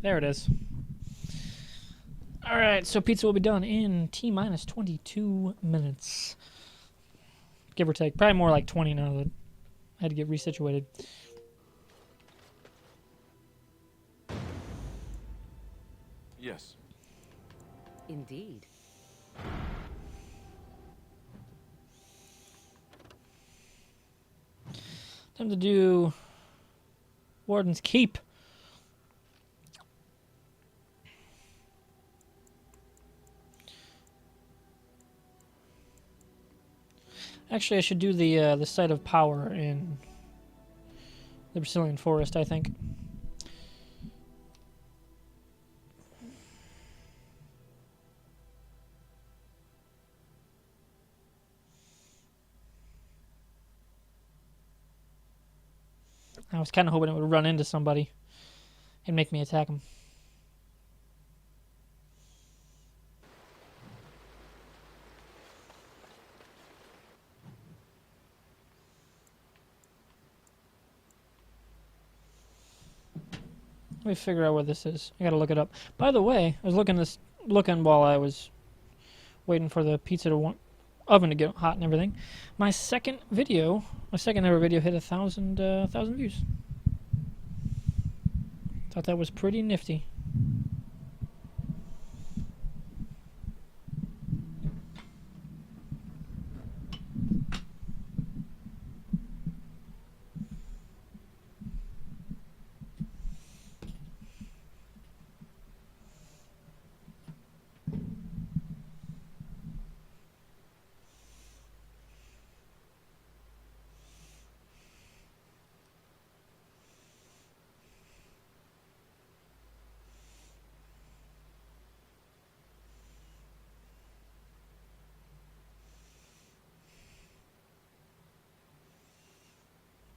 There it is. Alright, so pizza will be done in T-minus 22 minutes. Give or take. Probably more like 20 now that I had to get resituated. Yes. Indeed. Time to do Warden's Keep. Actually, I should do the site of power in the Brazilian forest, I think. I was kind of hoping it would run into somebody and make me attack him. Let me figure out where this is. I gotta look it up. By the way, I was looking while I was waiting for the pizza oven to get hot and everything. My second ever video hit 1,000 views. Thought that was pretty nifty.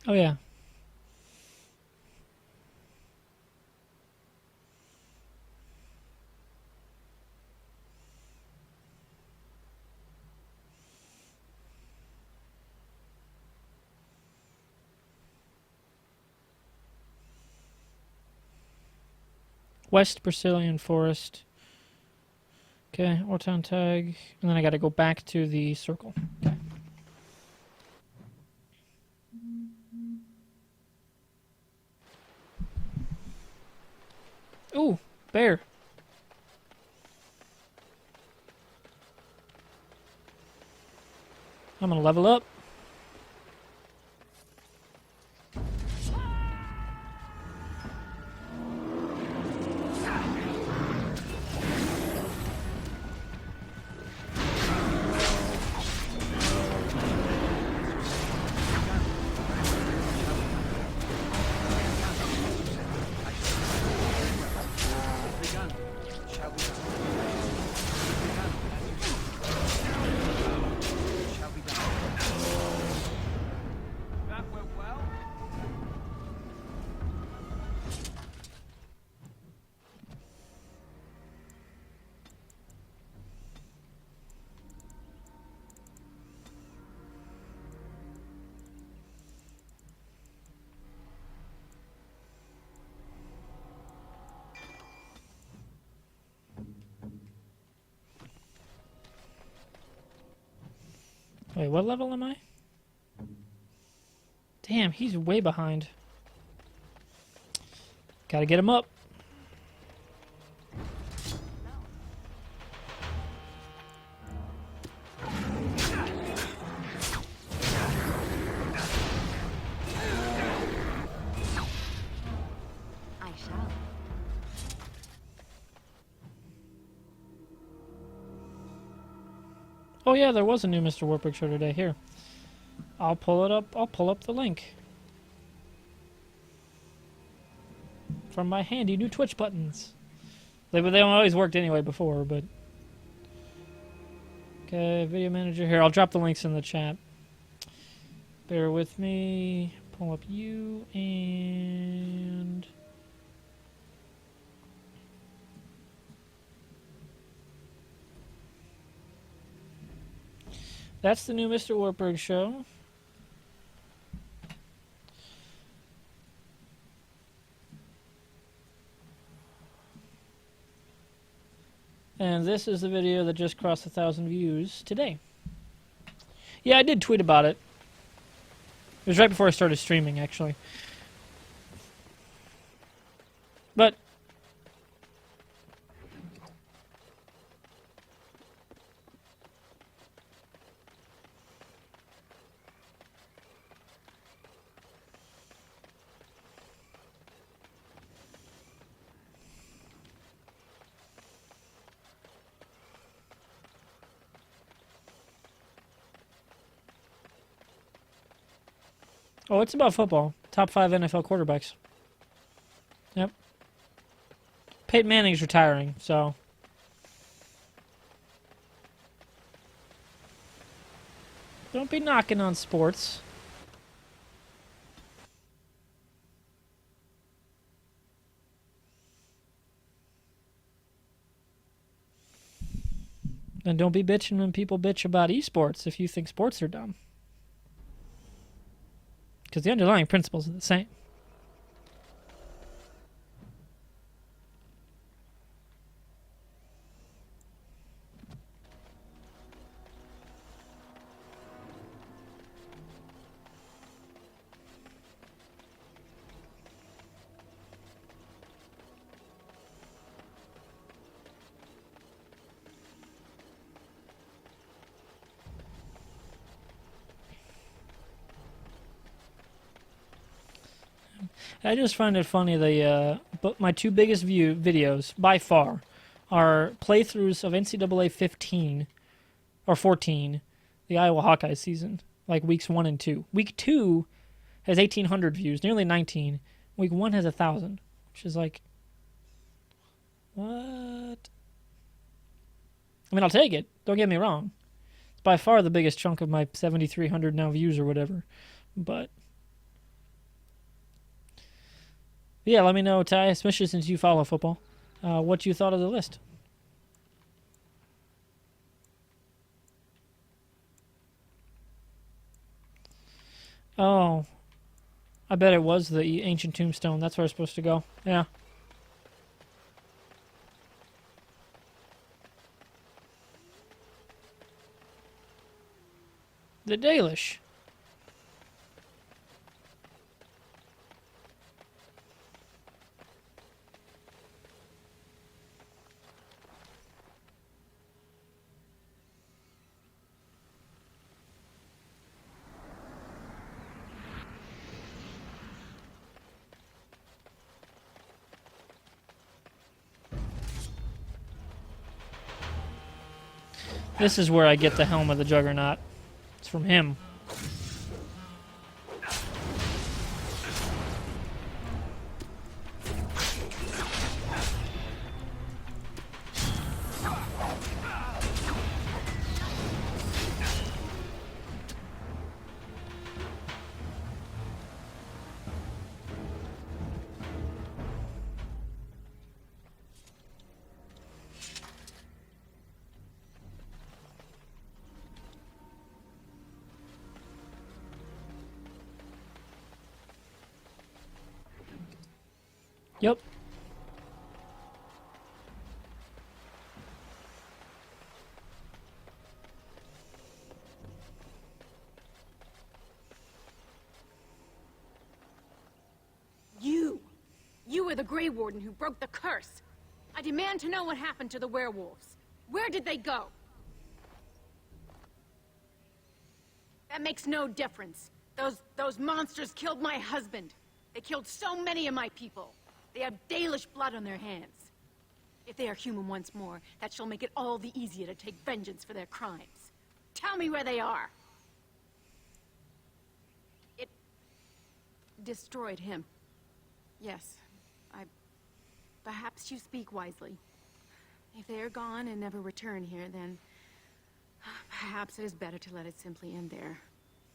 Oh yeah. West Brazilian Forest. Okay, Ortown tag. And then I gotta go back to the circle. Okay. Ooh, bear. I'm gonna level up. Wait, what level am I? Damn, he's way behind. Gotta get him up. I shall. Oh yeah, there was a new MrWartburg show today. Here. I'll pull it up. I'll pull up the link. From my handy new Twitch buttons. They always worked anyway before, but... Okay, video manager here. I'll drop the links in the chat. Bear with me. Pull up you and... That's the new MrWartburg show. And this is the video that just crossed 1,000 views today. Yeah, I did tweet about it. It was right before I started streaming, actually. But oh, it's about football. Top 5 NFL quarterbacks. Yep. Peyton Manning's retiring, so don't be knocking on sports. And don't be bitching when people bitch about esports if you think sports are dumb. Because the underlying principles are the same. I just find it funny but my two biggest videos by far are playthroughs of NCAA 15 or 14, the Iowa Hawkeye season, like weeks 1 and 2. Week 2 has 1,800 views, nearly 19. Week 1 has 1,000, which is like, what? I mean, I'll take it. Don't get me wrong. It's by far the biggest chunk of my 7,300 now views or whatever, but. Yeah, let me know, Ty, especially since you follow football, what you thought of the list. Oh, I bet it was the ancient tombstone. That's where it's supposed to go. Yeah. The Dalish. This is where I get the Helm of the Juggernaut. It's from him. Yep. You were the Grey Warden who broke the curse. I demand to know what happened to the werewolves. Where did they go? That makes no difference. Those monsters killed my husband. They killed so many of my people. They have Dalish blood on their hands. If they are human once more, that shall make it all the easier to take vengeance for their crimes. Tell me where they are. It destroyed him. Yes, perhaps you speak wisely. If they are gone and never return here, then perhaps it is better to let it simply end there.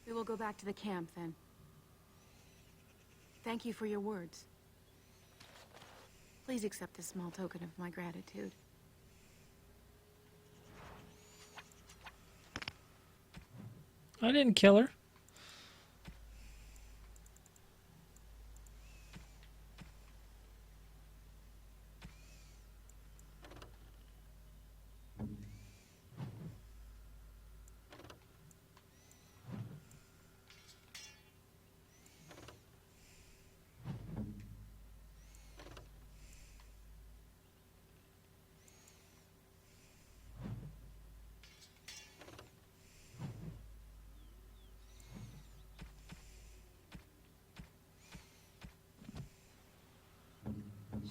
We will go back to the camp then. Thank you for your words. Please accept this small token of my gratitude. I didn't kill her.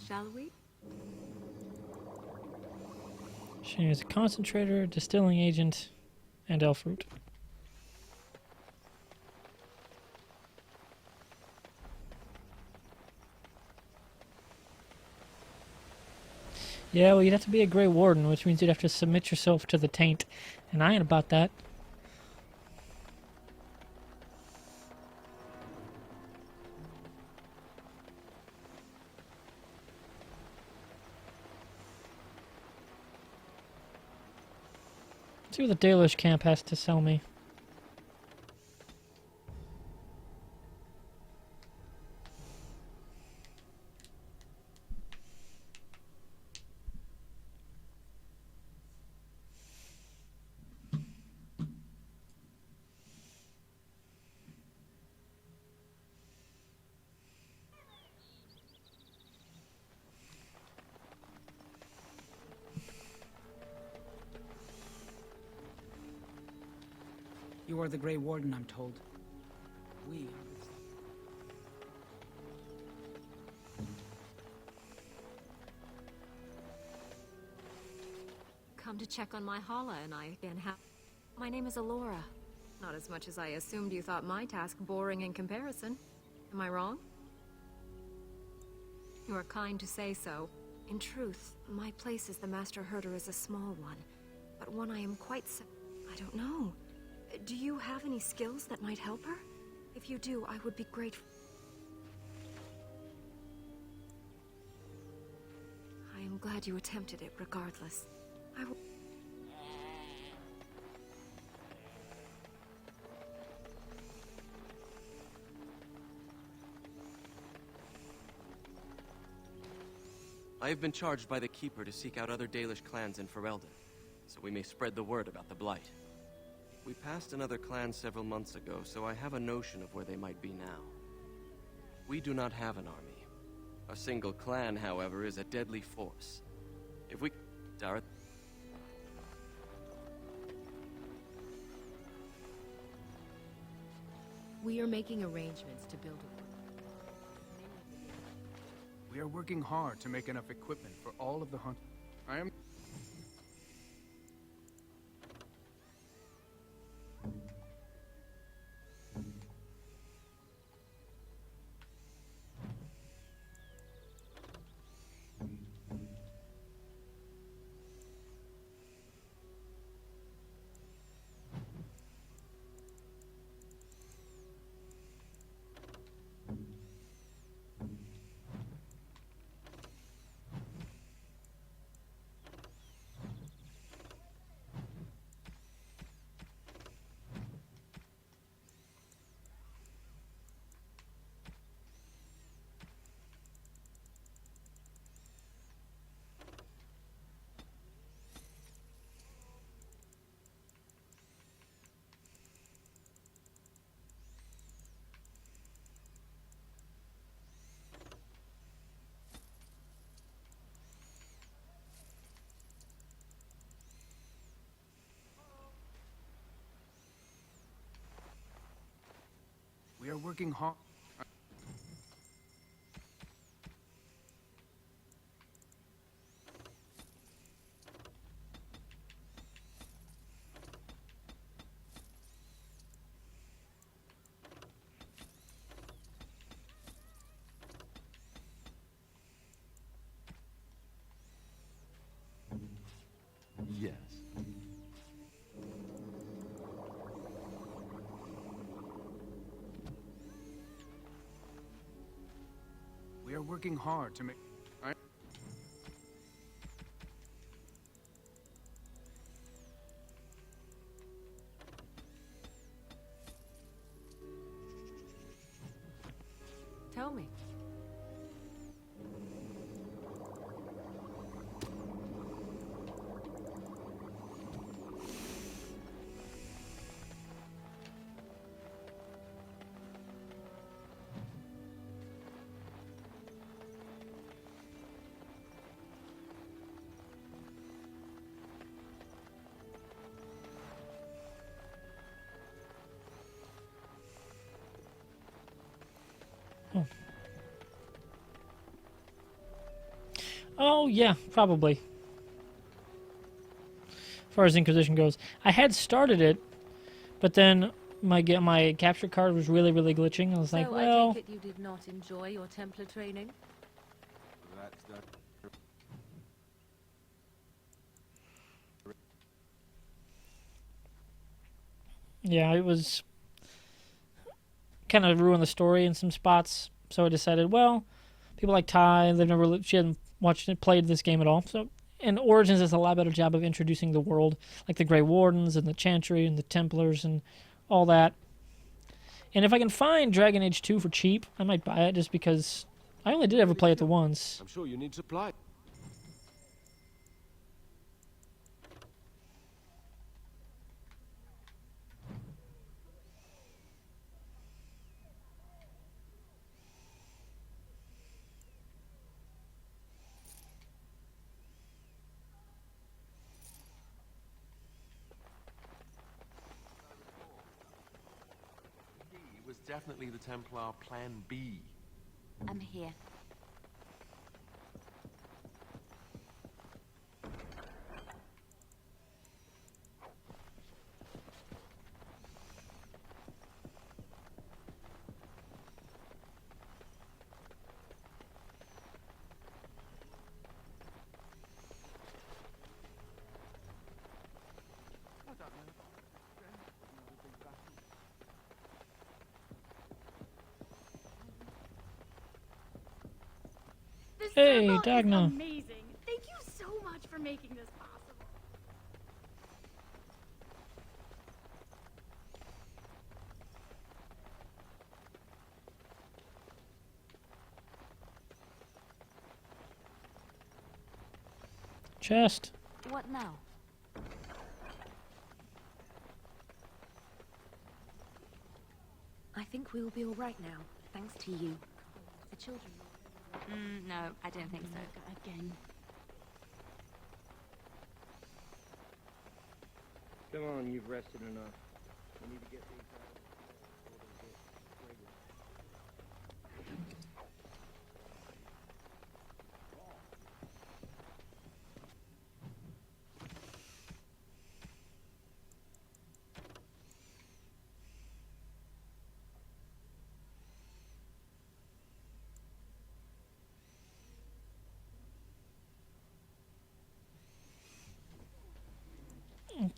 shall we? She is a concentrator, distilling agent, and elf root. Yeah, well, you'd have to be a Grey Warden, which means you'd have to submit yourself to the taint, and I ain't about that. Let's see what the Dalish camp has to sell me. You are the Grey Warden, I'm told. We are the... Come to check on my Hala and I again. My name is Alora. Not as much as I assumed you thought my task boring in comparison. Am I wrong? You are kind to say so. In truth, my place as the Master Herder is a small one, but one I am quite I don't know. Do you have any skills that might help her? If you do, I would be grateful. I am glad you attempted it regardless. I will... I have been charged by the Keeper to seek out other Dalish clans in Ferelden, so we may spread the word about the Blight. We passed another clan several months ago, so I have a notion of where they might be now. We do not have an army. A single clan, however, is a deadly force. If we... Dareth... We are making arrangements to build a... We are working hard to make enough equipment for all of the hunt. I am... We are working hard. Yes. We are working hard to make... Tell me. Oh, yeah, probably. As far as Inquisition goes. I had started it, but then my capture card was really, really glitching. I was like, So well... I take it you did not enjoy your Templar training? That's that. Yeah, it was... kind of ruined the story in some spots. So I decided, well, people like Ty, she hadn't played this game at all. So, and Origins does a lot better job of introducing the world, like the Grey Wardens and the Chantry and the Templars and all that. And if I can find Dragon Age 2 for cheap, I might buy it just because I only did ever play it the once. I'm sure you need supply. He was definitely the Templar Plan B. I'm here. This Hey, circle Dagna. is amazing. Thank you so much for making this possible. Chest. What now? I think we will be all right now, thanks to you. The children? No, I don't think so. Again. Come on, you've rested enough. We need to get these out before they get fragrant.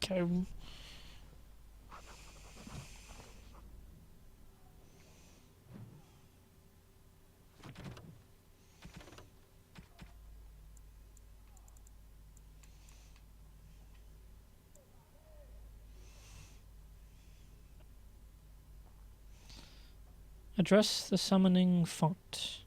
Okay. Address the summoning font.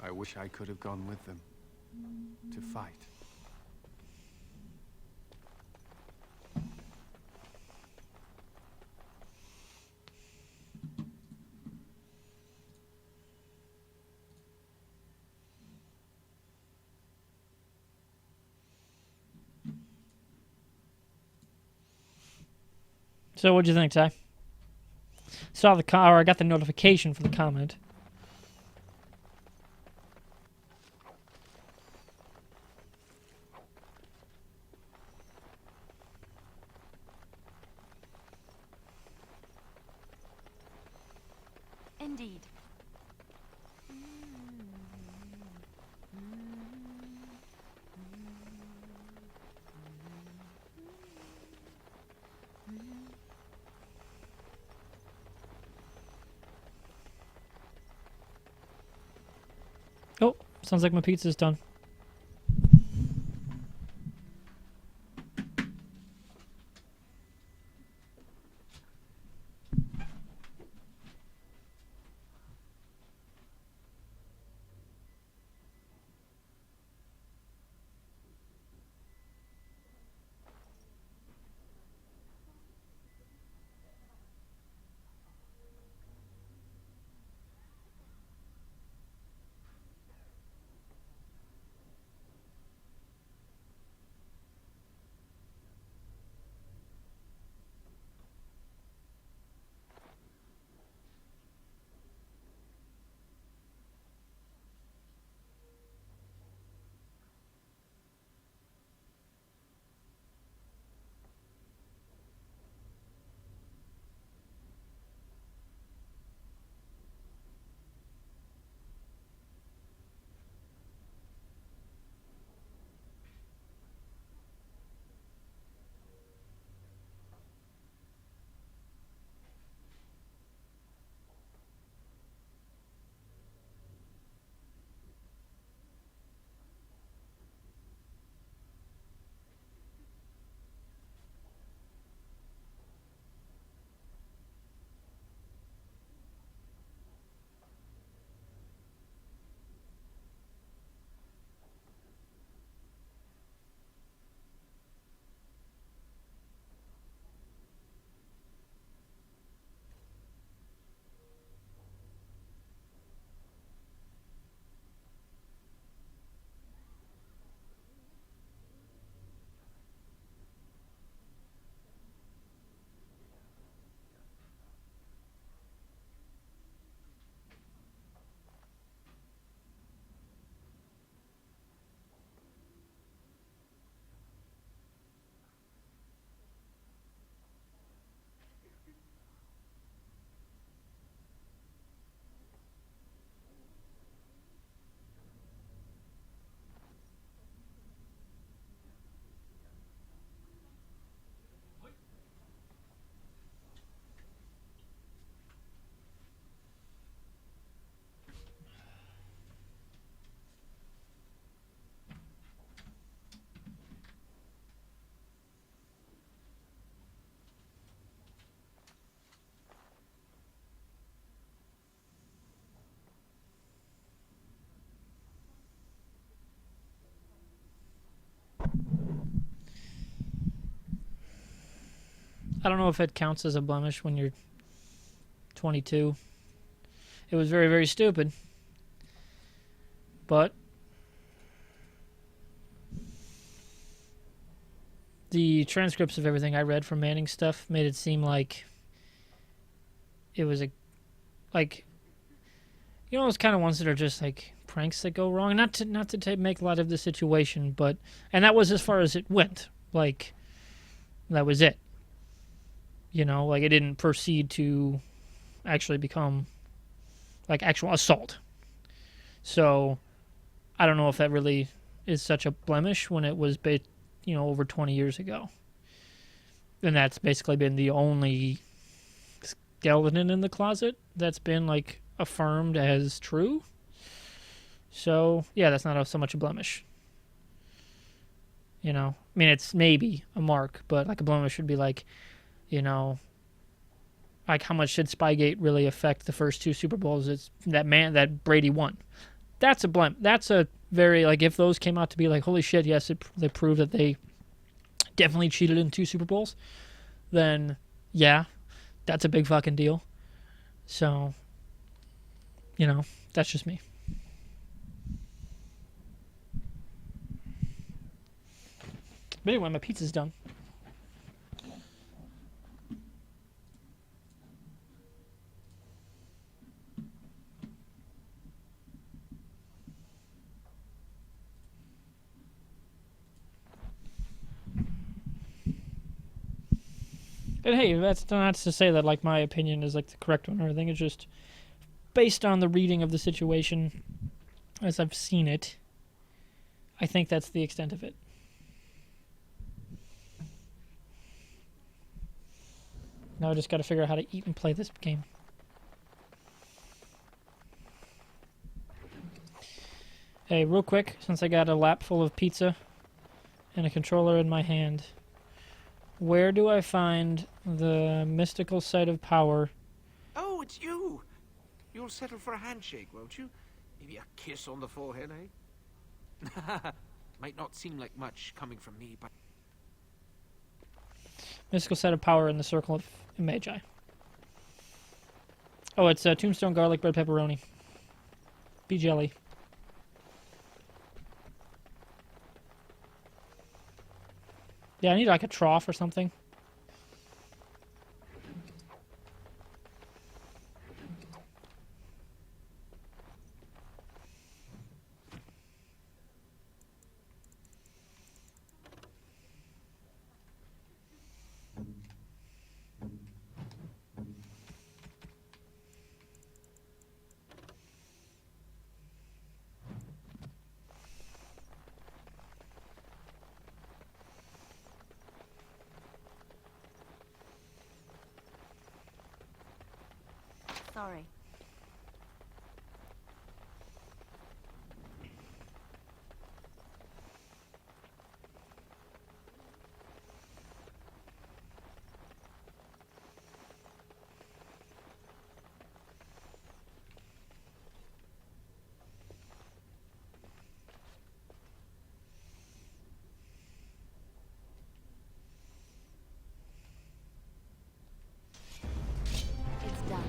I wish I could have gone with them. To fight. So what'd you think, Ty? Saw the or I got the notification for the comment. Indeed. Oh, sounds like my pizza's done. I don't know if it counts as a blemish when you're 22. It was very, very stupid. But the transcripts of everything I read from Manning's stuff made it seem like it was like, you know, those kind of ones that are just like pranks that go wrong. Not to make light of the situation, but, and that was as far as it went. Like, that was it. You know, like it didn't proceed to actually become like actual assault. So I don't know if that really is such a blemish when it was, over 20 years ago. And that's basically been the only skeleton in the closet that's been like affirmed as true. So yeah, that's not so much a blemish. You know, I mean, it's maybe a mark, but like a blemish would be like, you know, like how much did Spygate really affect the first 2 Super Bowls? It's that Brady won. That's a blem. That's a very, like, if those came out to be like, holy shit, yes, they proved that they definitely cheated in 2 Super Bowls, then yeah, that's a big fucking deal. So, you know, that's just me. But anyway, my pizza's done. And hey, that's not to say that like my opinion is like the correct one or anything. It's just based on the reading of the situation as I've seen it. I think that's the extent of it. Now I just got to figure out how to eat and play this game. Hey, real quick, since I got a lap full of pizza and a controller in my hand, where do I find the mystical site of power? Oh, it's you! You'll settle for a handshake, won't you? Maybe a kiss on the forehead, eh? Might not seem like much coming from me, but... Mystical site of power in the circle of Magi. Oh, it's tombstone garlic bread pepperoni. Bee jelly. Yeah, I need like a trough or something. Sorry. It's done.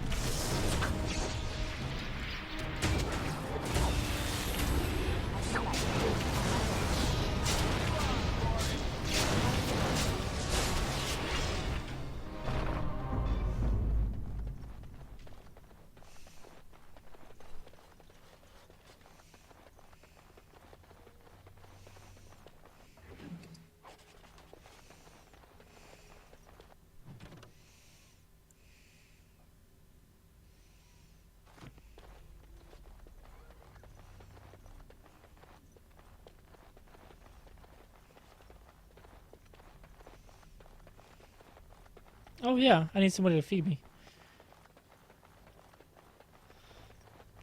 Oh yeah, I need somebody to feed me.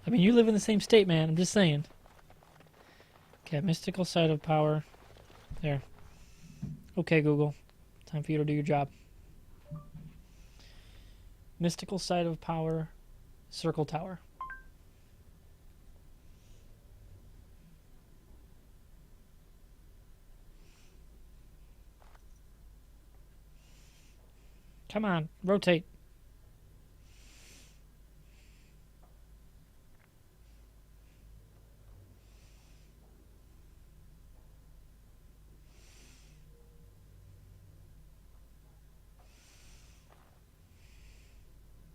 I mean, you live in the same state, man. I'm just saying. Okay, mystical site of power. There. Okay, Google. Time for you to do your job. Mystical site of power. Circle tower. Come on, rotate.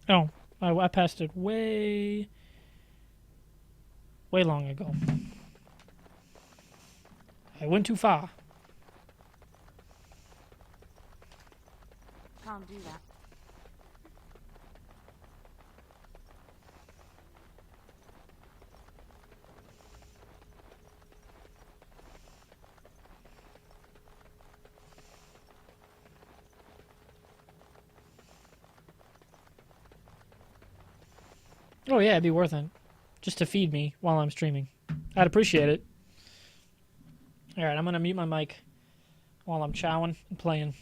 Oh, I passed it way long ago. I went too far. Can't do that. Oh yeah, it'd be worth it. Just to feed me while I'm streaming. I'd appreciate it. Alright, I'm gonna mute my mic while I'm chowing and playing.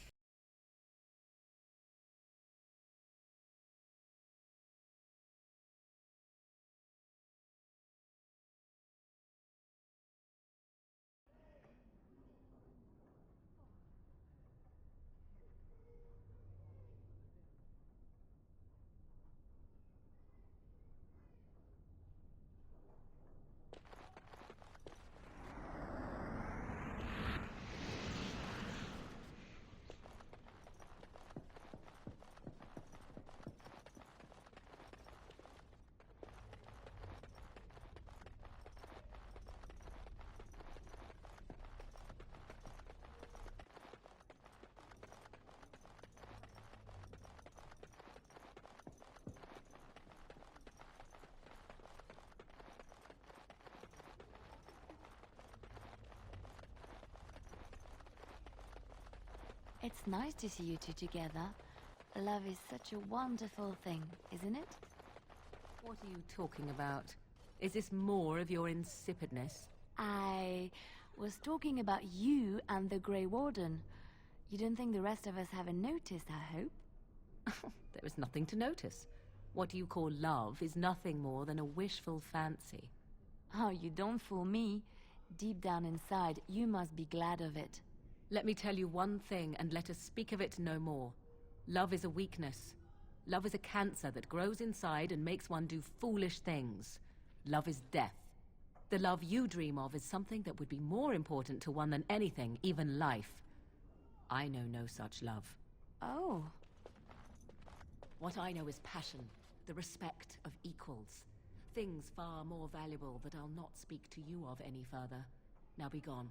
It's nice to see you two together. Love is such a wonderful thing, isn't it? What are you talking about? Is this more of your insipidness? I was talking about you and the Grey Warden. You don't think the rest of us haven't noticed, I hope? There is nothing to notice. What you call love is nothing more than a wishful fancy. Oh, you don't fool me. Deep down inside, you must be glad of it. Let me tell you one thing, and let us speak of it no more. Love is a weakness. Love is a cancer that grows inside and makes one do foolish things. Love is death. The love you dream of is something that would be more important to one than anything, even life. I know no such love. Oh. What I know is passion, the respect of equals. Things far more valuable that I'll not speak to you of any further. Now be gone.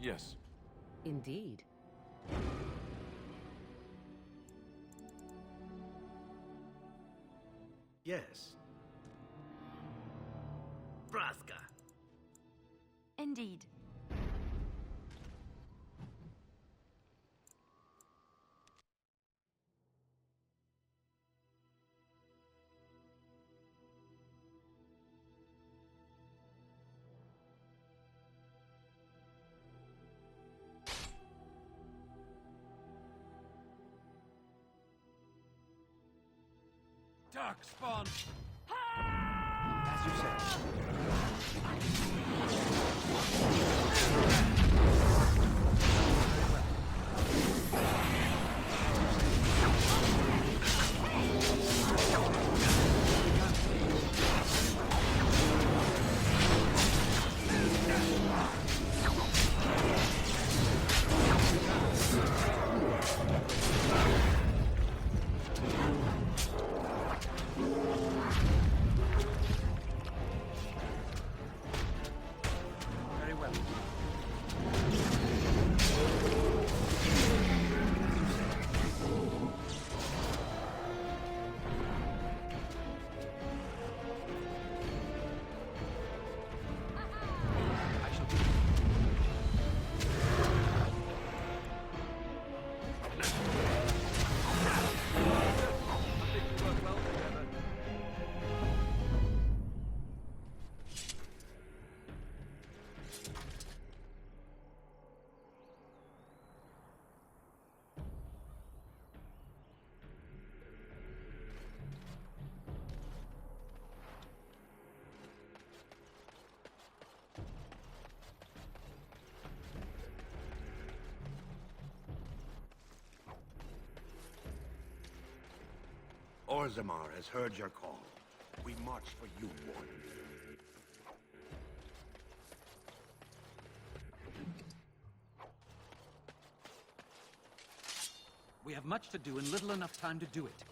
Yes. Indeed. Yes. Braska. Indeed. Dark spawn! As you said. Very well. I shall do. Orzammar has heard your call. We march for you, Warden. We have much to do and little enough time to do it.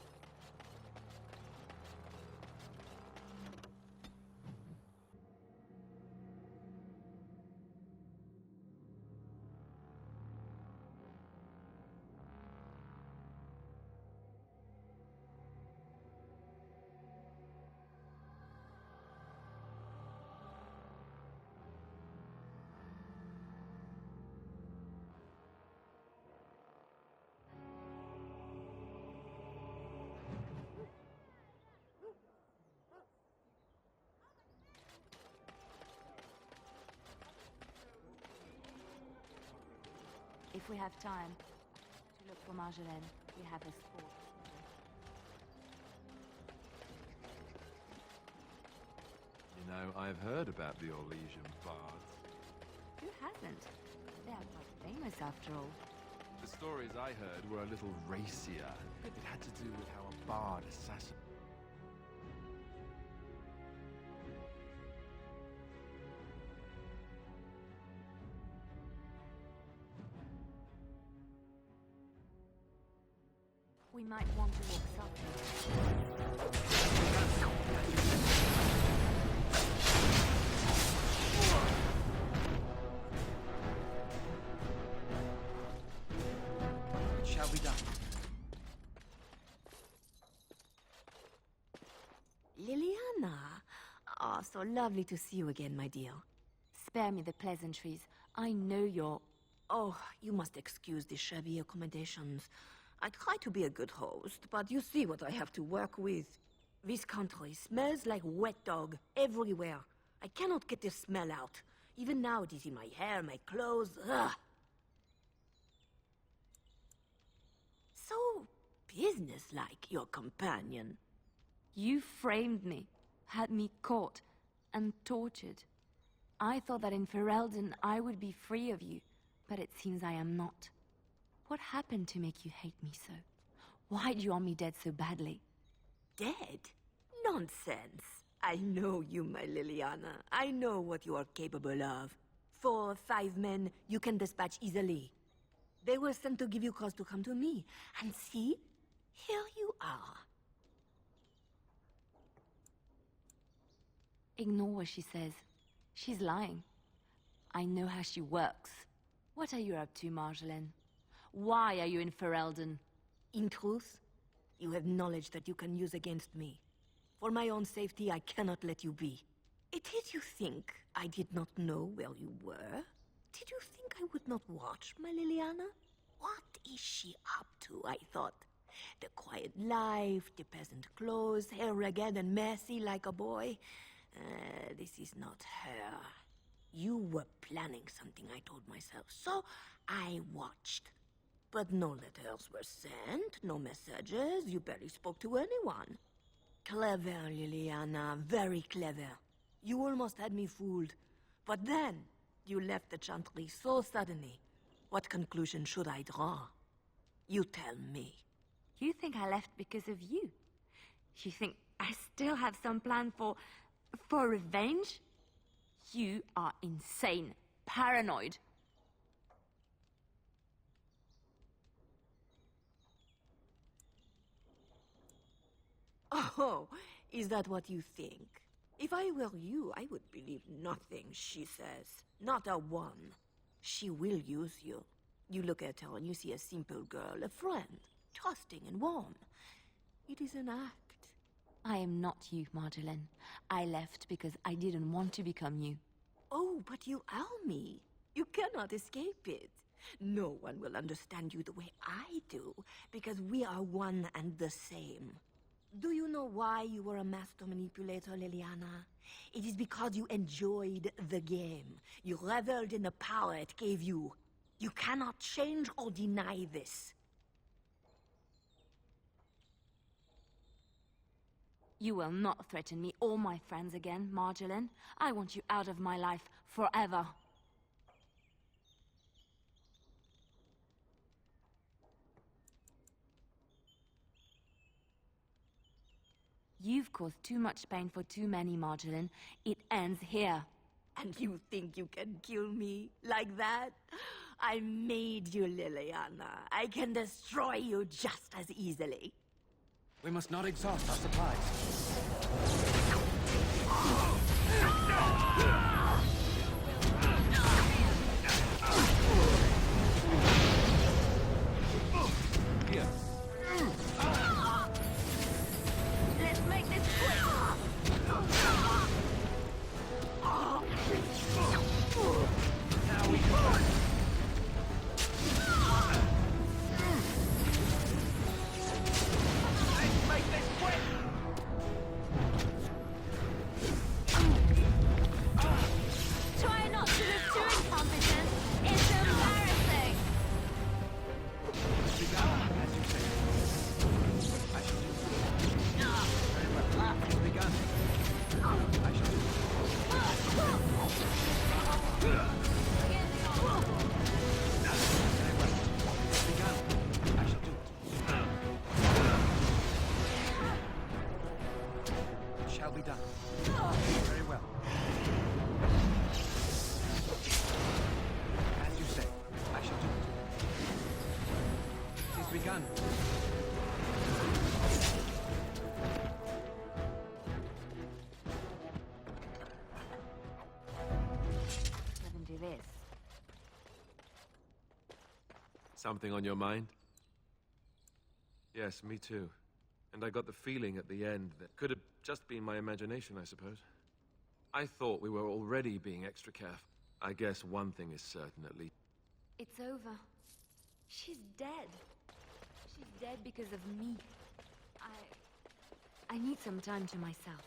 If we have time to look for Marjolaine, we have a sport. You know, I've heard about the Orlesian bards. Who hasn't? They are quite famous after all. The stories I heard were a little racier. It had to do with how a bard assassinated. We might want to walk softly. It shall be done. Liliana! Ah, so lovely to see you again, my dear. Spare me the pleasantries. I know you're... Oh, you must excuse the shabby accommodations. I try to be a good host, but you see what I have to work with. This country smells like wet dog everywhere. I cannot get this smell out. Even now it is in my hair, my clothes. Ugh. So businesslike, your companion. You framed me, had me caught, and tortured. I thought that in Ferelden I would be free of you, but it seems I am not. What happened to make you hate me so? Why do you want me dead so badly? Dead? Nonsense. I know you, my Liliana. I know what you are capable of. 4 or 5 men you can dispatch easily. They were sent to give you cause to come to me. And see, here you are. Ignore what she says. She's lying. I know how she works. What are you up to, Marjolaine? Why are you in Ferelden? In truth, you have knowledge that you can use against me. For my own safety, I cannot let you be. Did you think I did not know where you were? Did you think I would not watch my Liliana? What is she up to, I thought? The quiet life, the peasant clothes, hair ragged and messy like a boy. This is not her. You were planning something, I told myself, so I watched. But no letters were sent, no messages, you barely spoke to anyone. Clever, Liliana, very clever. You almost had me fooled. But then, you left the Chantry so suddenly. What conclusion should I draw? You tell me. You think I left because of you? You think I still have some plan for revenge? You are insane, paranoid. Oh, is that what you think? If I were you, I would believe nothing she says. Not a one. She will use you. You look at her and you see a simple girl, a friend, trusting and warm. It is an act. I am not you, Marjolaine. I left because I didn't want to become you. Oh, but you are me. You cannot escape it. No one will understand you the way I do, because we are one and the same. Do you know why you were a master manipulator, Liliana? It is because you enjoyed the game. You reveled in the power it gave you. You cannot change or deny this. You will not threaten me or my friends again, Marjolaine. I want you out of my life forever. You've caused too much pain for too many, Marjolaine. It ends here. And you think you can kill me like that? I made you, Liliana. I can destroy you just as easily. We must not exhaust our supplies. Here. Let's make this quick! Now we can. Let's make this quick! Try not to look too incompetent. It's embarrassing. Begun, as you say. I shall do so. Very well. Begun. I shall do so. Very well. Begun. I shall do it. It shall be done. Very well. As you say, I shall do it. It is begun. Let him do this. Something on your mind? Yes, me too. And I got the feeling at the end that could have just been my imagination, I suppose. I thought we were already being extra careful. I guess one thing is certain, at least. It's over. She's dead. She's dead because of me. I need some time to myself.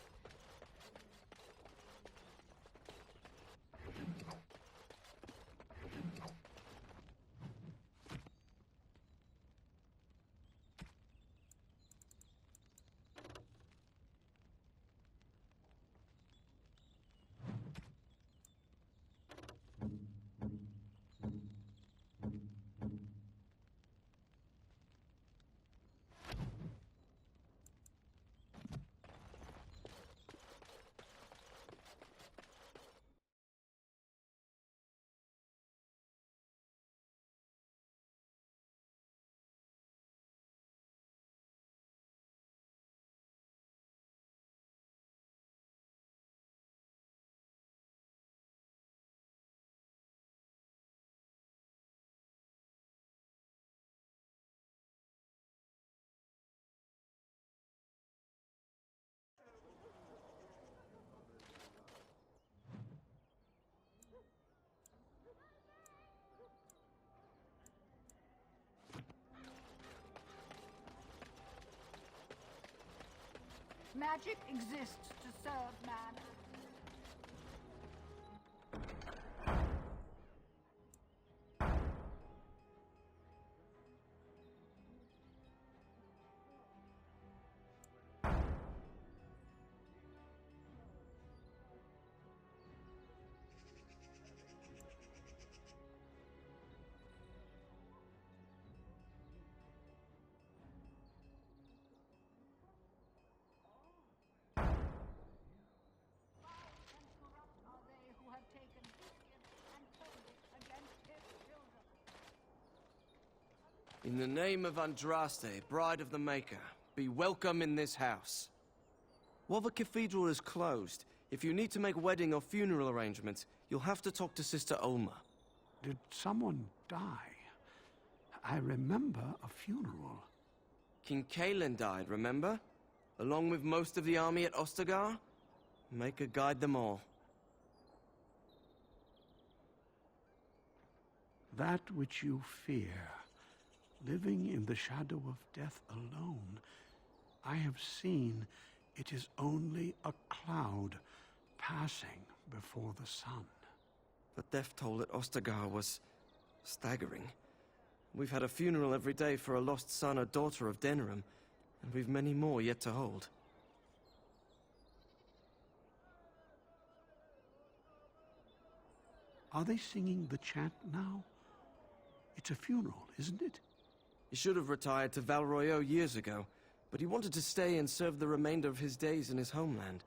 Magic exists to serve man. In the name of Andraste, Bride of the Maker, be welcome in this house. While the cathedral is closed, if you need to make wedding or funeral arrangements, you'll have to talk to Sister Olma. Did someone die? I remember a funeral. King Kalen died, remember? Along with most of the army at Ostagar? Maker guide them all. That which you fear, living in the shadow of death alone, I have seen it is only a cloud passing before the sun. The death toll at Ostagar was staggering. We've had a funeral every day for a lost son or daughter of Denerim, and we've many more yet to hold. Are they singing the chant now? It's a funeral, isn't it? He should have retired to Val Royeaux years ago, but he wanted to stay and serve the remainder of his days in his homeland.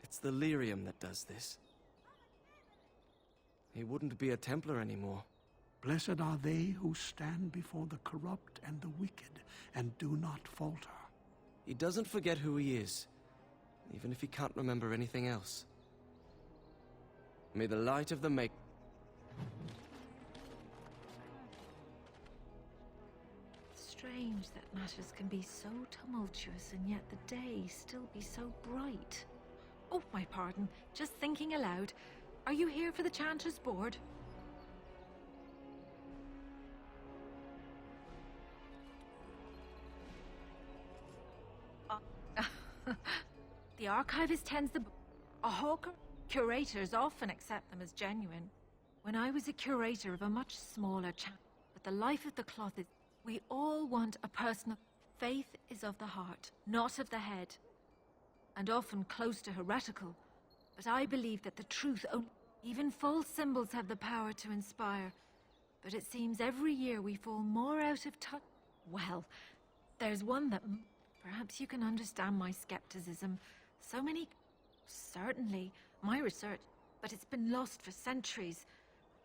It's the lyrium that does this. He wouldn't be a Templar anymore. Blessed are they who stand before the corrupt and the wicked, and do not falter. He doesn't forget who he is, even if he can't remember anything else. May the light of the Maker... Strange that matters can be so tumultuous and yet the day still be so bright. Oh, my pardon. Just thinking aloud. Are you here for the Chanter's Board? The archivist tends the... A hawker? Curators often accept them as genuine. When I was a curator of a much smaller chapter, but the life of the cloth is... We all want a personal... Faith is of the heart, not of the head. And often close to heretical. But I believe that the truth only... Even false symbols have the power to inspire. But it seems every year we fall more out of touch. Well, there's one that... Perhaps you can understand my skepticism. So many... Certainly, my research... But it's been lost for centuries.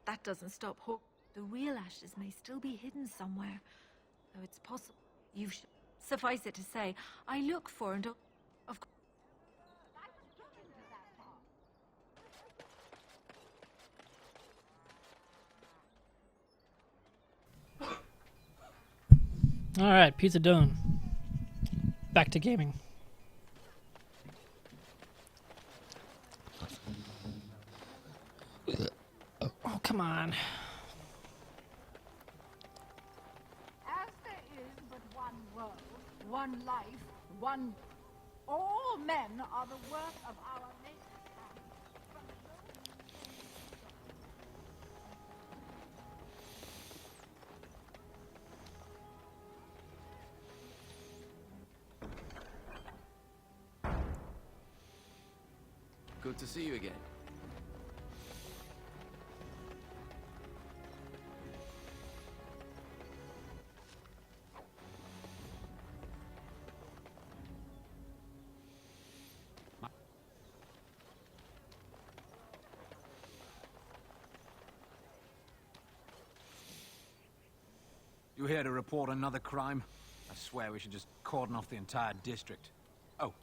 That doesn't stop hope. The real ashes may still be hidden somewhere. Though it's possible. You should... Suffice it to say, I look for and... Of course... Alright, pizza done. Back to gaming. Oh, come on. As there is but one world, one life, one... All men are the work of our Maker's hand. Good to see you again. You here to report another crime? I swear we should just cordon off the entire district. Oh,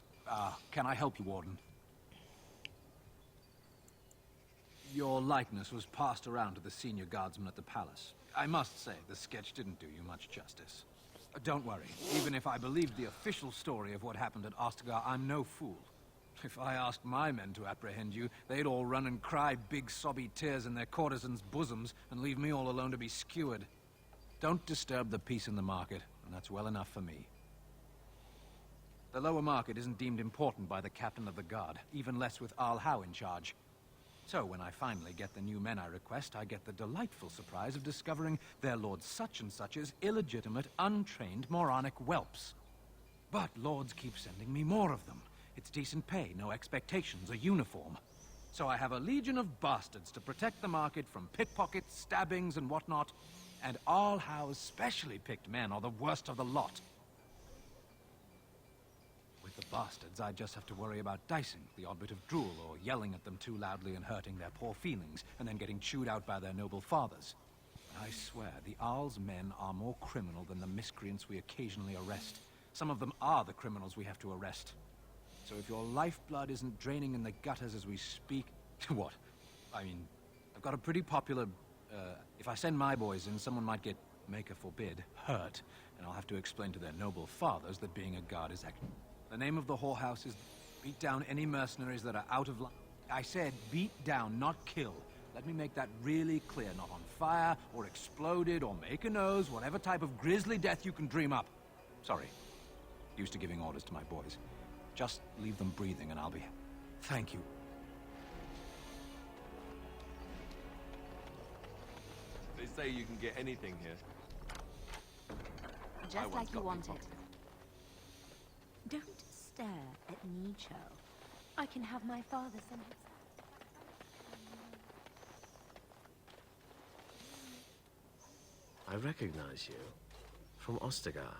can I help you, Warden? Your likeness was passed around to the senior guardsman at the palace. I must say, the sketch didn't do you much justice. Don't worry. Even if I believed the official story of what happened at Ostagar, I'm no fool. If I asked my men to apprehend you, they'd all run and cry big sobby tears in their courtesans' bosoms and leave me all alone to be skewered. Don't disturb the peace in the market, and that's well enough for me. The lower market isn't deemed important by the captain of the guard, even less with Al Howe in charge. So when I finally get the new men I request, I get the delightful surprise of discovering their Lord Such-and-Such's illegitimate, untrained, moronic whelps. But lords keep sending me more of them. It's decent pay, no expectations, a uniform. So I have a legion of bastards to protect the market from pickpockets, stabbings, and whatnot. And Al Howe's specially picked men are the worst of the lot. With the bastards, I just have to worry about dicing, the odd bit of drool, or yelling at them too loudly and hurting their poor feelings, and then getting chewed out by their noble fathers. I swear, the Arl's men are more criminal than the miscreants we occasionally arrest. Some of them are the criminals we have to arrest. So if your lifeblood isn't draining in the gutters as we speak... What? I mean, I've got a pretty popular... if I send my boys in, someone might get, maker forbid, hurt. And I'll have to explain to their noble fathers that being a guard is act... The name of the whorehouse is beat down any mercenaries that are out of line. I said beat down, not kill. Let me make that really clear. Not on fire, or exploded, or make a nose, whatever type of grisly death you can dream up. Sorry. Used to giving orders to my boys. Just leave them breathing and I'll be... Thank you. They say you can get anything here. Just like you wanted. Don't stare at Nicho. I can have my father send him. I recognize you from Ostagar.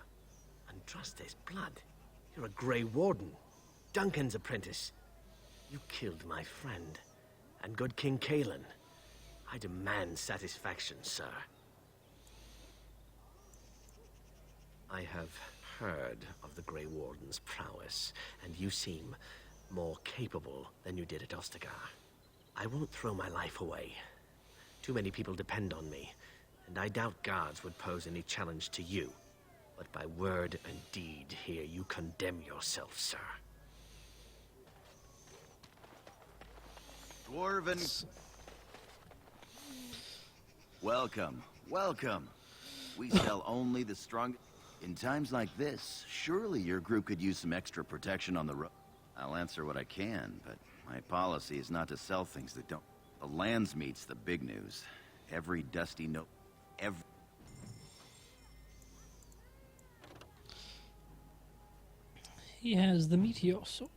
And trust his blood. You're a Grey Warden. Duncan's apprentice. You killed my friend. And good King Kalen. I demand satisfaction, sir. I have heard of the Grey Warden's prowess, and you seem more capable than you did at Ostagar. I won't throw my life away. Too many people depend on me, and I doubt guards would pose any challenge to you. But by word and deed here, you condemn yourself, sir. Dwarven... Welcome, welcome. We sell only the strong... In times like this, surely your group could use some extra protection on the road. I'll answer what I can, but my policy is not to sell things that don't... The lands meet's the big news. Every dusty note... He has the meteor sword.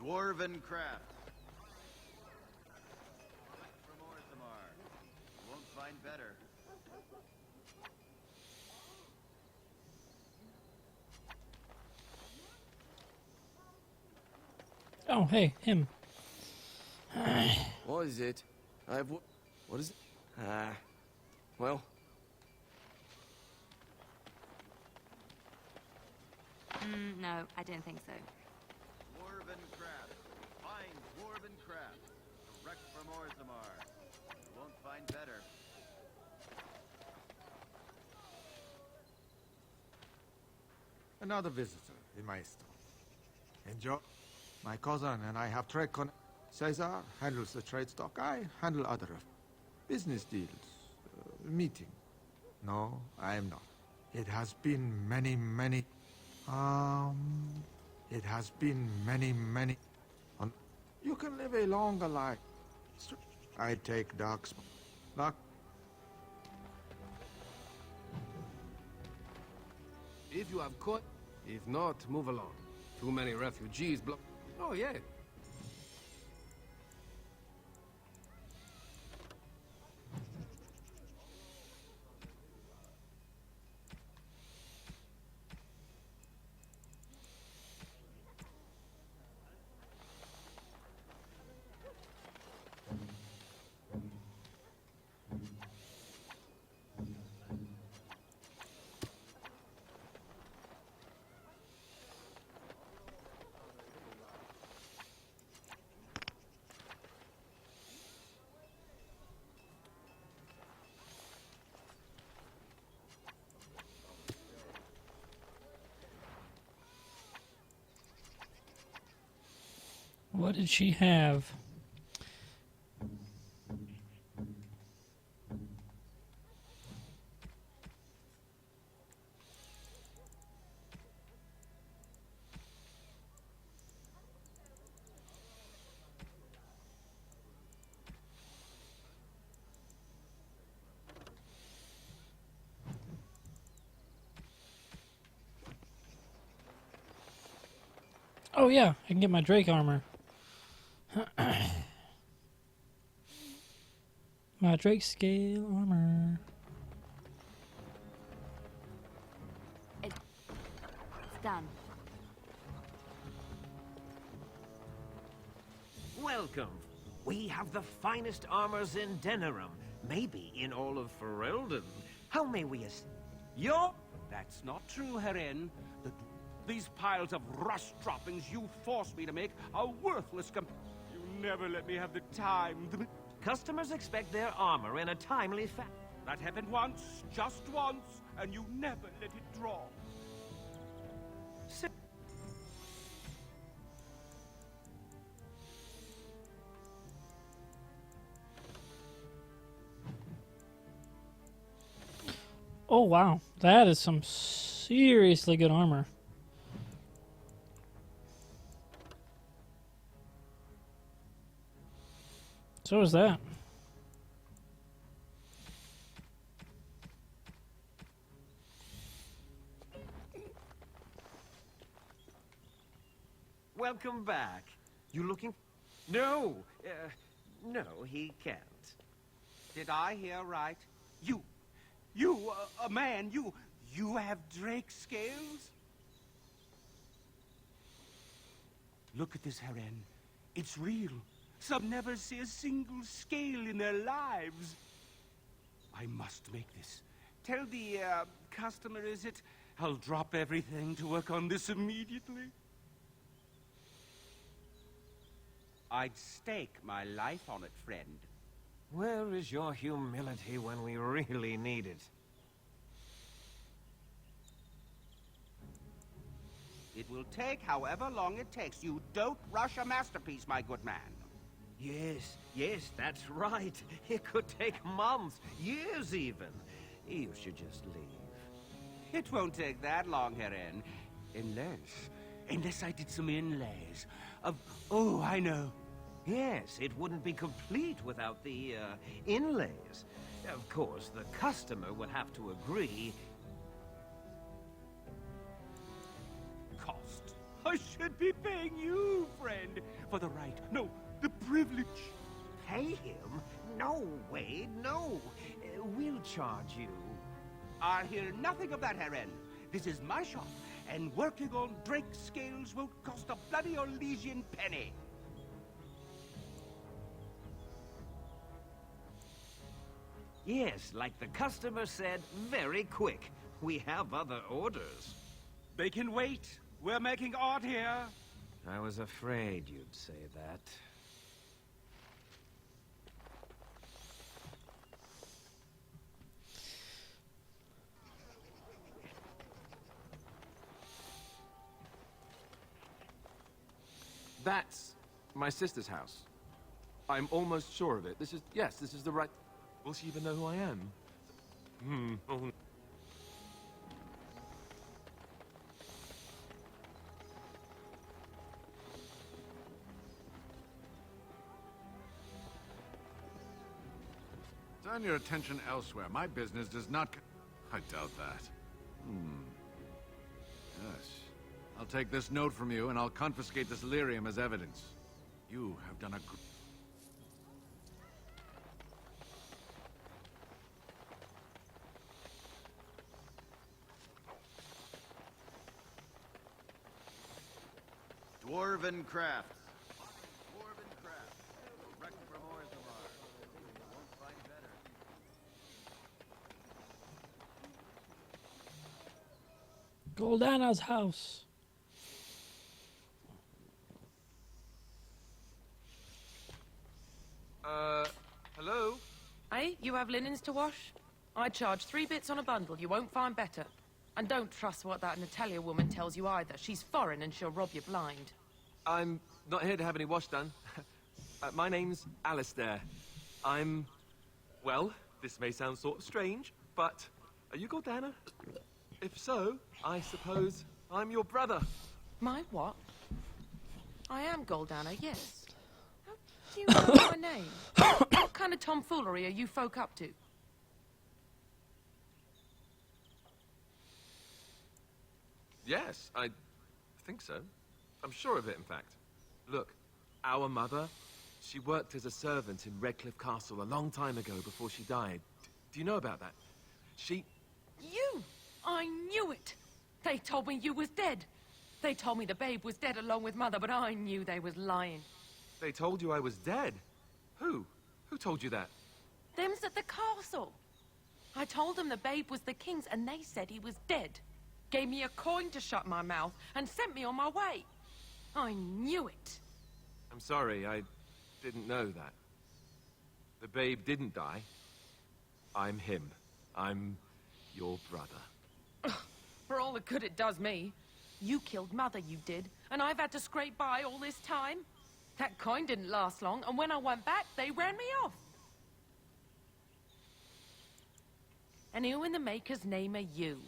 Dwarven craft. From Orthamar. You won't find better. Oh, hey, him. What is it? What is it? Well... No, I don't think so. Dwarven craft. Fine dwarven craft. Direct from Orthamar. You won't find better. Another visitor in my store. Enjoy. My cousin and I have trade con... Caesar handles the trade stock. I handle other business deals. Meeting. No, I am not. It has been many... It has been many... You can live a longer life. I take dark... Luck. If you have caught... If not, move along. Too many refugees block... Oh, yeah. What did she have? Oh yeah, I can get my Drake armor. My Drake scale armor. It's done. Welcome. We have the finest armors in Denerim, maybe in all of Ferelden. How may we Yo! That's not true, Herin. These piles of rust droppings you forced me to make are worthless You never let me have the time. Customers expect their armor in a timely fashion. That happened once, just once, and you never let it draw. Oh wow, that is some seriously good armor. So is that. Welcome back. You looking? No, no, he can't. Did I hear right? You, a man, you have Drake scales? Look at this, Herin. It's real. Some never see a single scale in their lives. I must make this. Tell the, customer, is it? I'll drop everything to work on this immediately. I'd stake my life on it, friend. Where is your humility when we really need it? It will take however long it takes. You don't rush a masterpiece, my good man. Yes, yes, that's right. It could take months, years even. You should just leave. It won't take that long, Herin. Unless I did some inlays. Oh, I know. Yes, it wouldn't be complete without the, inlays. Of course, the customer would have to agree. Cost. I should be paying you, friend, for the right, no, the privilege. Pay him? No, Wade, no. We'll charge you. I'll hear nothing of that, Herin. This is my shop, and working on Drake scales won't cost a bloody Orlesian penny. Yes, like the customer said, very quick. We have other orders. They can wait. We're making art here. I was afraid you'd say that. That's my sister's house. I'm almost sure of it. This is the right... Will she even know who I am? Oh. Turn your attention elsewhere. My business does not... I doubt that. Yes. I'll take this note from you, and I'll confiscate this lyrium as evidence. You have done a... Dwarven crafts. Dwarven crafts. Direct from Orzammar. You won't find better. Goldana's house. Hello? Hey, you have linens to wash? I charge 3 bits on a bundle. You won't find better. And don't trust what that Natalia woman tells you either. She's foreign and she'll rob you blind. I'm not here to have any wash done. My name's Alistair. Well, this may sound sort of strange, but are you Gordana? If so, I suppose I'm your brother. My what? I am Goldana, yes. How do you know my name? What kind of tomfoolery are you folk up to? Yes, I think so. I'm sure of it, in fact. Look, our mother, she worked as a servant in Redcliffe Castle a long time ago before she died. Do you know about that? She... You! I knew it! They told me you was dead. They told me the babe was dead along with mother, but I knew they was lying. They told you I was dead? Who? Who told you that? Them's at the castle. I told them the babe was the king's, and they said he was dead. Gave me a coin to shut my mouth, and sent me on my way. I knew it. I'm sorry, I didn't know that. The babe didn't die. I'm him. I'm your brother. For all the good it does me. You killed Mother, you did, and I've had to scrape by all this time. That coin didn't last long, and when I went back, they ran me off. And who in the Maker's name are you?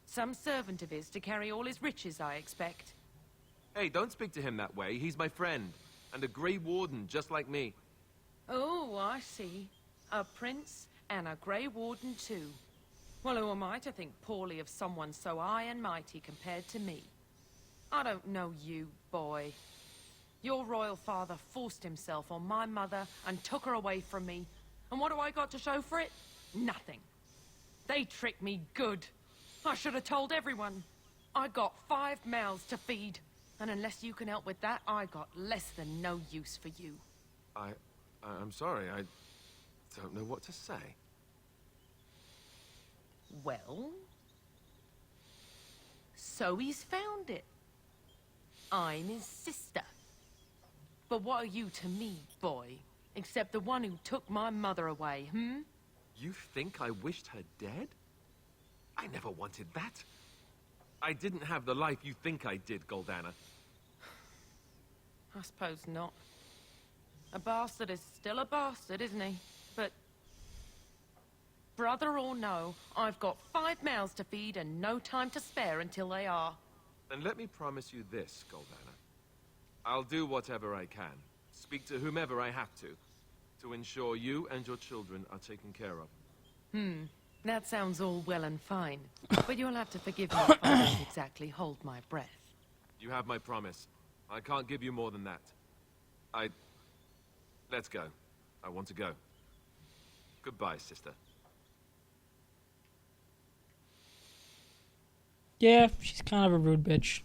Some servant of his to carry all his riches, I expect. Hey, don't speak to him that way. He's my friend, and a Grey Warden just like me. Oh, I see. A prince and a Grey Warden too. Well, who am I to think poorly of someone so high and mighty compared to me? I don't know you, boy. Your royal father forced himself on my mother and took her away from me. And what do I got to show for it? Nothing. They tricked me good. I should have told everyone. I got 5 mouths to feed. And unless you can help with that, I got less than no use for you. I'm sorry, I don't know what to say. Well? So he's found it. I'm his sister. But what are you to me, boy? Except the one who took my mother away, hmm? You think I wished her dead? I never wanted that. I didn't have the life you think I did, Goldana. I suppose not. A bastard is still a bastard, isn't he? But... brother or no, I've got 5 mouths to feed and no time to spare until they are. Then let me promise you this, Goldana. I'll do whatever I can, speak to whomever I have to ensure you and your children are taken care of. That sounds all well and fine. But you'll have to forgive me if I don't exactly hold my breath. You have my promise. I can't give you more than that. Let's go. I want to go. Goodbye, sister. Yeah, she's kind of a rude bitch.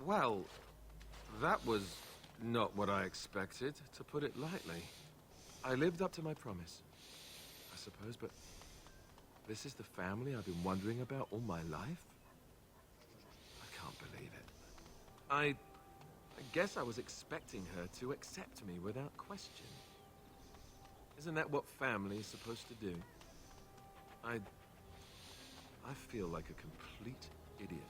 Well, that was not what I expected, to put it lightly. I lived up to my promise, I suppose, but this is the family I've been wondering about all my life? I can't believe it. I guess I was expecting her to accept me without question. Isn't that what family is supposed to do? I feel like a complete idiot.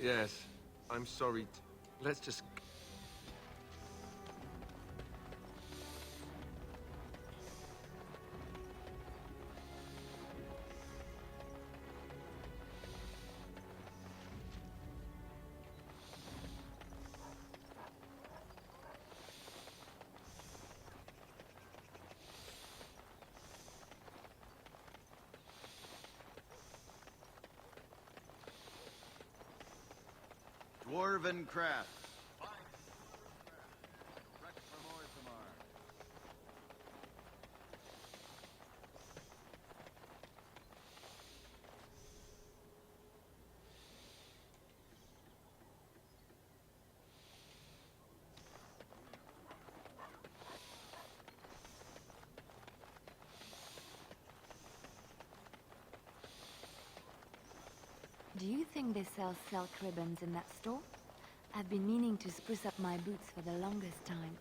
Yes, I'm sorry. Let's just... Dwarven craft. Do you think they sell silk ribbons in that store? I've been meaning to spruce up my boots for the longest time.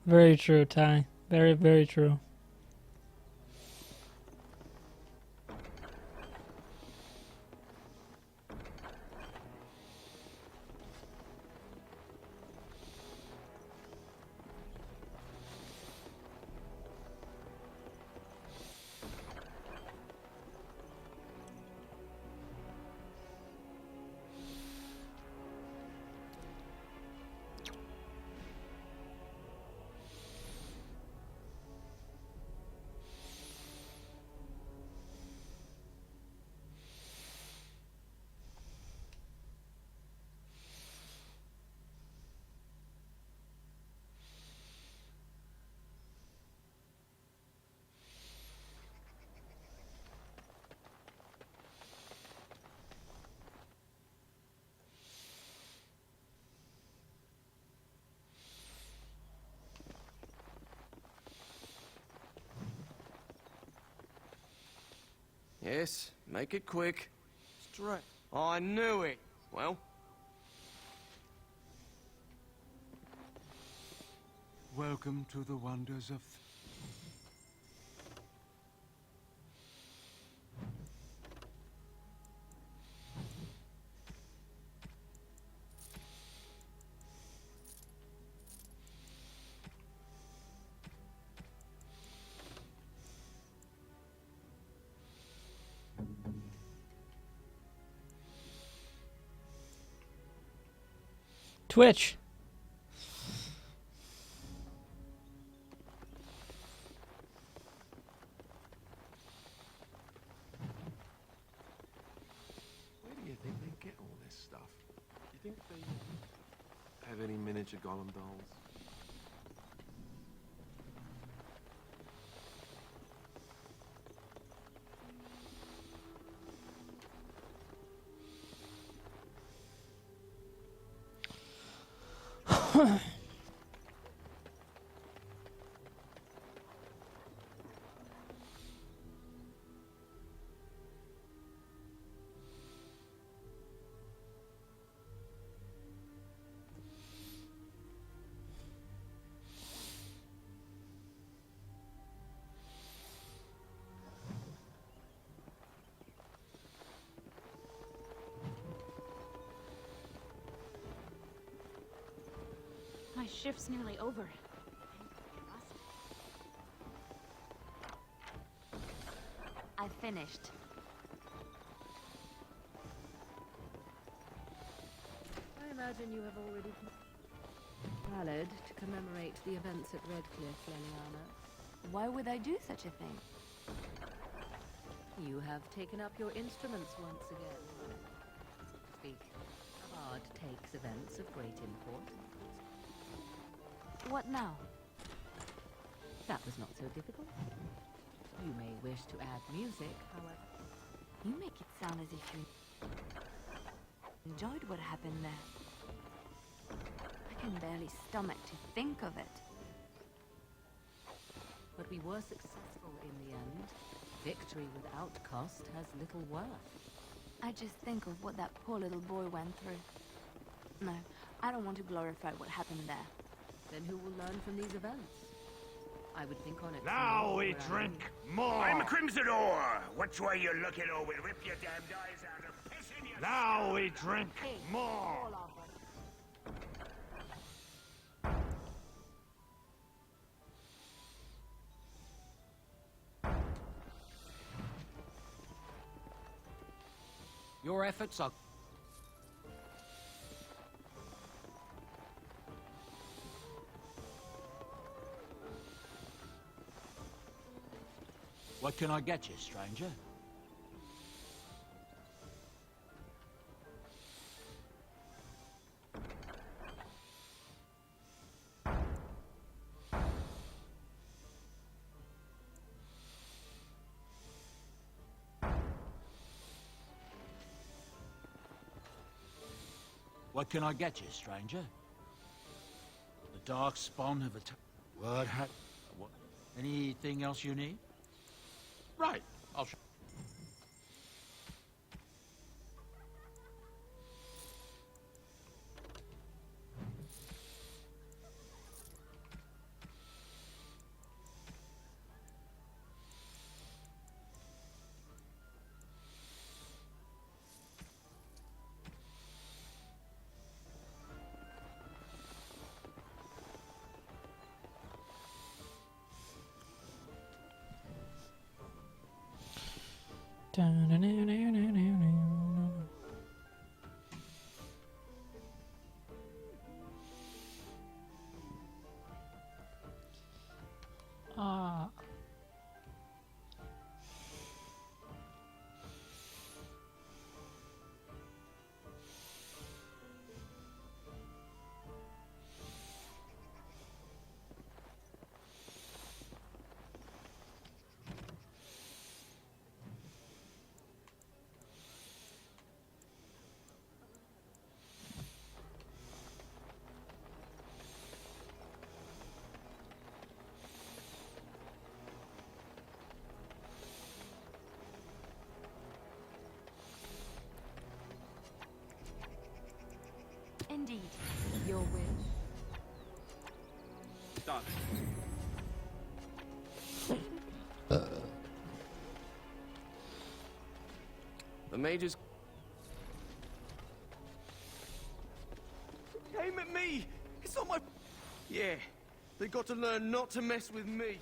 Very true, Ty. Very, very true. Yes, make it quick. Straight. I knew it. Well? Welcome to the wonders of... Twitch. Where do you think they get all this stuff? Do you think they have any miniature golem dolls? My shift's nearly over. I finished. I imagine you have already ballad to commemorate the events at Redcliffe, Leliana. Why would I do such a thing? You have taken up your instruments once again. Speak. A bard takes events of great import. What now? That was not so difficult. You may wish to add music, however. You make it sound as if you enjoyed what happened there. I can barely stomach to think of it. But we were successful in the end. Victory without cost has little worth. I just think of what that poor little boy went through. No, I don't want to glorify what happened there. Then who will learn from these events? I would think on it. Now we drink more! I'm a Crimsador! Which way you looking or we'll rip your damned eyes out and piss in your... Now we drink more! Your efforts are... What can I get you, stranger? What can I get you, stranger? The dark spawn of a what? What? Anything else you need? Right. I'll show. Ah. Indeed. Your wish. Done. The mages Aim at me! It's not my... Yeah, they got to learn not to mess with me.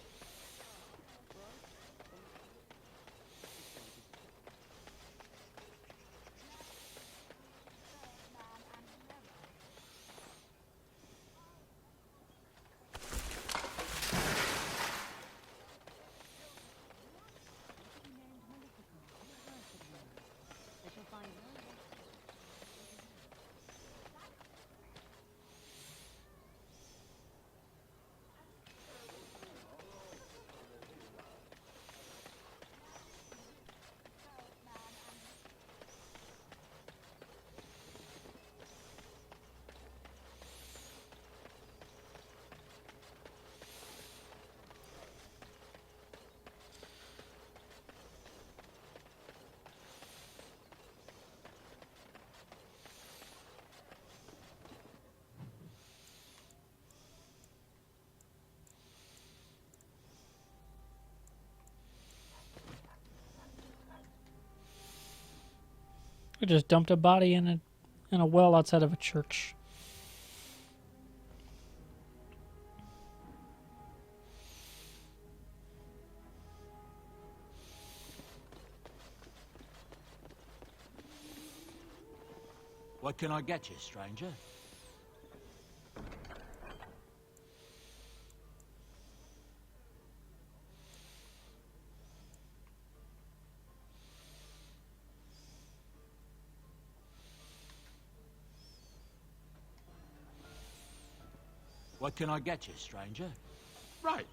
We just dumped a body in a well outside of a church. What can I get you, stranger? What can I get you, stranger? Right.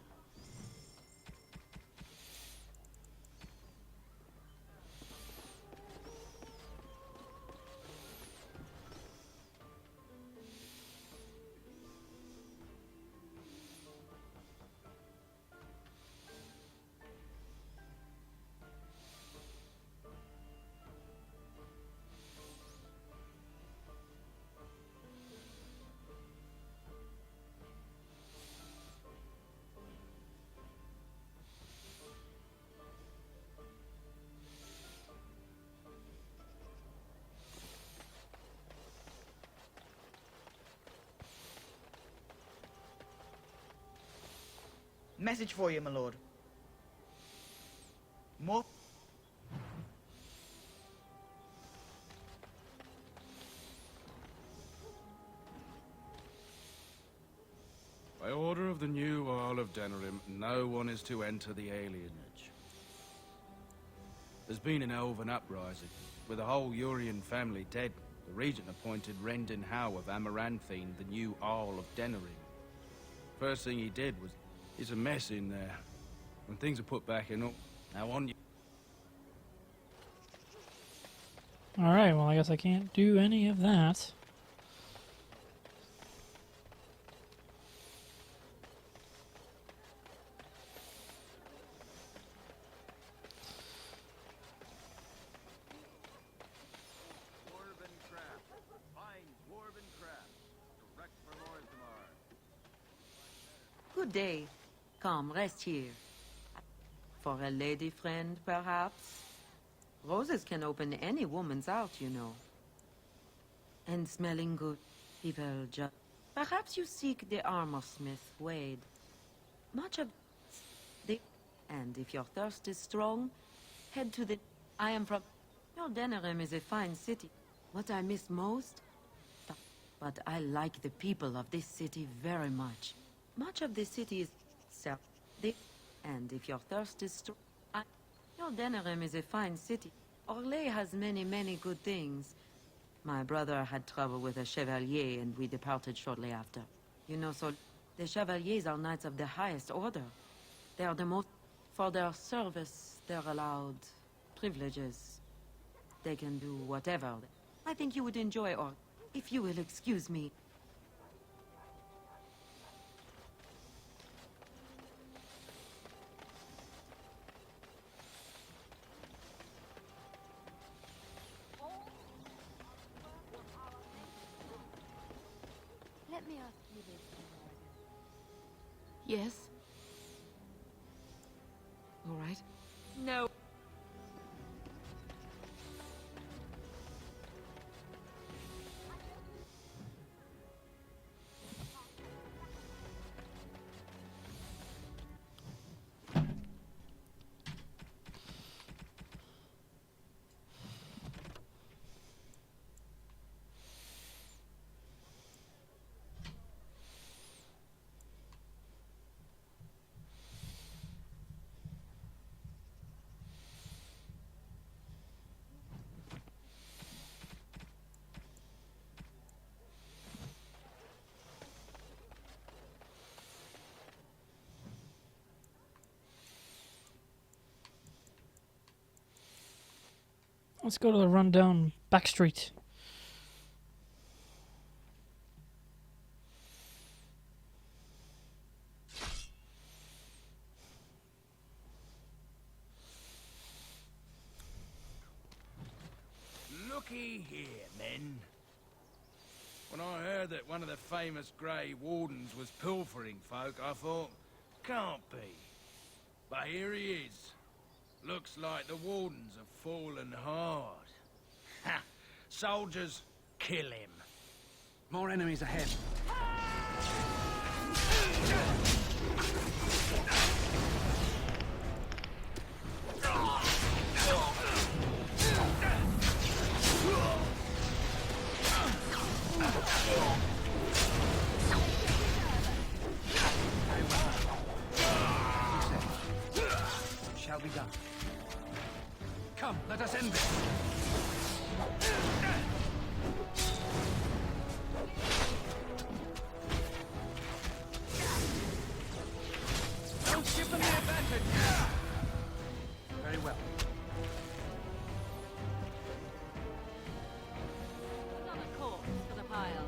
Message for you, my lord. More... By order of the new Earl of Denerim, no one is to enter the alienage. There's been an elven uprising, with the whole Urian family dead. The regent appointed Rendon Howe of Amaranthine the new Earl of Denerim. First thing he did was... It's a mess in there. When things are put back in order, now on you. Alright, well I guess I can't do any of that. Good day. Come, rest here. For a lady friend, perhaps? Roses can open any woman's heart, you know. And smelling good. People just... Perhaps you seek the armorsmith, Wade. Much of the... And if your thirst is strong, head to the... I am from... Your Denerim is a fine city. What I miss most? But I like the people of this city very much. Much of the city is... self... And if your thirst is strong... Your Denerim is a fine city. Orlais has many, many good things. My brother had trouble with a chevalier, and we departed shortly after. You know, so the chevaliers are knights of the highest order. They are the most... For their service, they're allowed privileges. They can do whatever. I think you would enjoy, or if you will excuse me. Let me ask you this. Yes? All right. No. Let's go to the rundown back street. Looky here, men. When I heard that one of the famous Grey Wardens was pilfering folk, I thought, can't be. But here he is. Looks like the Wardens have fallen hard. Ha! Soldiers, kill him. More enemies ahead. Shall be done. Come, let us end this. Don't give them the advantage. Very well. Another corpse for the pile.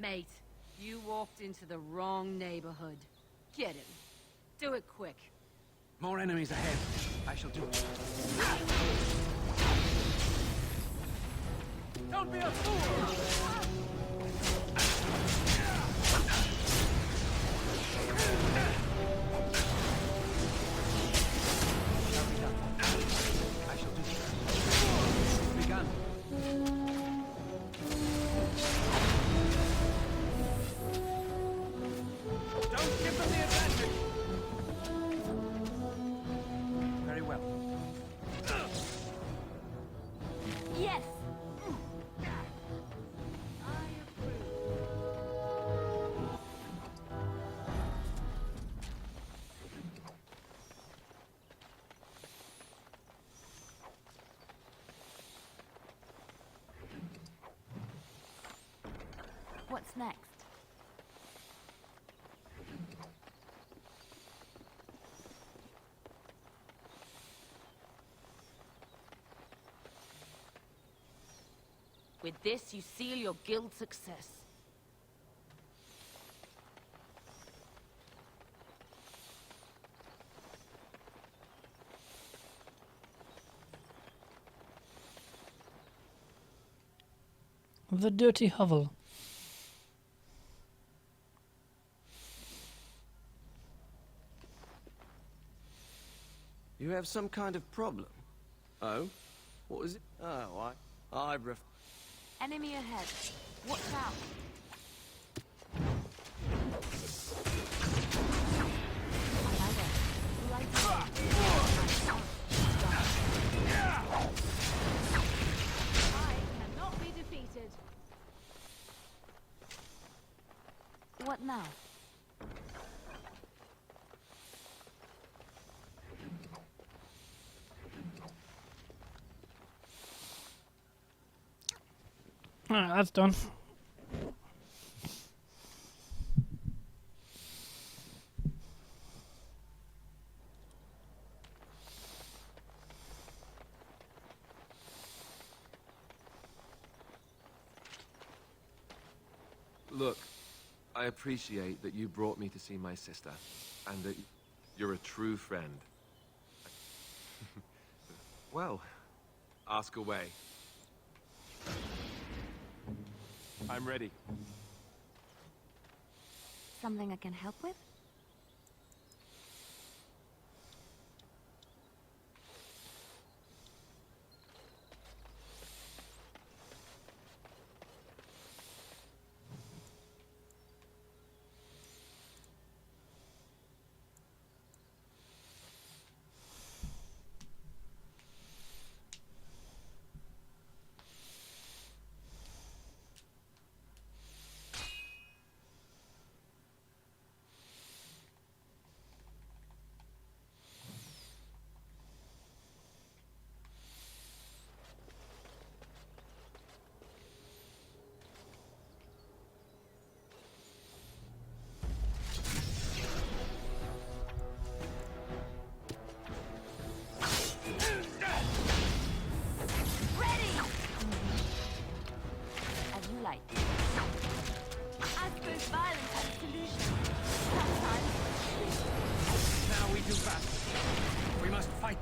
Mate, you walked into the wrong neighborhood. Get him. Do it quick. More enemies ahead. I shall do it. Don't be a fool! I shall do it. Begun. Don't give them the advantage! Very well. Yes! What's next? With this, you seal your guild's success. The dirty hovel. You have some kind of problem. Oh? What is it? Oh, Enemy ahead. Watch out. I cannot be defeated. What now? Alright, that's done. Look, I appreciate that you brought me to see my sister, and that you're a true friend. Well, ask away. I'm ready. Something I can help with?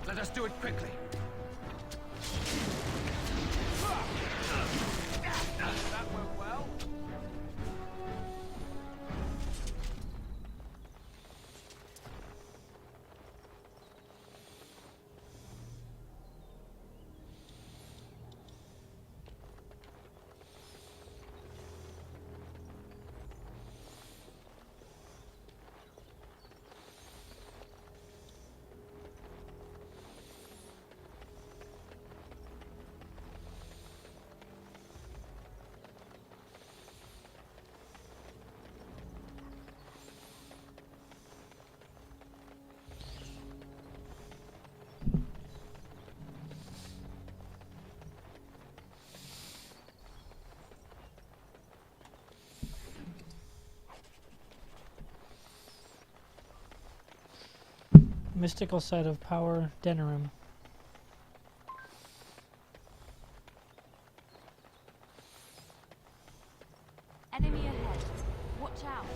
Let us do it quickly. That went well. Mystical site of power, Denerim. Enemy ahead. Watch out.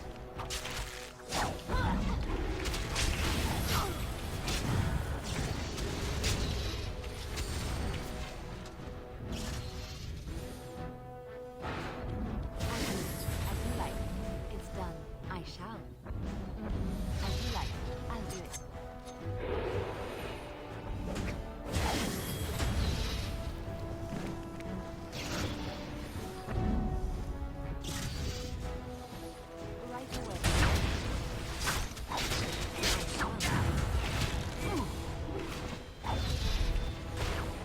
As you like. It's done. I shall. As you like. I'll do it. Right away.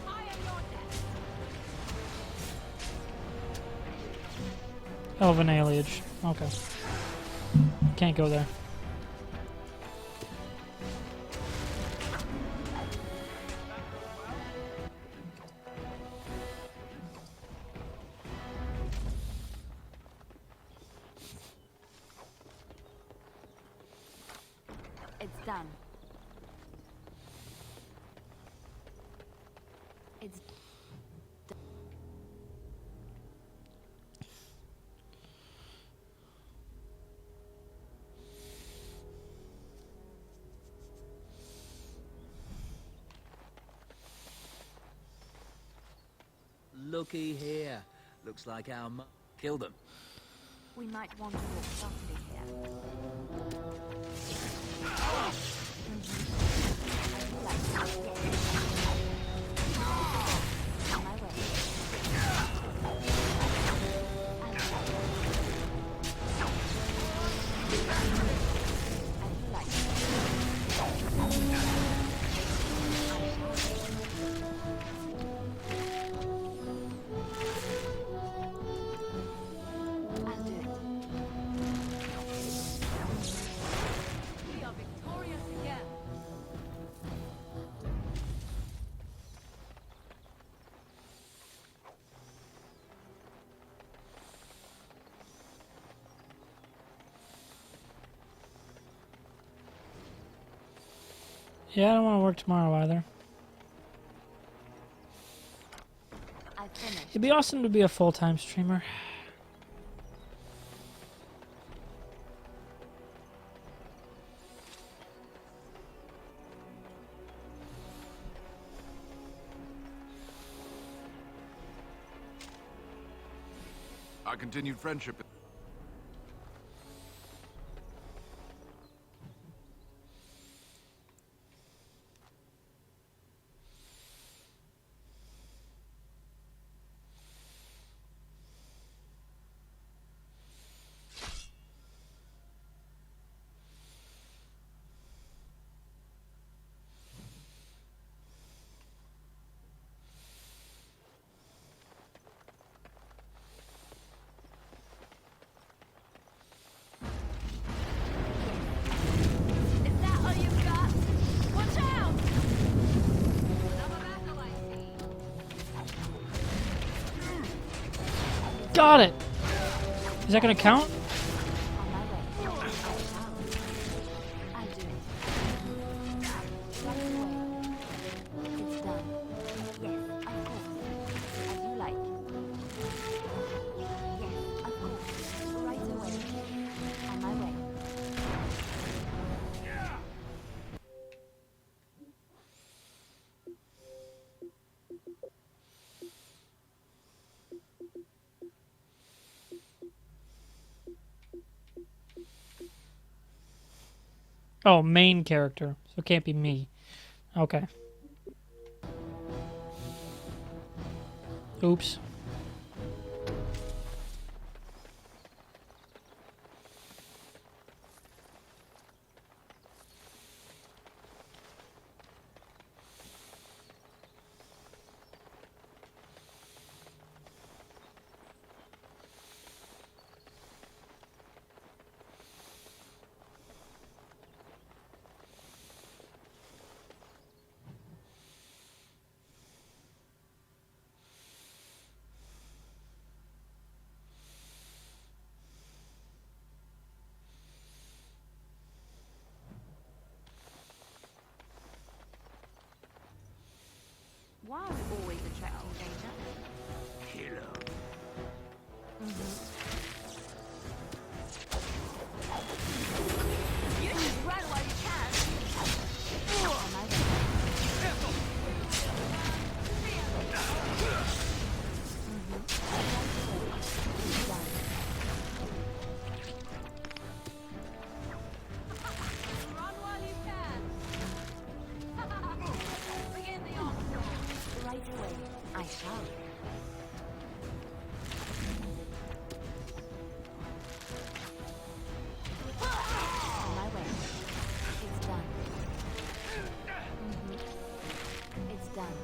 I am your death. Elven aliage. Okay. Can't go there. done. It's Looky here. Looks like our killed them. We might want to walk softly here. On my way. We are victorious again. Yeah, I don't want to work tomorrow either. I finished. It'd be awesome to be a full-time streamer. Our continued friendship. Is that all you've got? Watch out! Another battle, I see. Got it! Is that gonna count? Oh, main character. So it can't be me. Okay. Oops. Why are we always attracting danger? Hello. You should run while you can. On my Run while you can. Begin the onslaught. right away. I shall. On my way. It's done. It's done.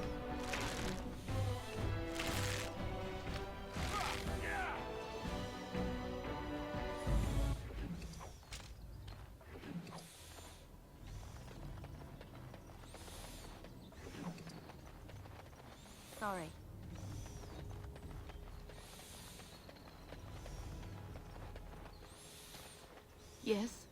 Sorry. Yes.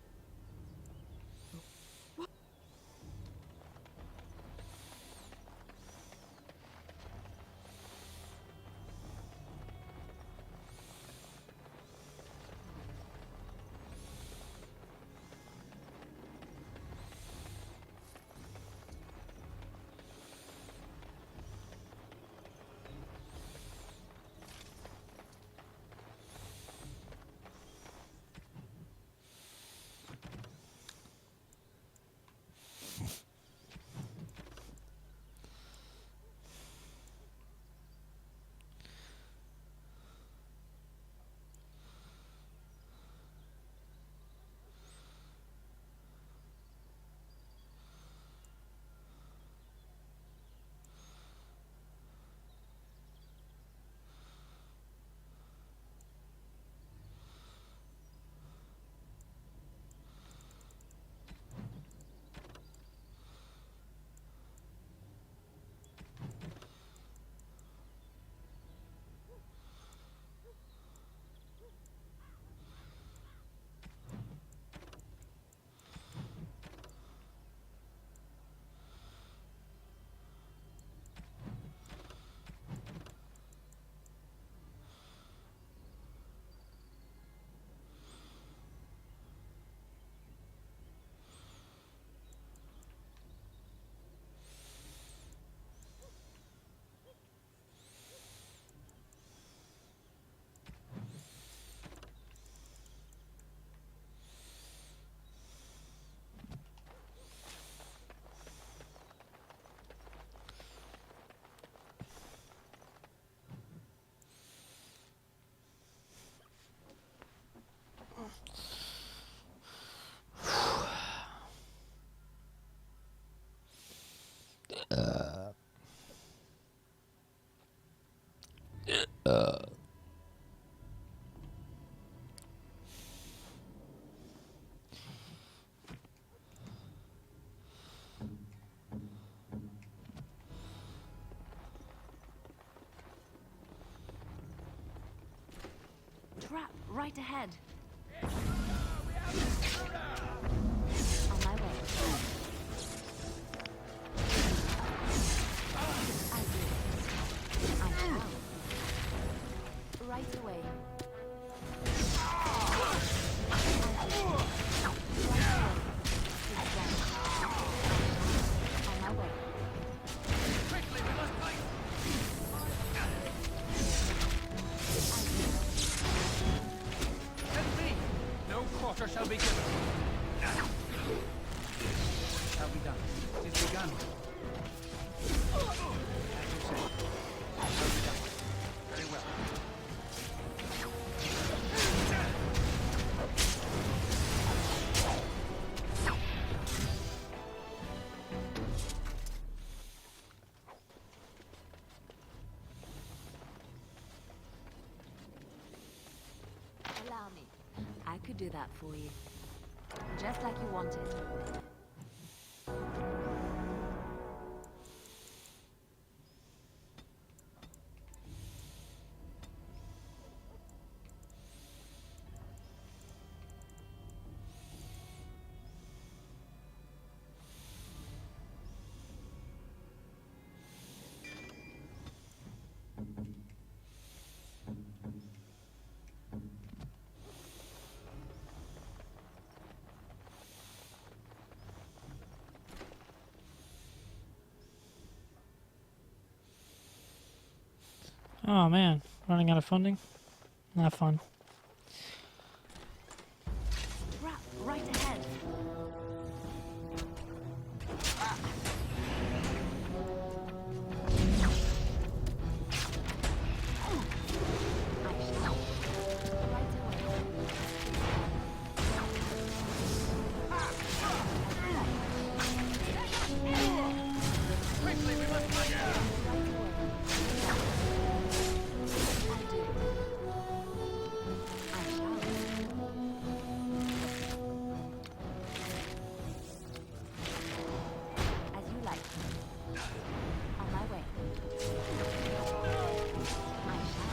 Trap right ahead. On my way. I do. I shall. Right away. On my way. Quickly, we must fight! Let me! No quarter shall be given. Shall be done. It is begun. As you say. Shall be done. Very well. Allow me. I could do that for you. Just like you wanted. Oh man, running out of funding? Not fun. Trap right ahead. Quickly, we must fight! As you like. On my way. I shall.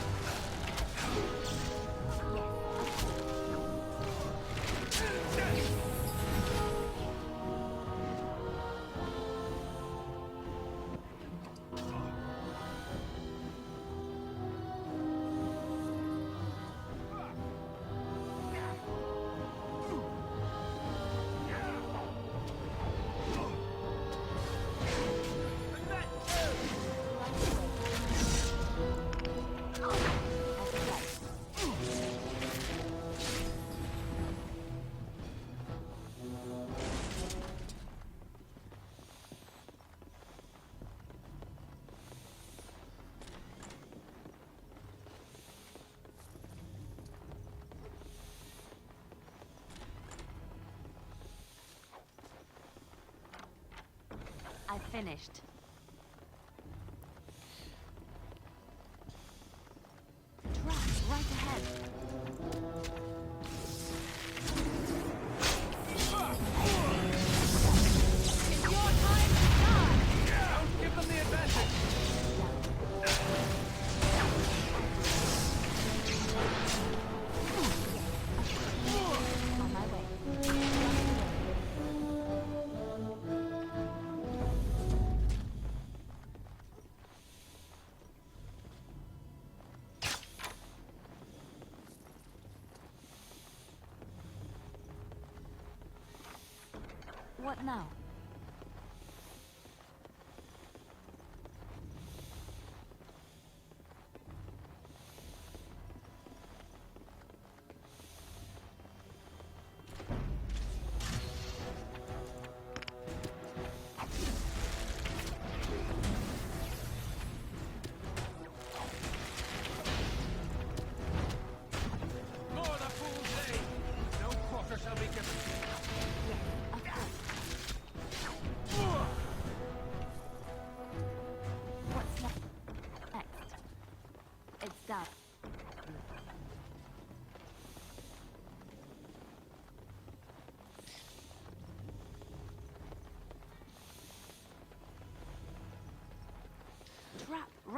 I finished. Trap right ahead. It's your time to shine! Don't give them the advantage! On my way. What now? More the fool's day! No quarter shall be given. Yes, of course.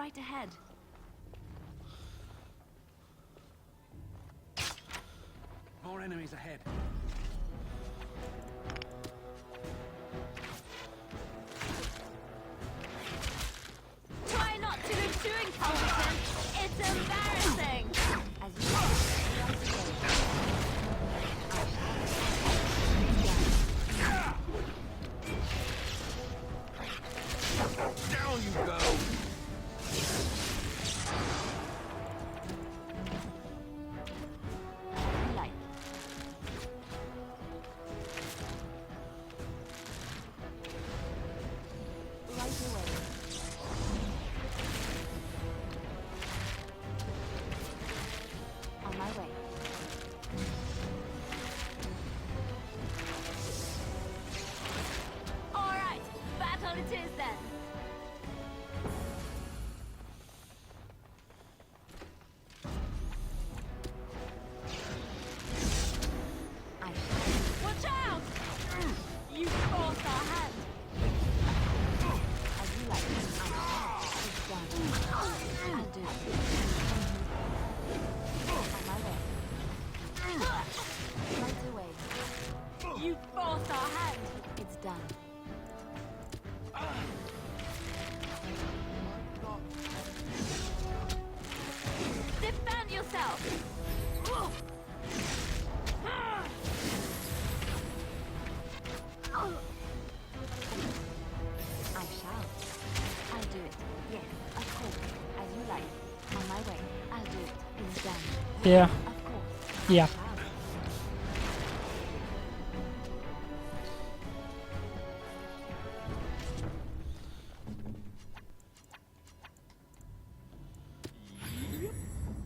right ahead. More enemies ahead. Try not to look too incompetent. It's embarrassing. As you Down you go! like. Right away. On my way. All right, battle it is then. Watch out! You forced our hand. As you like. It's done. I'll do it. On my way. Right away. You forced our hand. It's done. Defend yourself. I shall. I'll do it. Yes, of course. As you like. On my way. I'll do it. It's done. Yeah. Of course. Yeah. I shall.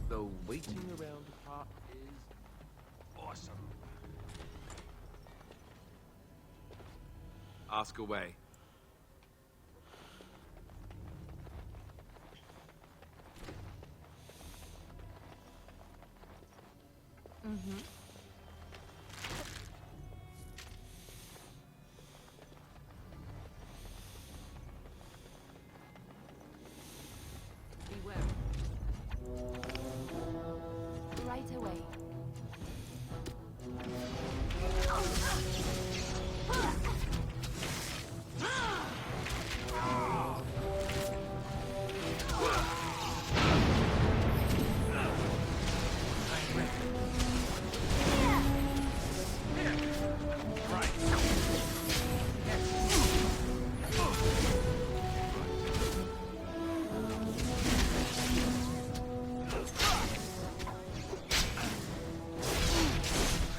The waiting around part is awesome. Ask away. Mm-hmm. Beware. Right away.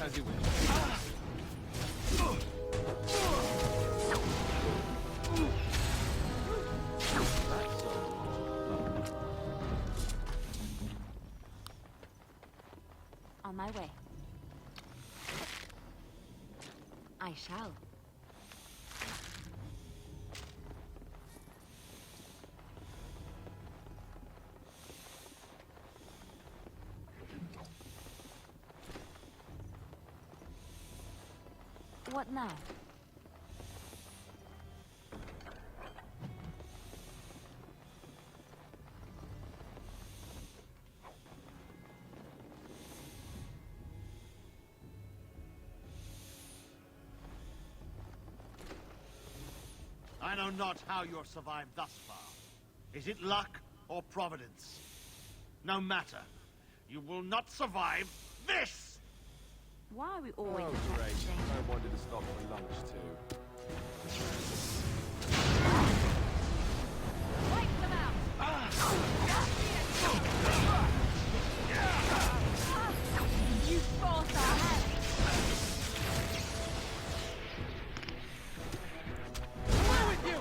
As you wish. On my way. I shall. What now? I know not how you're survived thus far. Is it luck or providence? No matter. You will not survive this! Why are we always Oh, great. attacking? I wanted to stop for lunch, too. Wipe them out! You forced our hand! Away with you!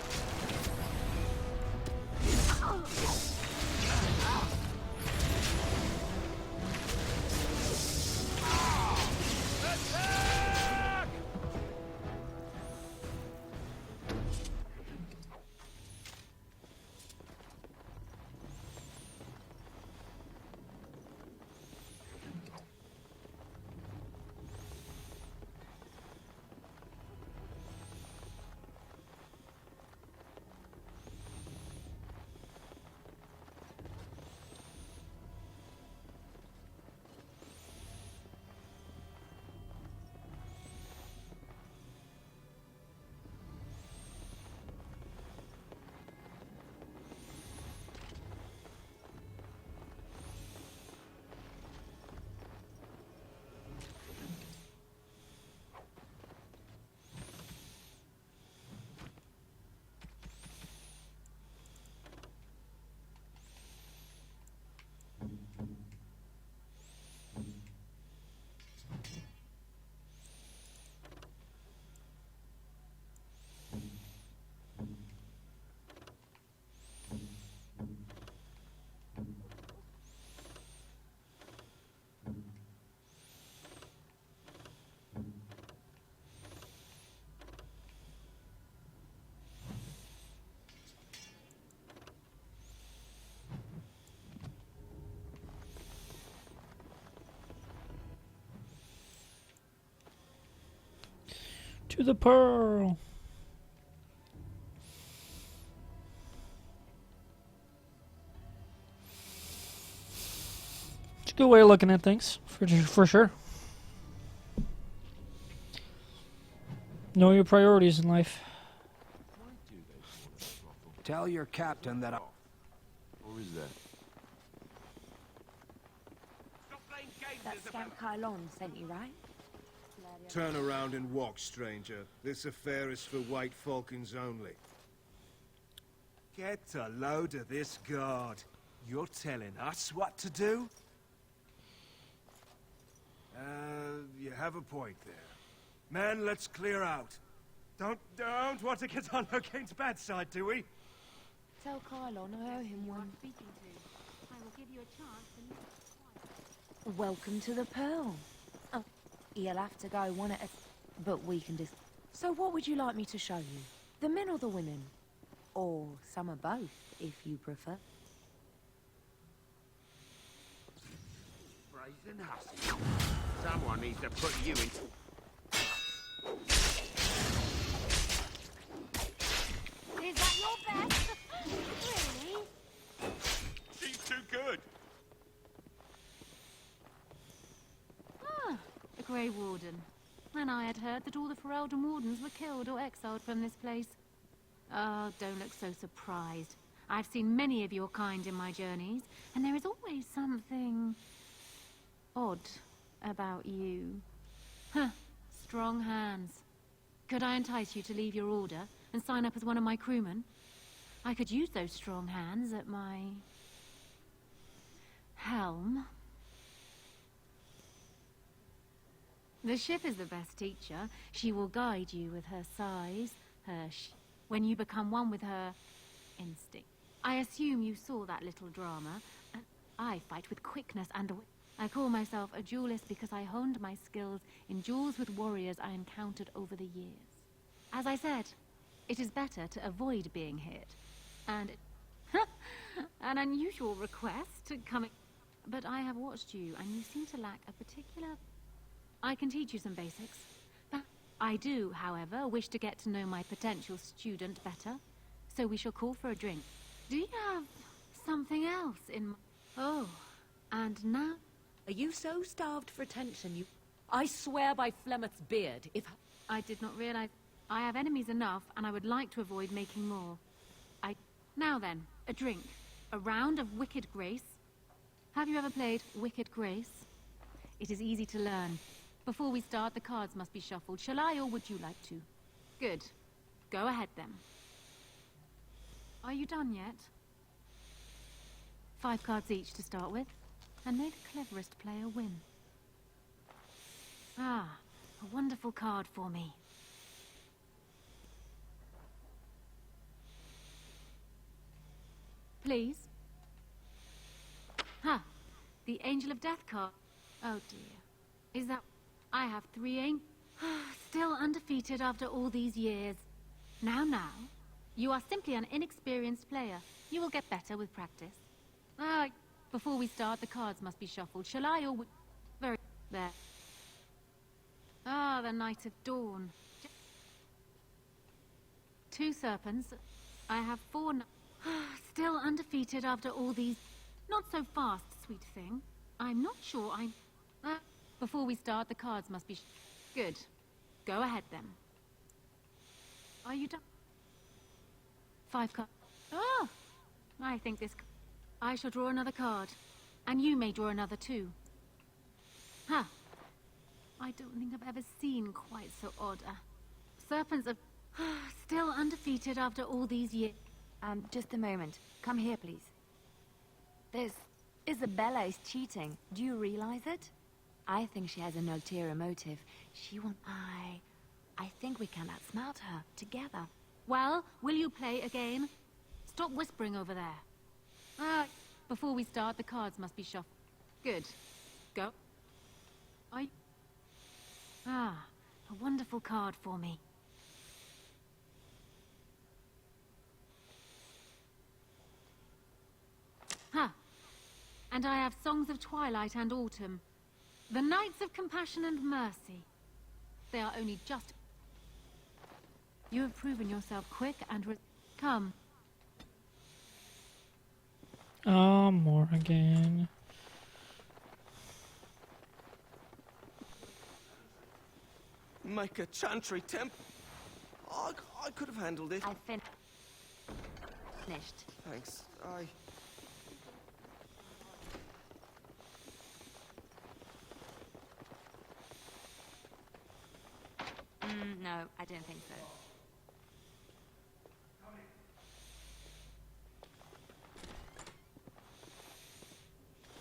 To the pearl. It's a good way of looking at things, for sure. Know your priorities in life. Tell your captain that I... Or is that? That Scout Kylon sent you, right? Turn around and walk, stranger. This affair is for White Falcons only. Get a load of this guard. You're telling us what to do? You have a point there. Men, let's clear out. Don't want to get on Locane's bad side, do we? Tell Kylon I owe him one. Speaking to. I will give you a chance to meet. Welcome to the Pearl. Oh, you'll have to go one at a... But we can just... So what would you like me to show you? The men or the women? Or some of both, if you prefer. Brazen hussy. Someone needs to put you in... Is that your best? Really? She's too good. Ah, the Grey Warden. And I had heard that all the Ferelden Wardens were killed or exiled from this place. Oh, don't look so surprised. I've seen many of your kind in my journeys, and there is always something... odd about you. Huh, strong hands. Could I entice you to leave your order and sign up as one of my crewmen? I could use those strong hands at my... helm. The ship is the best teacher. She will guide you with her size, her when you become one with her instinct. I assume you saw that little drama. I fight with quickness and... I call myself a duelist because I honed my skills in duels with warriors I encountered over the years. As I said, it is better to avoid being hit. And an unusual request coming... But I have watched you, and you seem to lack a particular... I can teach you some basics. I do, however, wish to get to know my potential student better. So we shall call for a drink. Do you have something else in... Oh, and now... Are you so starved for attention you... I swear by Flemeth's beard, if... I did not realize... I have enemies enough, and I would like to avoid making more. Now then, a drink. A round of Wicked Grace. Have you ever played Wicked Grace? It is easy to learn. Before we start, the cards must be shuffled. Shall I, or would you like to? Good. Go ahead, then. Are you done yet? 5 cards each to start with. And may the cleverest player win. Ah, a wonderful card for me. Please. Ha! The Angel of Death card. Oh dear. Is that... I have 3 still undefeated after all these years. Now. You are simply an inexperienced player. You will get better with practice. Before we start, the cards must be shuffled. Shall I, or... Very... There. Ah, the Knight of Dawn. 2 serpents. I have 4... Still undefeated after all these... Not so fast, sweet thing. I'm not sure I'm... Before we start, the cards must be... Good. Go ahead, then. Are you done? 5 cards. Oh! I think this... I shall draw another card. And you may draw another, too. Huh. I don't think I've ever seen quite so odd a... Serpents of... Still undefeated after all these years. Just a moment. Come here, please. This... Isabella is cheating. Do you realize it? I think she has an ulterior motive. She won't... I think we can outsmart her, together. Well, will you play again? Stop whispering over there. Before we start, the cards must be shuffled. Good. Go. A wonderful card for me. And I have Songs of Twilight and Autumn. The Knights of Compassion and Mercy. They are only just... You have proven yourself quick and come. More again. Micah Chantry Temple. I could have handled it. I finished. Thanks. No, I don't think so.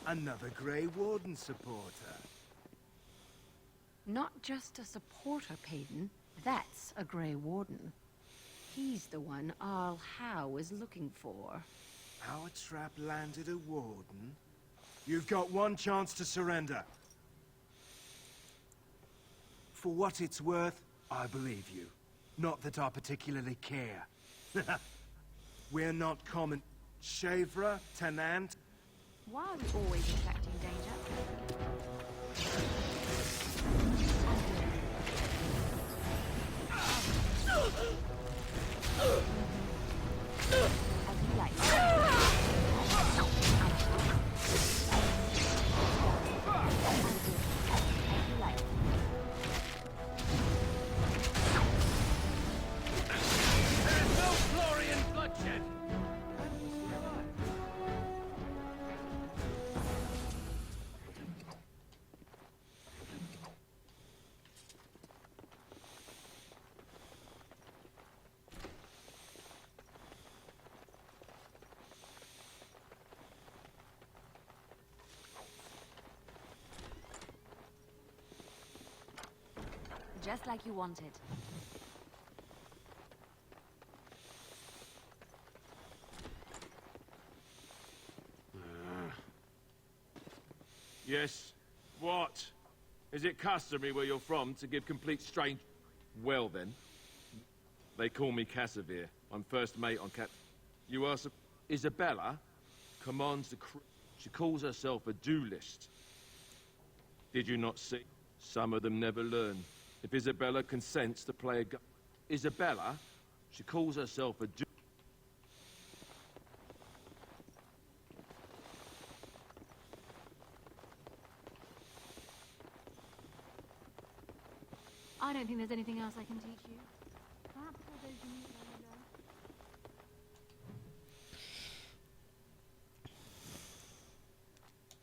Another Grey Warden supporter. Not just a supporter, Payton. That's a Grey Warden. He's the one Arl Howe is looking for. Our trap landed a Warden? You've got one chance to surrender. For what it's worth, I believe you. Not that I particularly care. We're not common. Chevre, Tenant. Why are we always attracting danger? There's no glory in bloodshed. Just like you wanted. Yes. What? Is it customary where you're from to give complete strange... Well then. They call me Cassavir. I'm first mate on You are... Isabella commands the crew. She calls herself a duelist. Did you not see? Some of them never learn. If Isabella consents to play a Isabella, she calls herself a I don't think there's anything else I can teach you. Perhaps for those you meet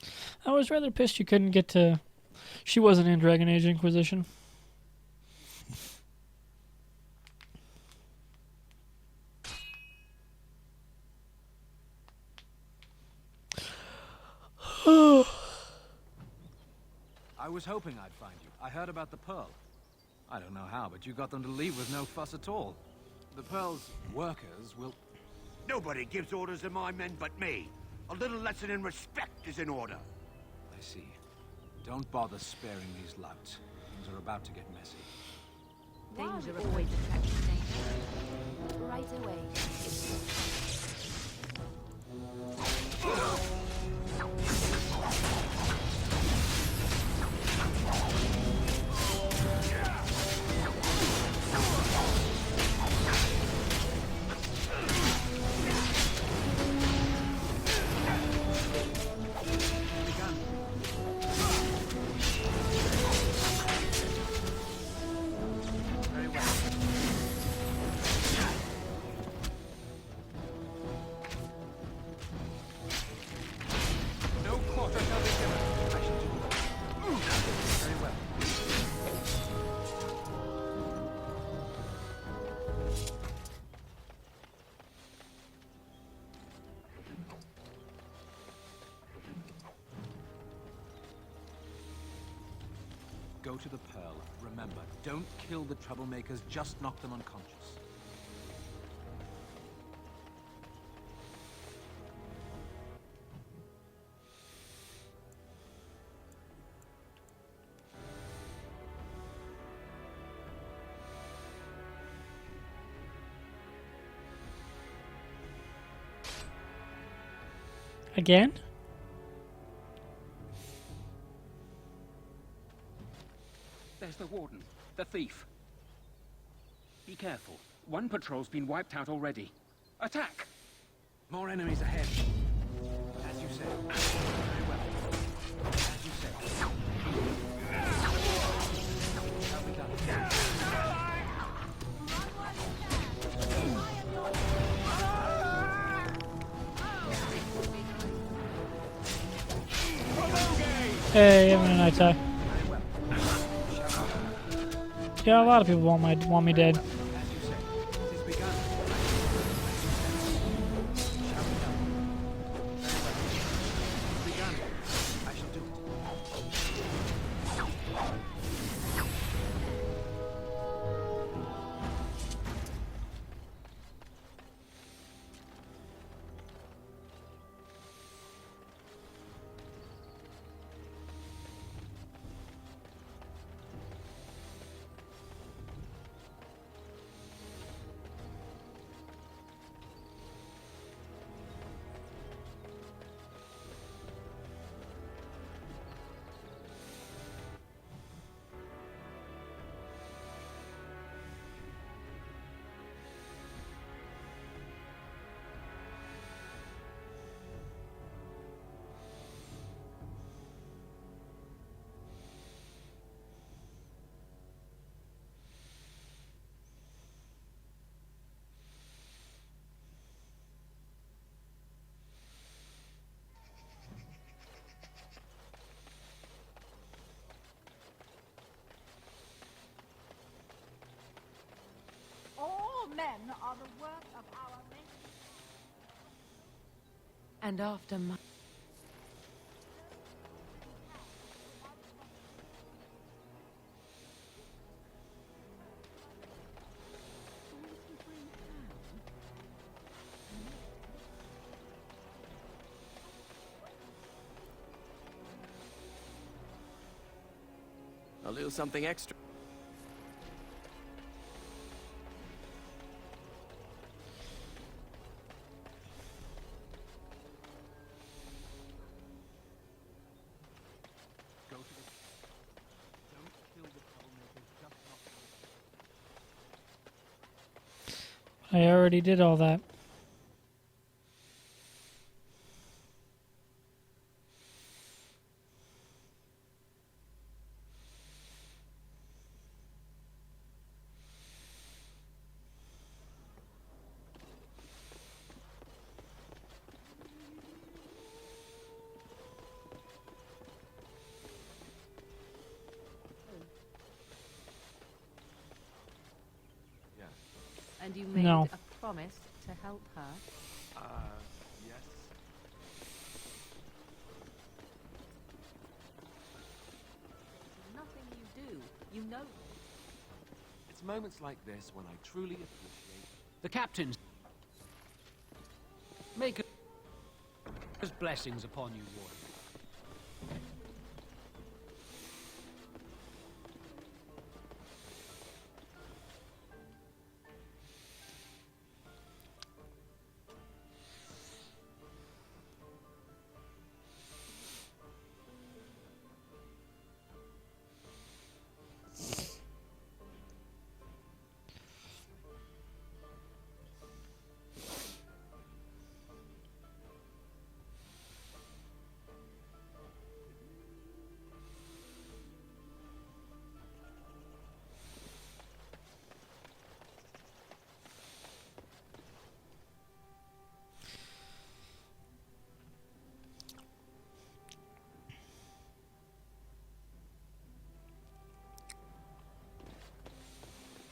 later. I was rather pissed you couldn't get to... She wasn't in Dragon Age Inquisition. I was hoping I'd find you. I heard about the Pearl. I don't know how, but you got them to leave with no fuss at all. The Pearl's workers will... Nobody gives orders to my men but me. A little lesson in respect is in order. I see. Don't bother sparing these louts. Things are about to get messy. Things are always attracting danger. Right away. Go to the Pearl. Remember, don't kill the troublemakers, just knock them unconscious. Again? There's the Warden, the thief. Be careful. One patrol's been wiped out already. Attack! More enemies ahead. As you said. Very well. As you said. How we done? Hey, having a nice time. Yeah, a lot of people want me dead. All men are the work of our men. And after my... I'll do something extra. I already did all that. And you made No. a promise to help her? Yes. Nothing you do. You know. It's moments like this when I truly appreciate... The captain's... Make his blessings upon you, warrior.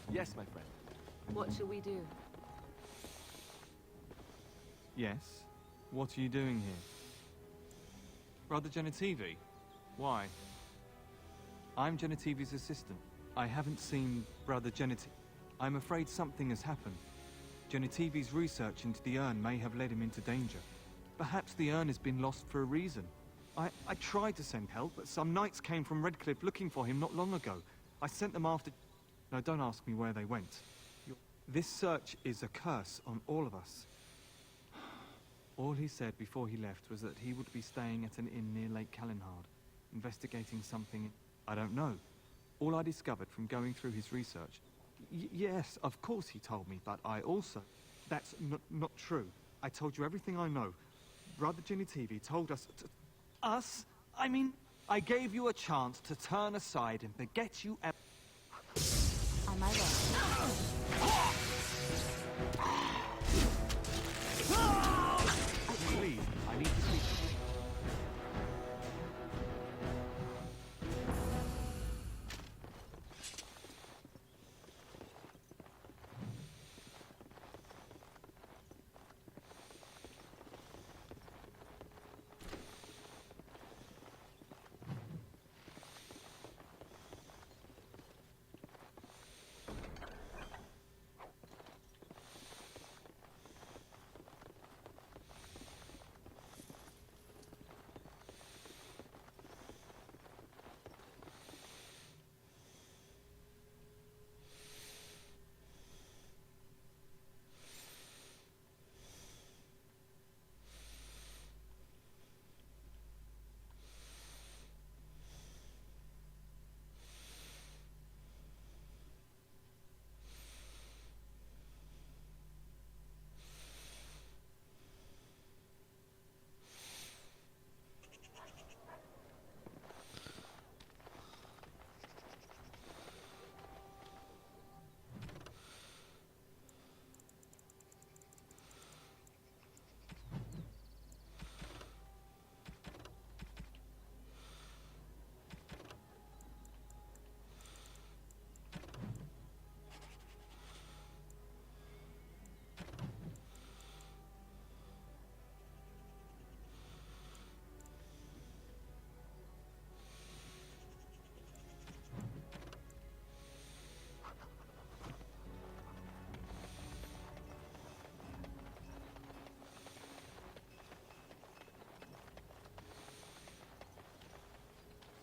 Yes, my friend. What shall we do? Yes? What are you doing here? Brother Genitivi? Why? I'm Genitivi's assistant. I haven't seen Brother Genitivi. I'm afraid something has happened. Genitivi's research into the urn may have led him into danger. Perhaps the urn has been lost for a reason. I tried to send help, but some knights came from Redcliffe looking for him not long ago. I sent them after... No, don't ask me where they went. This search is a curse on all of us. All he said before he left was that he would be staying at an inn near Lake Callenhard, investigating something I don't know. All I discovered from going through his research Yes, of course he told me, but I also... That's not true. I told you everything I know. Brother Genitivi told us... Us? I mean, I gave you a chance to turn aside and forget you ever... On my way. Please, I need to speak to you.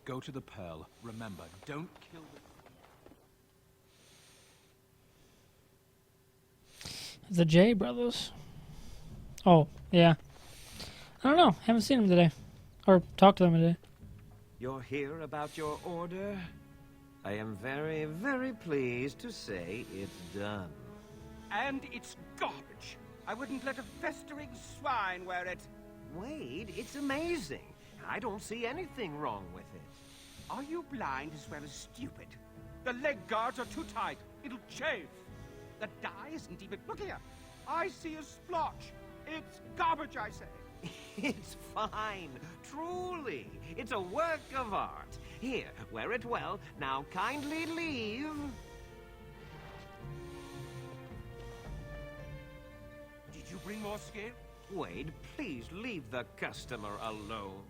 Go to the Pearl. Remember, don't kill the... The J brothers. Oh, yeah. I don't know. Haven't seen them today. Or talked to them today. You're here about your order? I am very, very pleased to say it's done. And it's garbage. I wouldn't let a festering swine wear it. Wade, it's amazing. I don't see anything wrong with it. Are you blind as well as stupid? The leg guards are too tight. It'll chafe. The dye isn't even... Look here. I see a splotch. It's garbage, I say. It's fine. Truly. It's a work of art. Here, wear it well. Now kindly leave. Did you bring more scale? Wade, please leave the customer alone.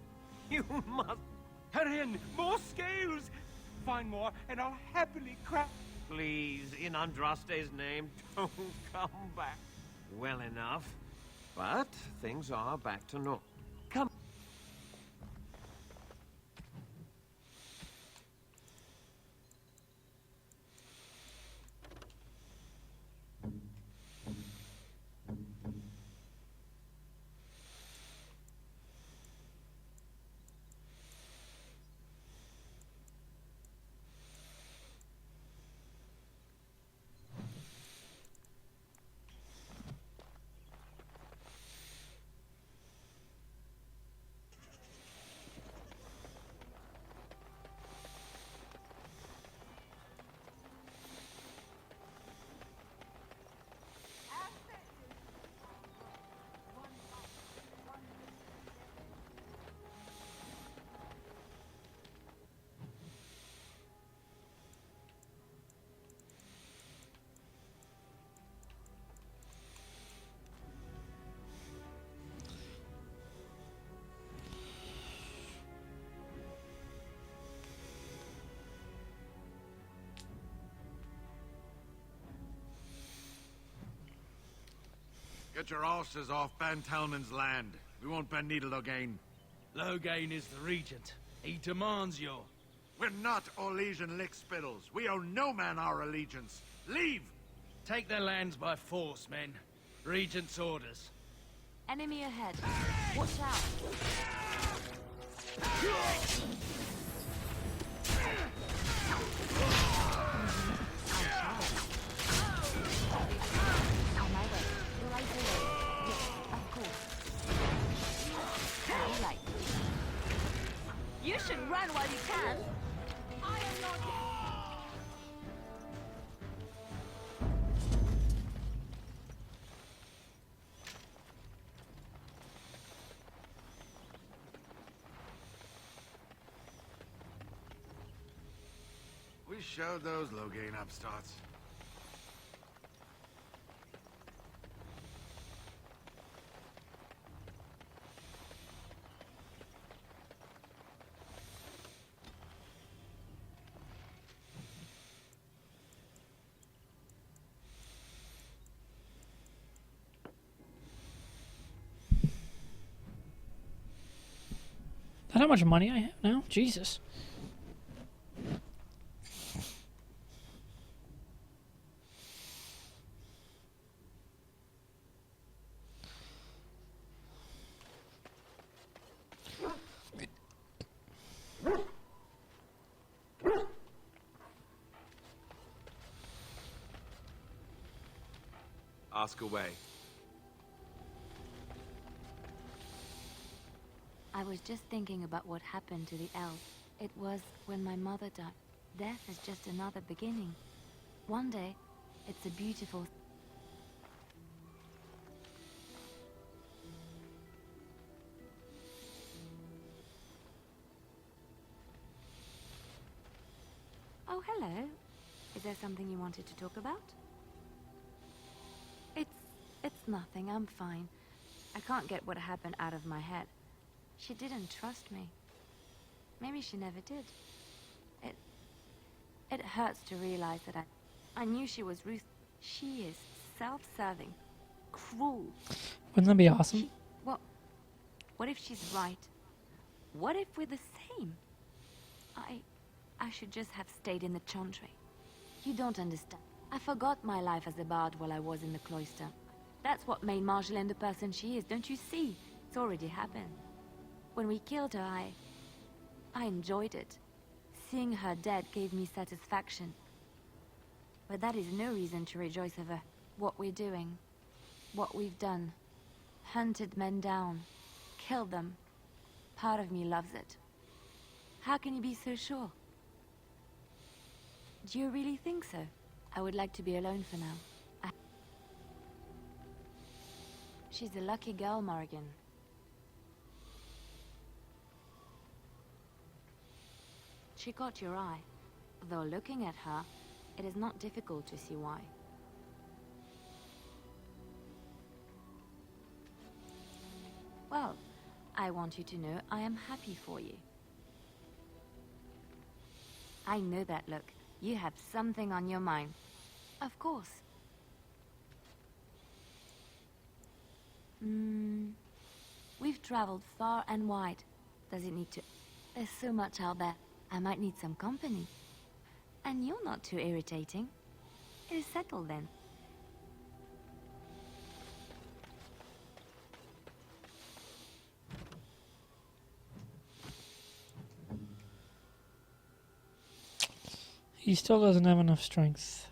You must... Herein, more scales! Find more, and I'll happily crack... Please, in Andraste's name, don't come back. Well enough. But things are back to normal. Come. Get your horses off Ban Talman's land. We won't bend needle Logain. Logain is the regent. He demands your... We're not Orlesian lickspittles. We owe no man our allegiance. Leave! Take their lands by force, men. Regent's orders. Enemy ahead. Watch out. You should run while you can. I am not... We showed those low-gain upstarts. How much money I have now? Jesus. Ask away. I was just thinking about what happened to the elf. It was when my mother died. Death is just another beginning. One day, it's a beautiful... Oh, hello. Is there something you wanted to talk about? It's nothing. I'm fine. I can't get what happened out of my head. She didn't trust me. Maybe she never did. It hurts to realize that I knew she was Ruth. She is self-serving, cruel. Wouldn't that be awesome? What if she's right? What if we're the same? I should just have stayed in the chantry. You don't understand. I forgot my life as a bard while I was in the cloister. That's what made Marjolaine the person she is, don't you see? It's already happened. When we killed her, I enjoyed it. Seeing her dead gave me satisfaction. But that is no reason to rejoice over what we're doing, what we've done. Hunted men down, killed them. Part of me loves it. How can you be so sure? Do you really think so? I would like to be alone for now. She's a lucky girl, Morrigan. She caught your eye. Though looking at her, it is not difficult to see why. Well, I want you to know I am happy for you. I know that look. You have something on your mind. Of course. We've traveled far and wide. Does it need to... There's so much out there. I might need some company. And you're not too irritating. It is settled then. He still doesn't have enough strength.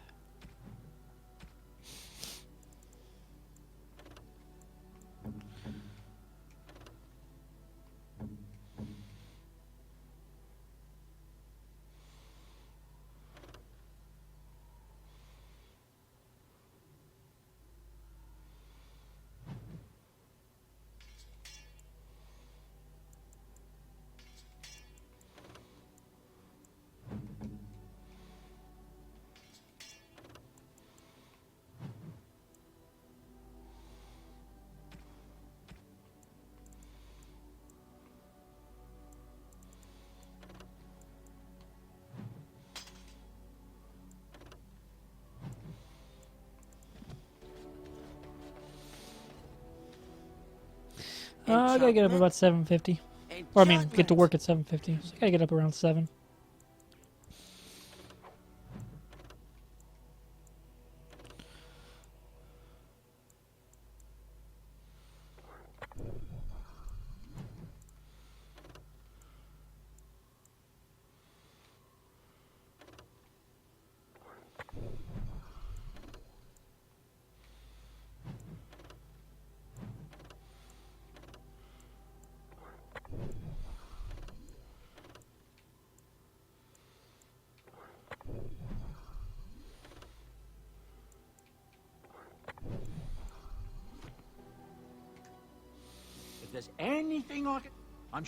I gotta get up about 7:50. Or I mean, get to work at 7:50. So I gotta get up around 7. there's anything I can... I'm...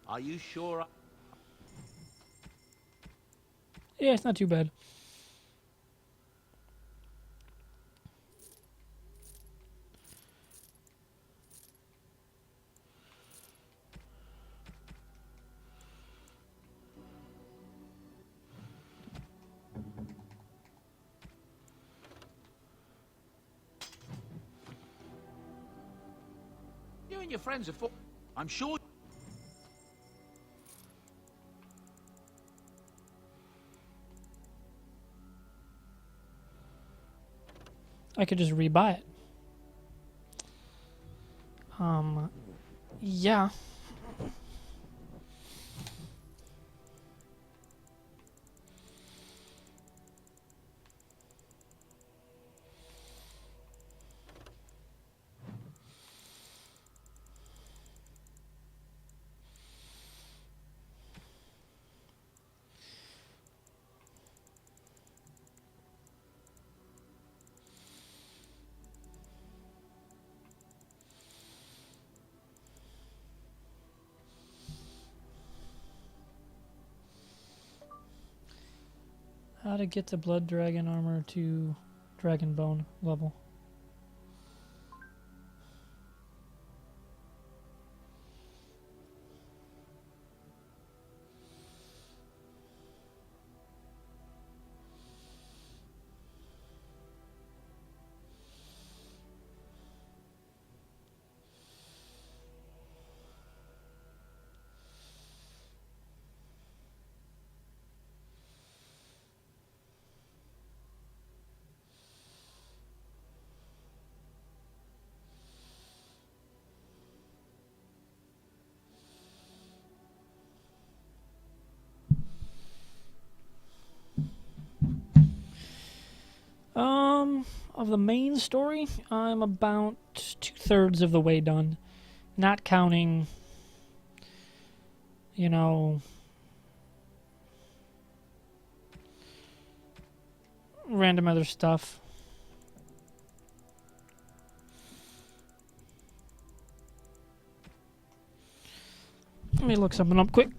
Are you sure? Yeah, it's not too bad. You and your friends are for... I'm sure... I could just rebuy it. Yeah. How to get the blood dragon armor to dragon bone level. Of the main story, I'm about 2/3 of the way done. Not counting, you know, random other stuff. Let me look something up quick.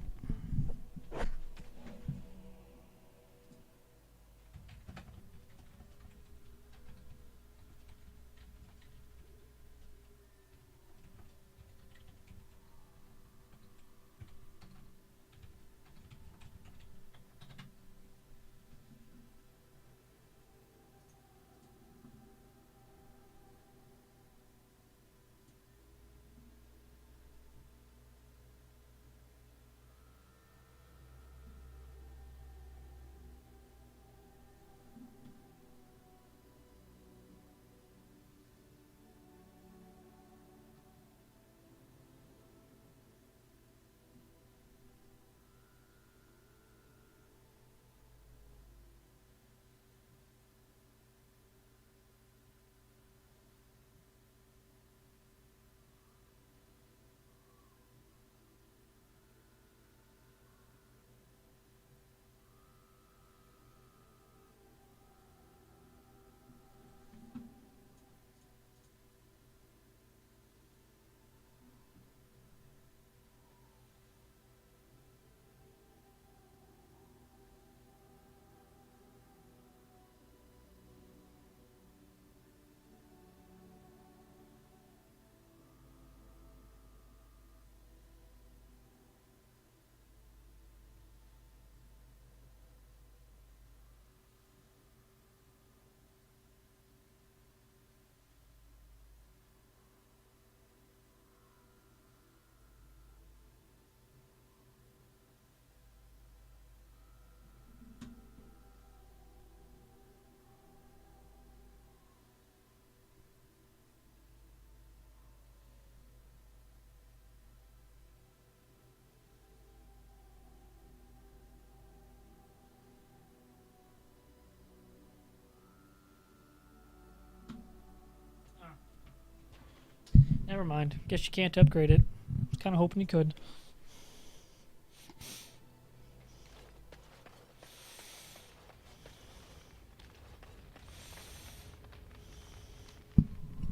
Never mind. Guess you can't upgrade it. I was kind of hoping you could.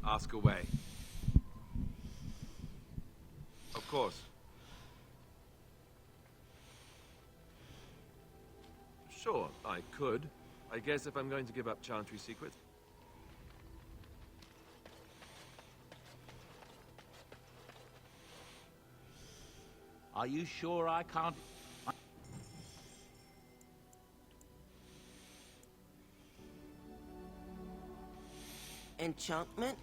Ask away. Of course. Sure, I could. I guess if I'm going to give up Chantry secrets. Are you sure I can't... Enchantment?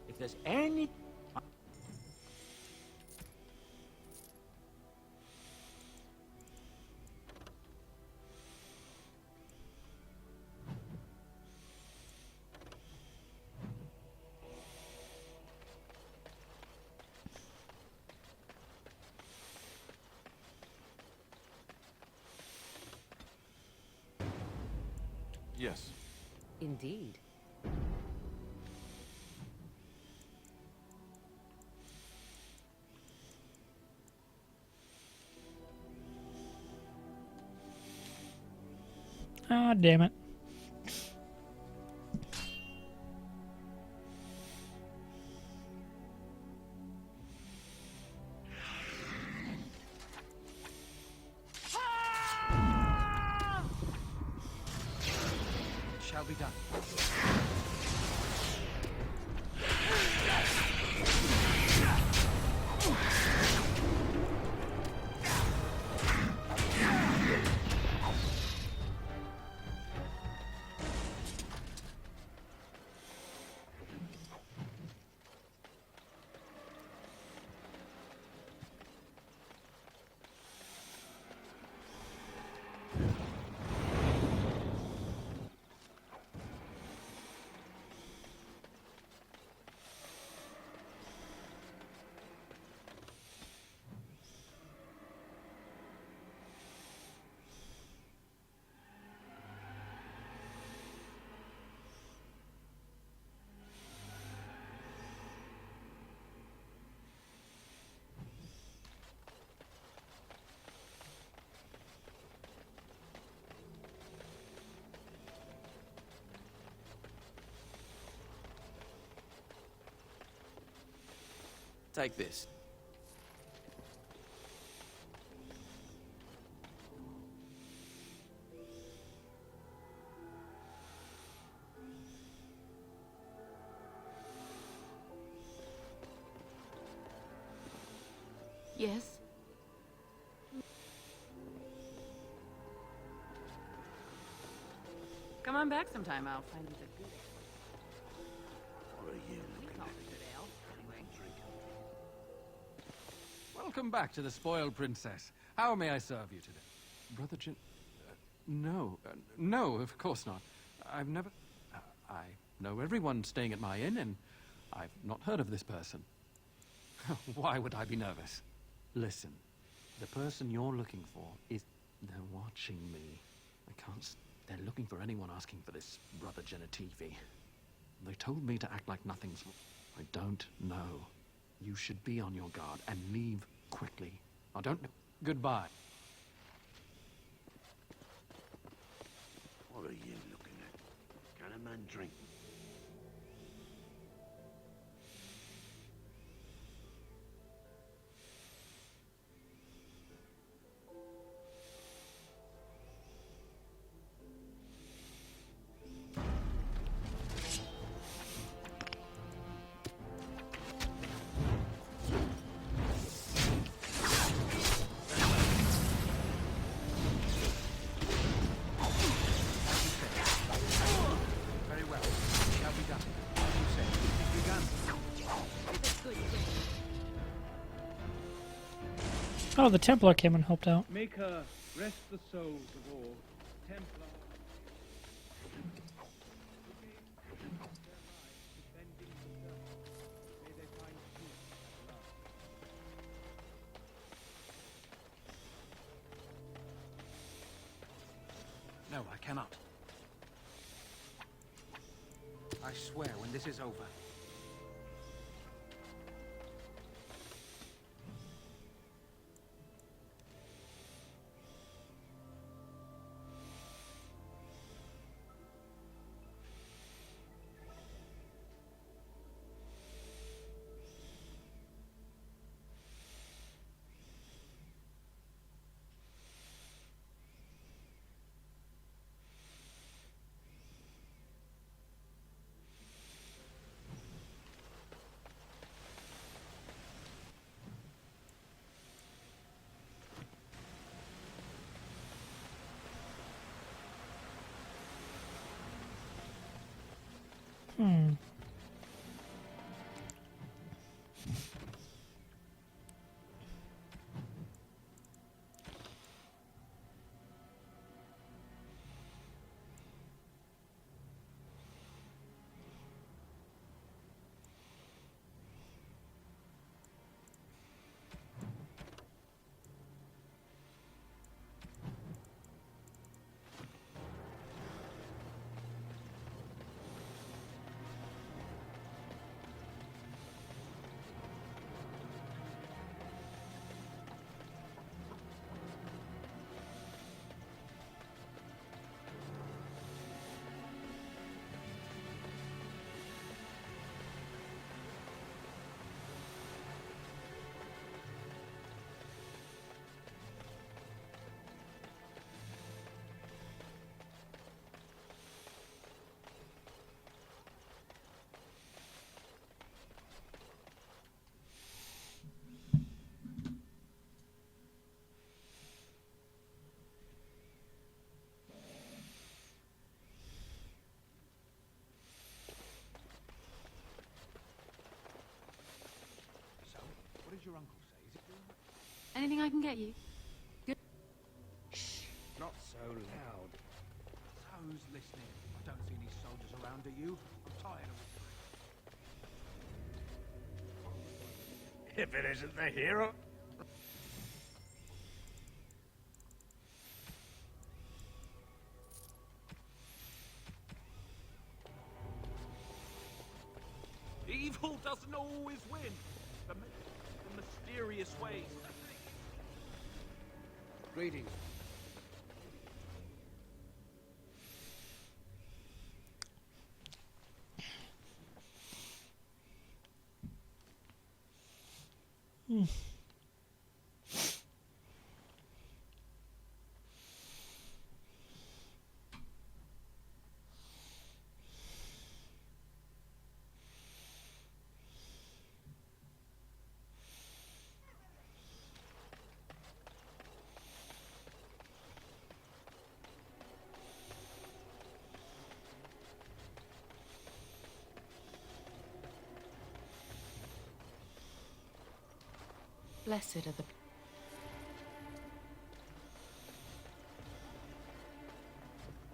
If there's any... Yes. Indeed. Ah, damn it. Shall be done. Take this. Yes? Come on back sometime, I'll find you the good. What are you looking at? Welcome back to the Spoiled Princess. How may I serve you today? Brother Jin... no. No, of course not. I've never... I know everyone staying at my inn, and I've not heard of this person. Why would I be nervous? Listen, the person you're looking for is... The what? watching me. I can't... They're looking for anyone asking for this Brother Genitivi. They told me to act like nothing's... I don't know. You should be on your guard and leave quickly. I don't know. Goodbye. What are you looking at? Can a man drink? Very well. Shall be done. As you say, it begun. Oh, the Templar came and helped out. Make her rest the souls of all Templar. No, I cannot. I swear when this is over. Hmm. What did your uncle say? Is it good? Anything I can get you? Good. Shh! Not so loud. So who's listening? I don't see any soldiers around, do you? I'm tired of it. If it isn't the hero. Evil doesn't always win. The mysterious ways. Greetings. Hmm. Blessed are the...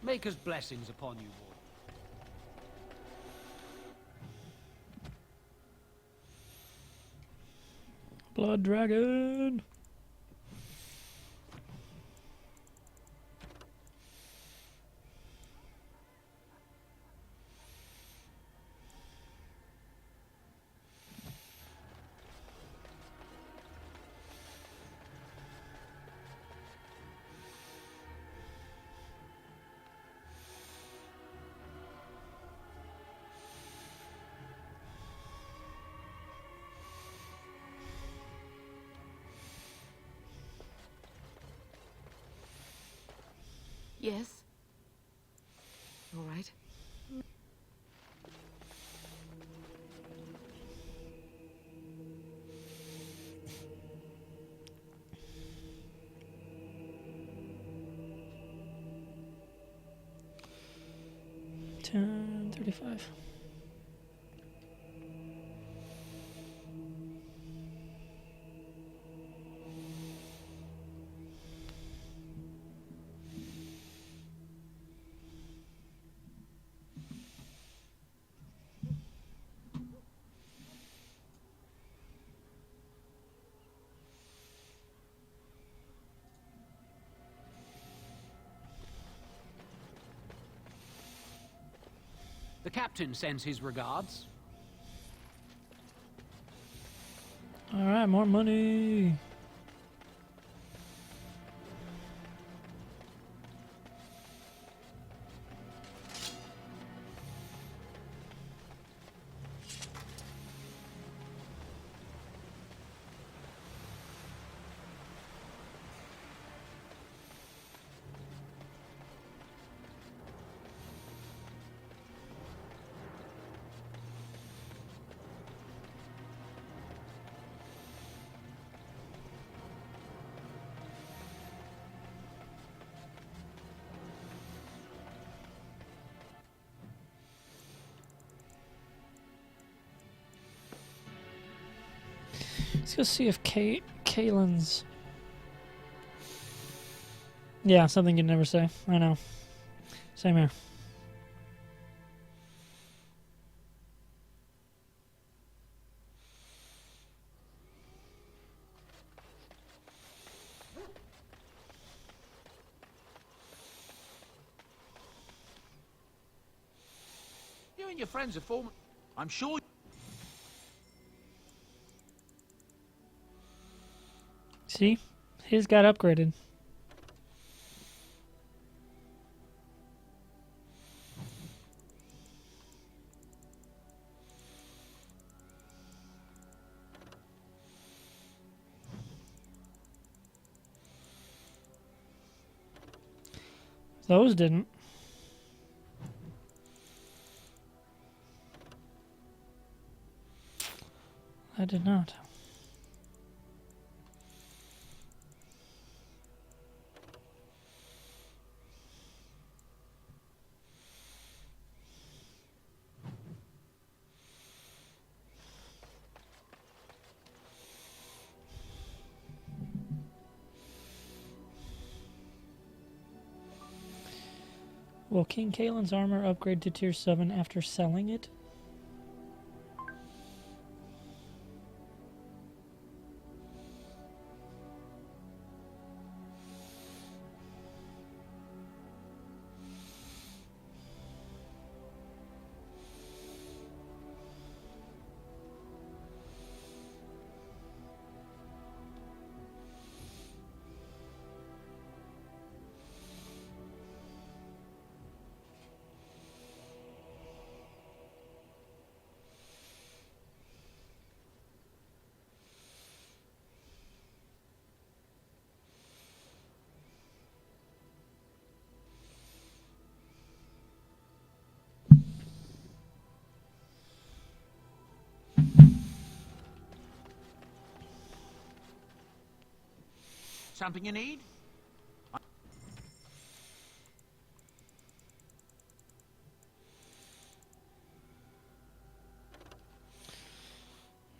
Maker's blessings upon you, Ward. Blood dragon. Yes. All right. $10.35. The captain sends his regards. All right, more money. Let's go see if Kaylin's... Yeah, something you'd never say. I know. Same here. You and your friends are forming... I'm sure... See? His got upgraded. Those didn't. I did not. Will King Kaelin's armor upgrade to tier 7 after selling it? Something you need?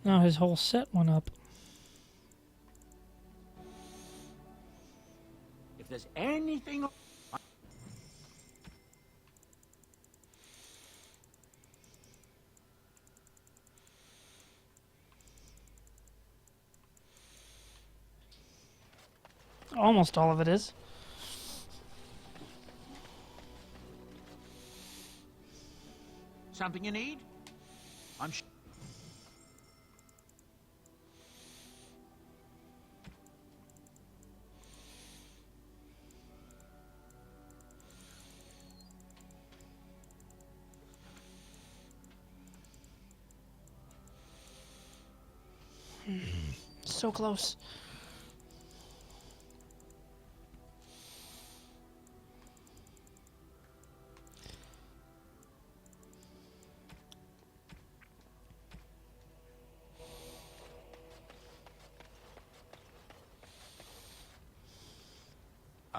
Now his whole set went up. If there's anything... Almost all of it is. Something you need? I'm sure... So close.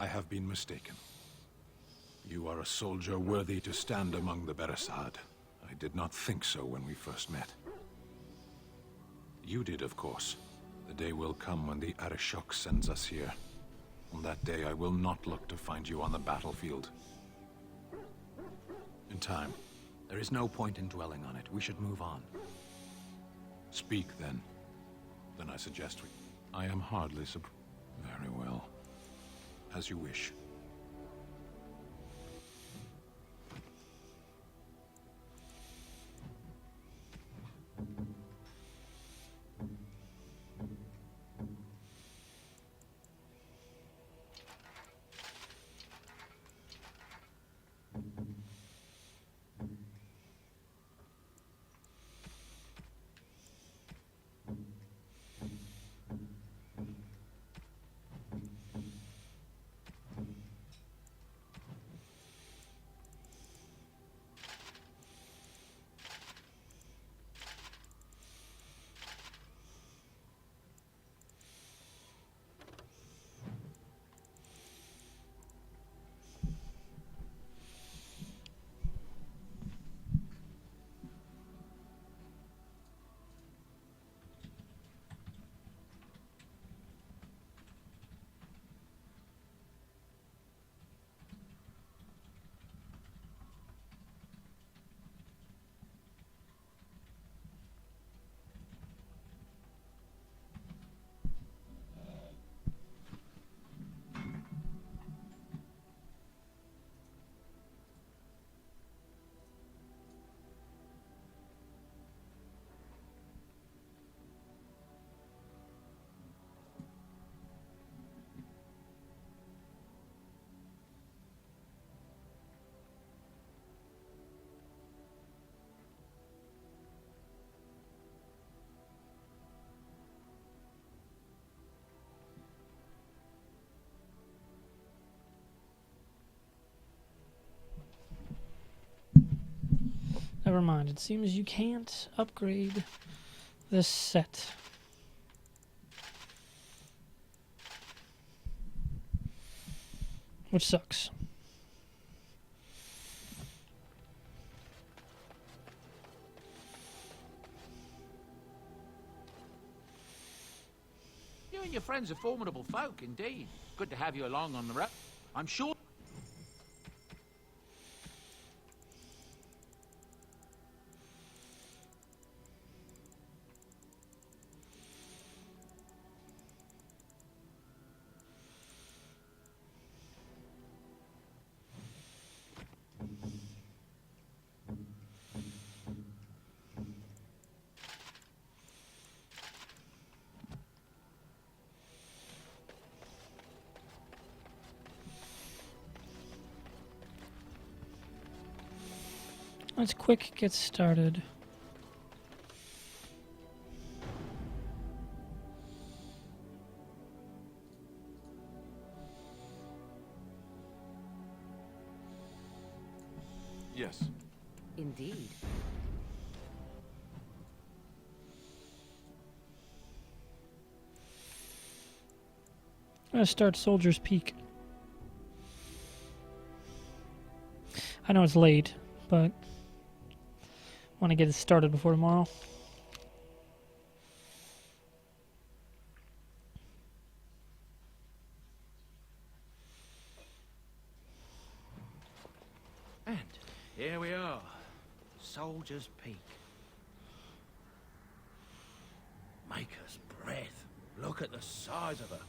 I have been mistaken. You are a soldier worthy to stand among the Beresad. I did not think so when we first met. You did, of course. The day will come when the Arishok sends us here. On that day, I will not look to find you on the battlefield. In time. There is no point in dwelling on it. We should move on. Speak, then. Then I suggest we... I am hardly surprised. Very well. As you wish. Never mind, it seems you can't upgrade this set. Which sucks. You and your friends are formidable folk, indeed. Good to have you along on the road. I'm sure... Let's quick get started. Yes. Indeed. I'm gonna start Soldier's Peak. I know it's late, but want to get it started before tomorrow. And here we are. Soldier's Peak. Maker's breath. Look at the size of her.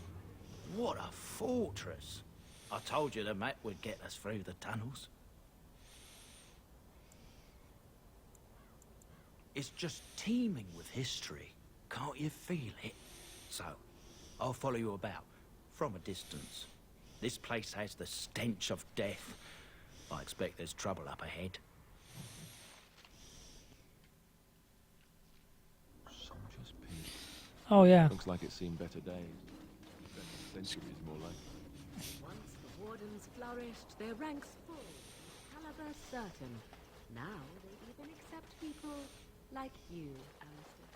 What a fortress. I told you the map would get us through the tunnels. It's just teeming with history. Can't you feel it? So, I'll follow you about, from a distance. This place has the stench of death. I expect there's trouble up ahead. Soldier's Peak. Oh, yeah. Looks like it's seen better days. Better centuries, more like. Once the wardens flourished, their ranks full, caliber certain. Now they even accept people like you, Alistair.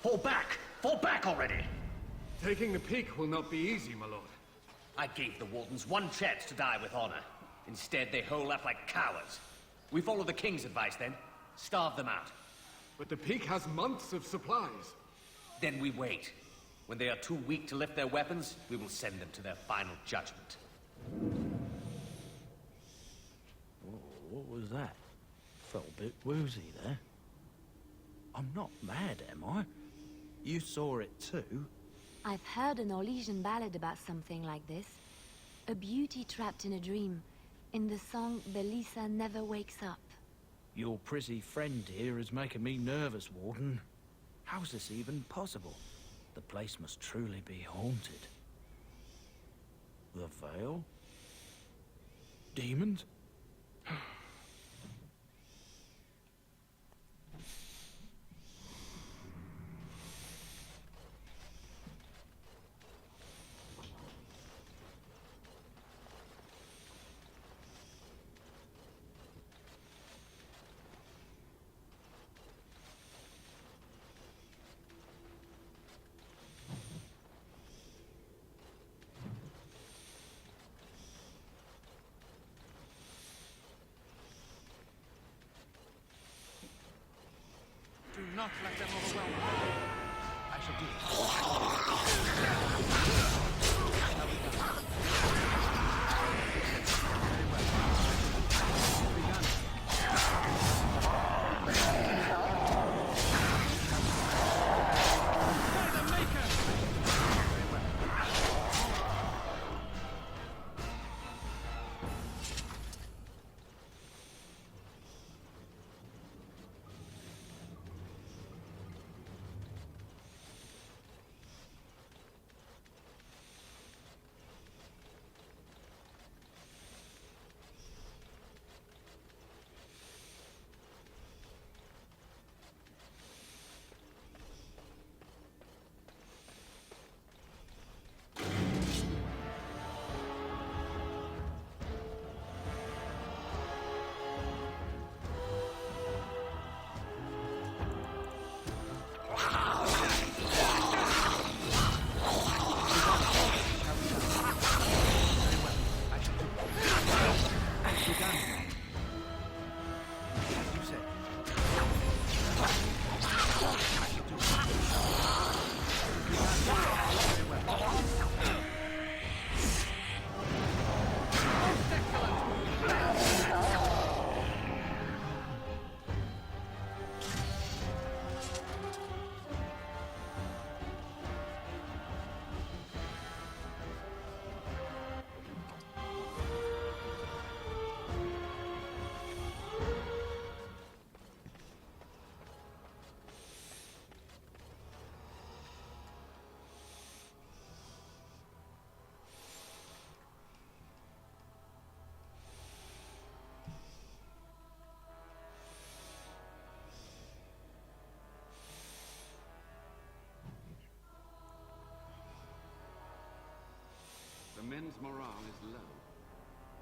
Fall back! Fall back already! Taking the peak will not be easy, my lord. I gave the Wardens one chance to die with honor. Instead, they hole up like cowards. We follow the King's advice, then. Starve them out. But the peak has months of supplies. Then we wait. When they are too weak to lift their weapons, we will send them to their final judgment. What was that? Felt a bit woozy there. I'm not mad, am I? You saw it too? I've heard an Orlesian ballad about something like this. A beauty trapped in a dream. In the song, Belisa never wakes up. Your prissy friend here is making me nervous, Warden. How's this even possible? The place must truly be haunted. The Veil? Demons? Do not let them overwhelm you. I shall do The men's morale is low.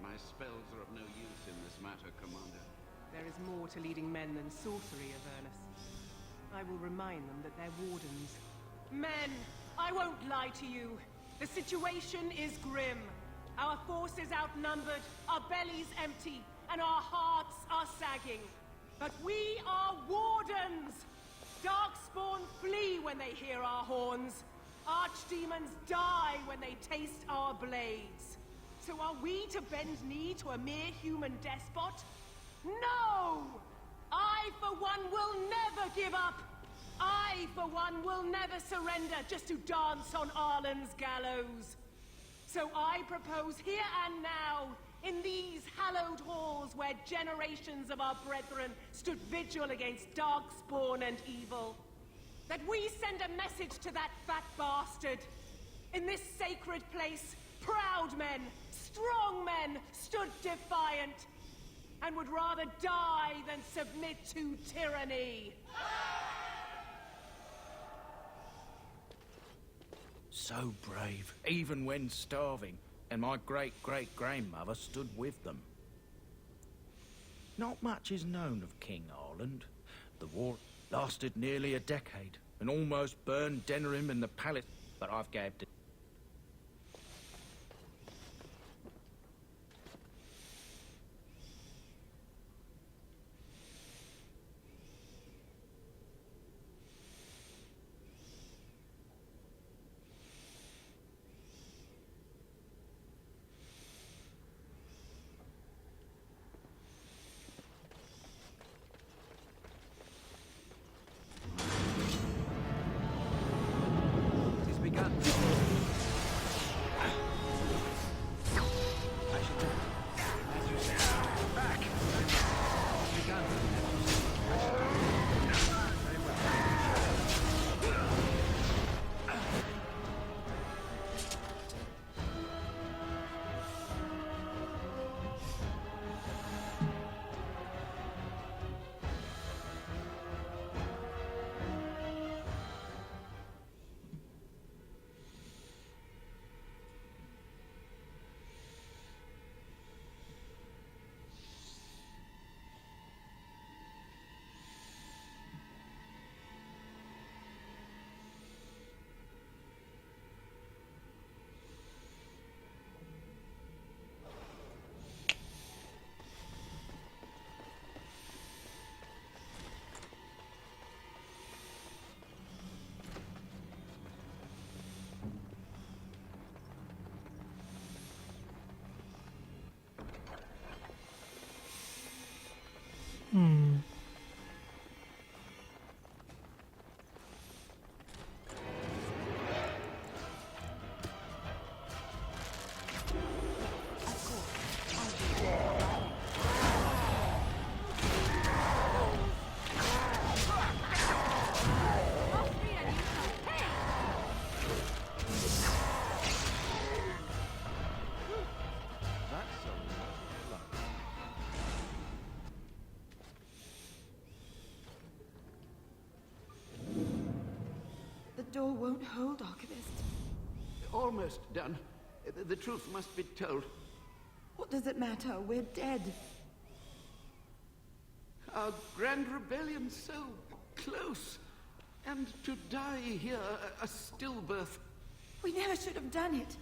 My spells are of no use in this matter, Commander. There is more to leading men than sorcery, Avernus. I will remind them that they're wardens. Men, I won't lie to you. The situation is grim. Our forces outnumbered, our bellies empty, and our hearts are sagging. But we are wardens! Darkspawn flee when they hear our horns. Archdemons die when they taste our blades. So are we to bend knee to a mere human despot? No! I, for one, will never give up! I, for one, will never surrender just to dance on Arlen's gallows. So I propose here and now, in these hallowed halls where generations of our brethren stood vigil against darkspawn and evil, that we send a message to that fat bastard. In this sacred place, proud men, strong men stood defiant, and would rather die than submit to tyranny. So brave, even when starving, and my great-great-grandmother stood with them. Not much is known of King Arland. The war lasted nearly a decade, and almost burned Denerim and the palace, but I've gabbed it. The door won't hold, Archivist. Almost done. The truth must be told. What does it matter? We're dead. Our grand rebellion so close. And to die here, a stillbirth. We never should have done it.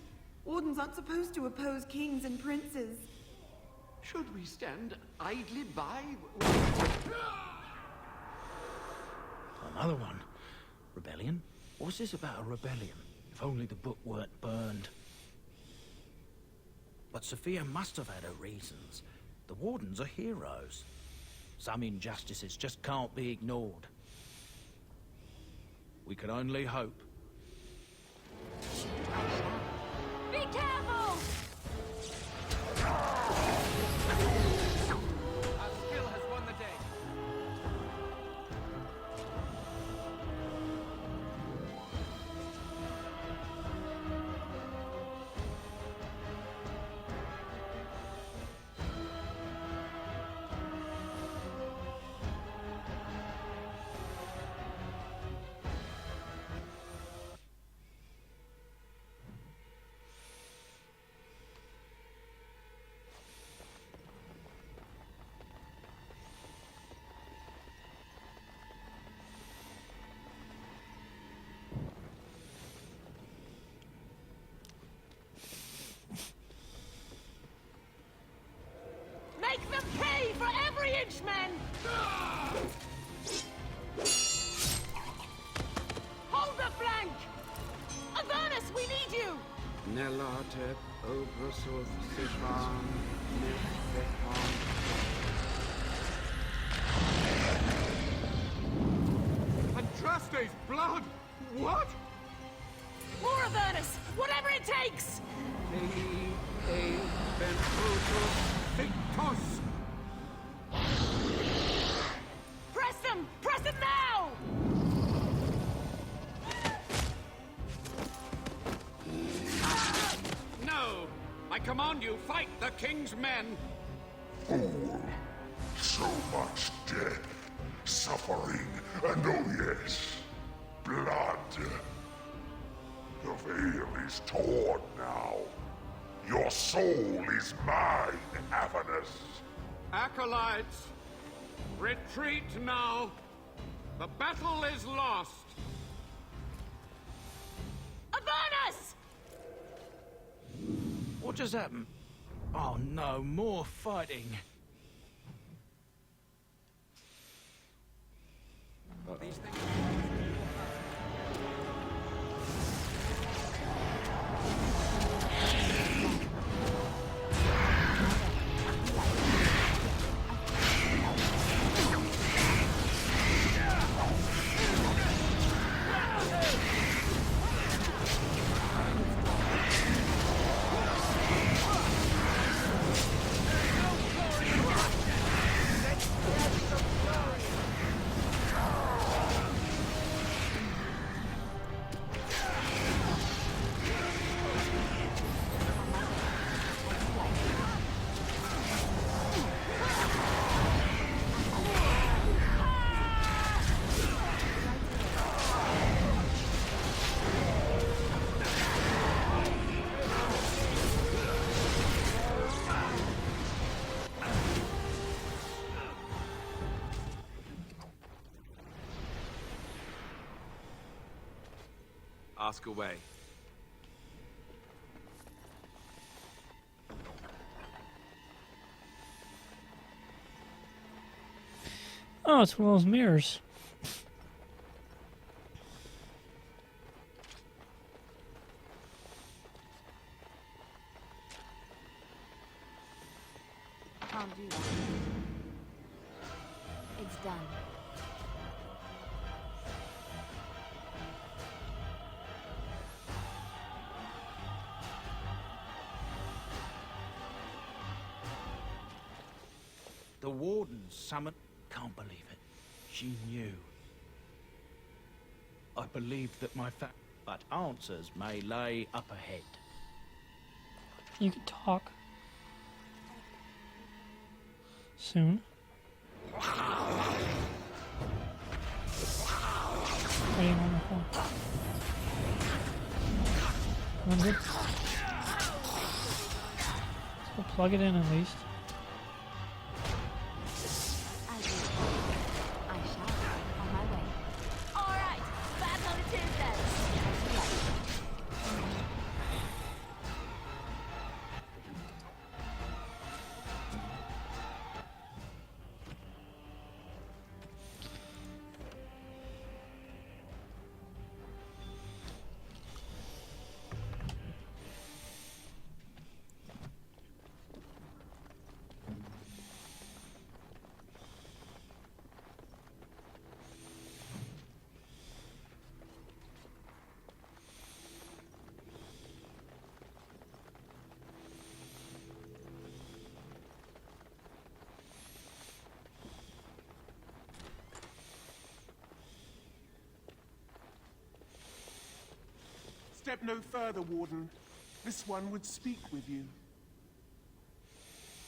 Wardens aren't supposed to oppose kings and princes. Should we stand idly by? Another one. Rebellion? What's this about a rebellion? If only the book weren't burned. But Sophia must have had her reasons. The Wardens are heroes. Some injustices just can't be ignored. We can only hope. Be careful! Our skill has won the day. Make them pay for every inch, men! Hold the flank! Avernus, we need you! Nelate obrasov sifan nefehan. Andraste's blood! What? More Avernus! Whatever it takes! Victus! Press them! Press them now! No! I command you, fight the king's men! Fool! So much death, suffering, and oh yes, blood. The veil is torn now. Your soul is mine, Avernus. Acolytes, retreat now. The battle is lost. What just happened? Oh no, more fighting. These things... Ask away. Oh, it's one of those mirrors. Can't do that. It's done. The warden summoned... Can't believe it. She knew. I believe that my but answers may lay up ahead. You can talk. Soon. Waiting on the phone. I'm good. So plug it in at least. Step no further, Warden. This one would speak with you.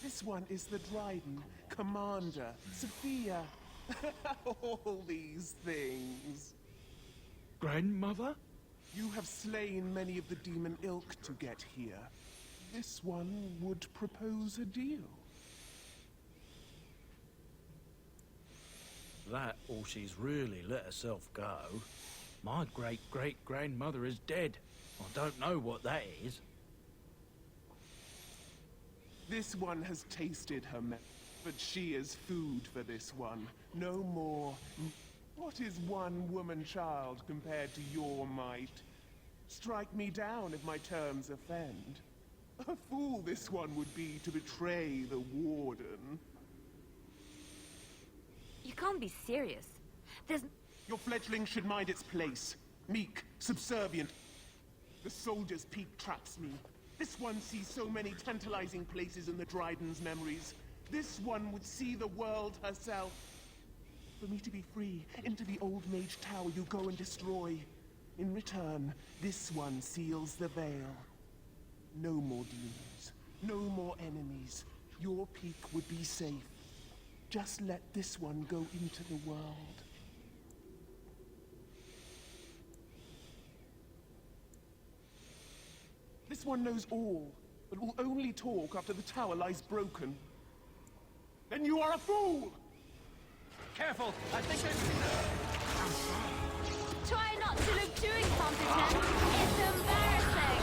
This one is the Dryden, Commander, Sophia. All these things. Grandmother? You have slain many of the demon ilk to get here. This one would propose a deal. That, or she's really let herself go. My great-great-grandmother is dead. I don't know what that is. This one has tasted her but she is food for this one. No more. What is one woman child compared to your might? Strike me down if my terms offend. A fool this one would be to betray the Warden. You can't be serious. There's... Your fledgling should mind its place. Meek, subservient. The soldier's peak traps me. This one sees so many tantalizing places in the Dryden's memories. This one would see the world herself. For me to be free, into the old mage tower you go and destroy. In return, this one seals the veil. No more demons. No more enemies. Your peak would be safe. Just let this one go into the world. This one knows all, but will only talk after the tower lies broken. Then you are a fool! Careful! I think there's... Try not to look too incompetent. It's embarrassing.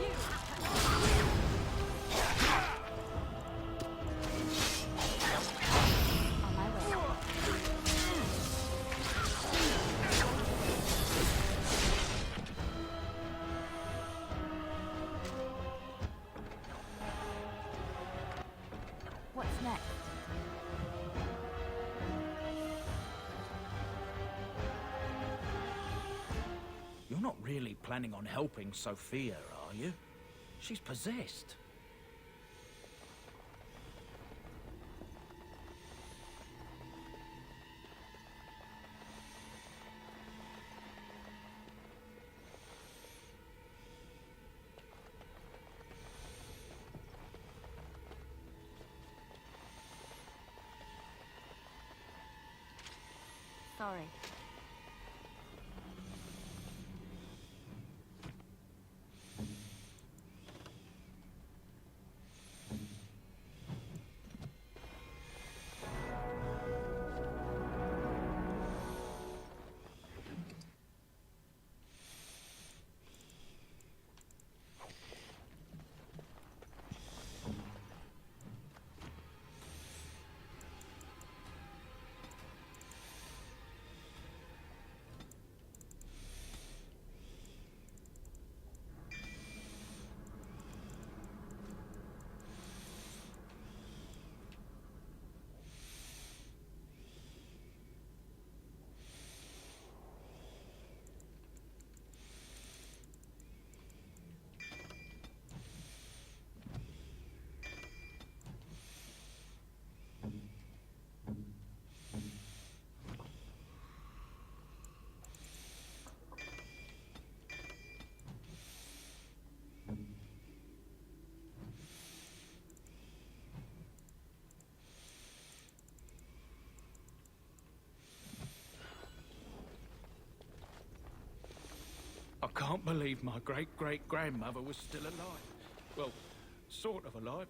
You... You're not really planning on helping Sophia, are you? She's possessed. Sorry. I can't believe my great-great-grandmother was still alive. Well, sort of alive.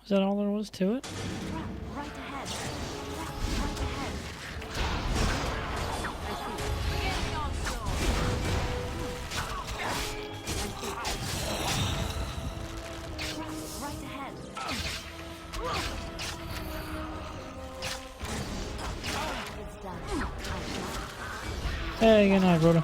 Is that all there was to it? Right ahead. Right ahead. It's done. Hey, good night, Rhoda.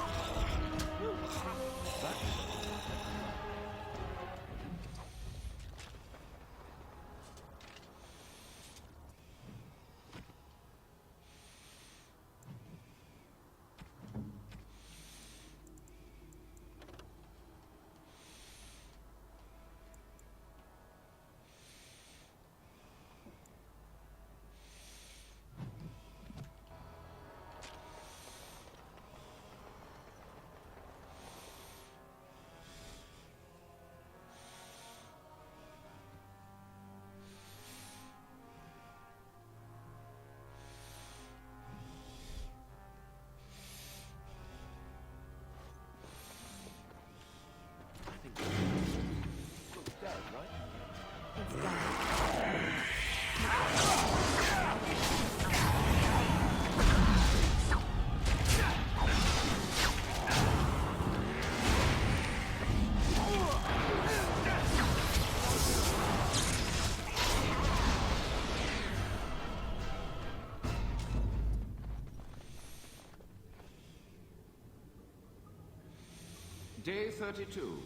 Day 32.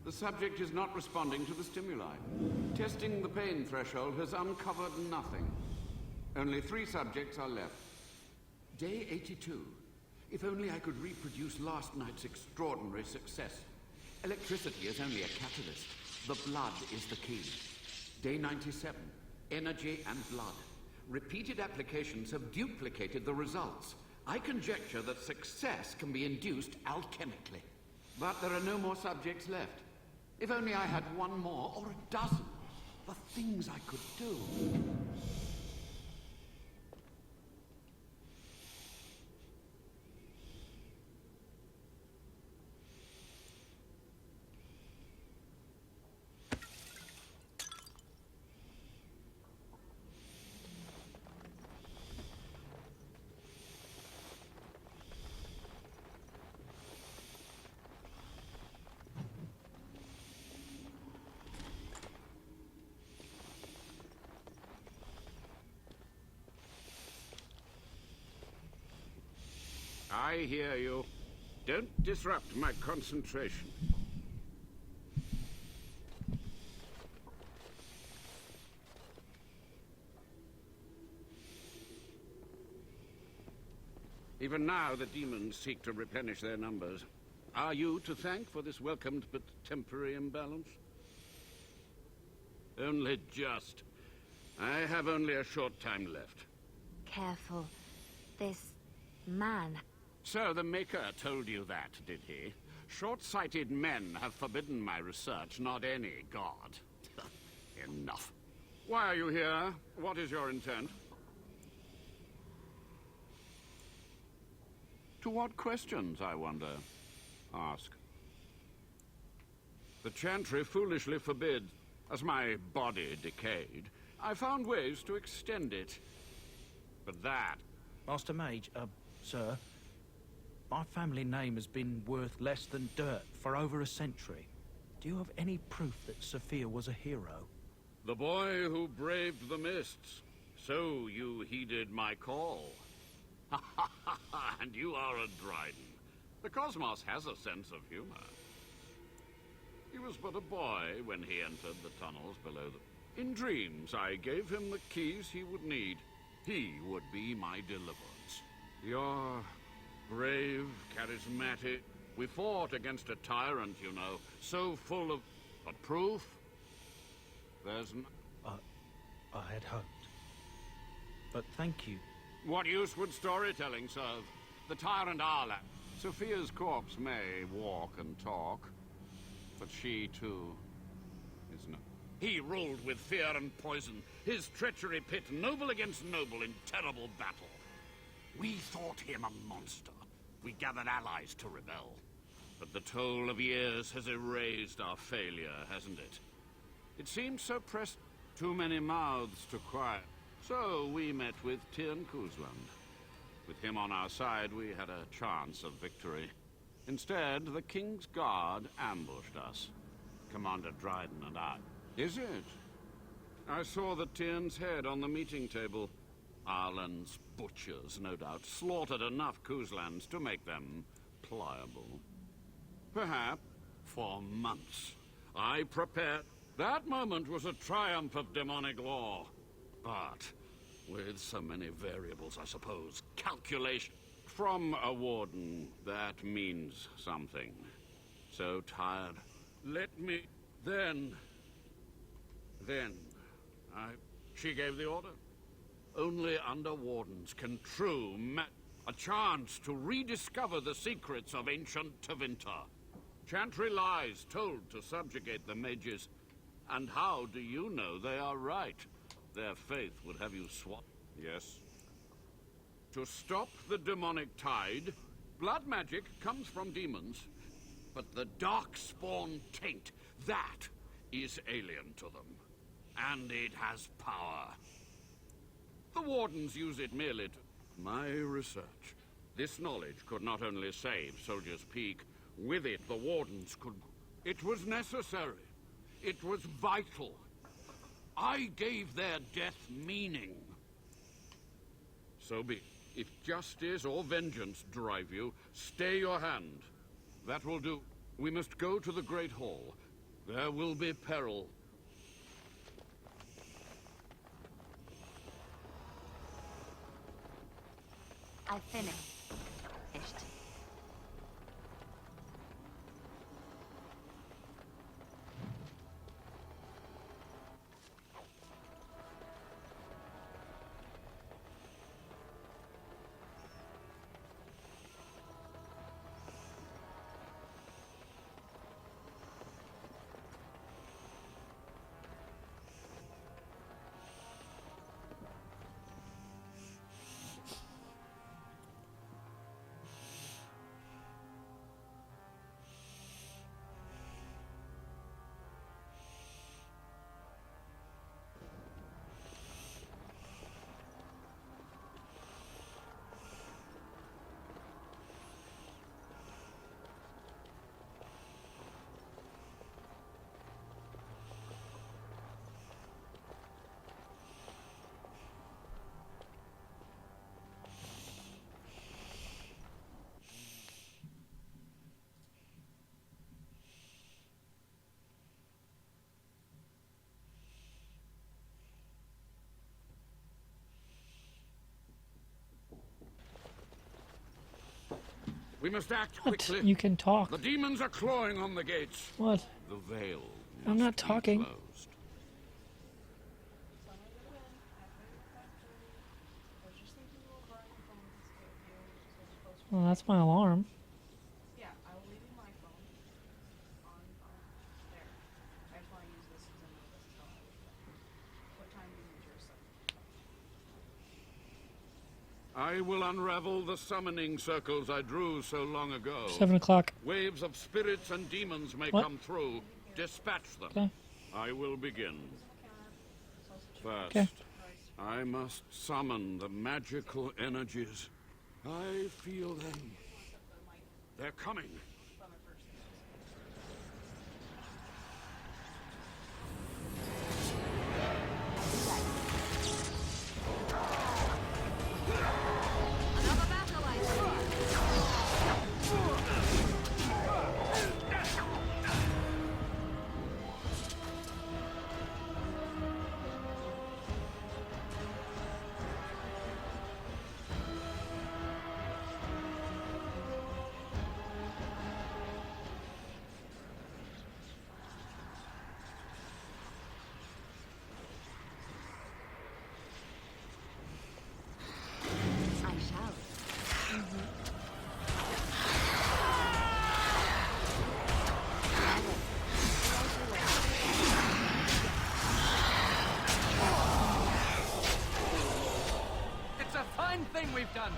The subject is not responding to the stimuli. Testing the pain threshold has uncovered nothing. Only 3 subjects are left. Day 82. If only I could reproduce last night's extraordinary success. Electricity is only a catalyst. The blood is the key. Day 97. Energy and blood. Repeated applications have duplicated the results. I conjecture that success can be induced alchemically. But there are no more subjects left. If only I had 1 more, or a dozen. The things I could do. I hear you. Don't disrupt my concentration. Even now, the demons seek to replenish their numbers. Are you to thank for this welcomed but temporary imbalance? Only just. I have only a short time left. Careful. This man. So the Maker told you that, did he? Short-sighted men have forbidden my research, not any god. Enough. Why are you here? What is your intent? To what questions, I wonder? Ask. The Chantry foolishly forbid. As my body decayed, I found ways to extend it. But that... Master Mage, sir, my family name has been worth less than dirt for over a century. Do you have any proof that Sophia was a hero? The boy who braved the mists. So you heeded my call. And you are a Dryden. The cosmos has a sense of humor. He was but a boy when he entered the tunnels below the... In dreams, I gave him the keys he would need. He would be my deliverance. You're brave, charismatic. We fought against a tyrant, you know, so full of... But proof? There's no... I had hoped. But thank you. What use would storytelling serve? The tyrant Arla. Sophia's corpse may walk and talk, but she, too, is not. He ruled with fear and poison, his treachery pit noble against noble in terrible battle. We thought him a monster. We gathered allies to rebel. But the toll of years has erased our failure, hasn't it? It seemed so pressed, too many mouths to quiet. So we met with Tirn Kuzland. With him on our side, we had a chance of victory. Instead, the King's Guard ambushed us. Commander Dryden and I. Is it? I saw the Tyrn's head on the meeting table. Arlen's butchers, no doubt, slaughtered enough Kuzlands to make them pliable. Perhaps for months. I prepared. That moment was a triumph of demonic law. But with so many variables, I suppose, calculation. From a warden, that means something. So tired. Let me... Then... She gave the order. Only under wardens can a chance to rediscover the secrets of ancient Tevinter. Chantry lies told to subjugate the mages. And how do you know they are right? Their faith would have you swap. Yes. To stop the demonic tide, blood magic comes from demons. But the darkspawn taint, that is alien to them. And it has power. The wardens use it merely to... My research. This knowledge could not only save Soldier's Peak, with it the wardens could... It was necessary. It was vital. I gave their death meaning. So be it. If justice or vengeance drive you, stay your hand. That will do. We must go to the Great Hall. There will be peril. I finished. We must act What? quickly. You can talk. The demons are clawing on the gates. What? The veil. I'm not talking. Closed. Well, that's my alarm. Yeah, I will leave you my phone on there. I just want to use this because I know this is how I would play. What time do you need yours set? I will unravel the summoning circles I drew so long ago. 7 o'clock. Waves of spirits and demons may What? come through. Dispatch them. Okay. I will begin. First, Okay. I must summon the magical energies. I feel them. They're coming. I shall. It's a fine thing we've done.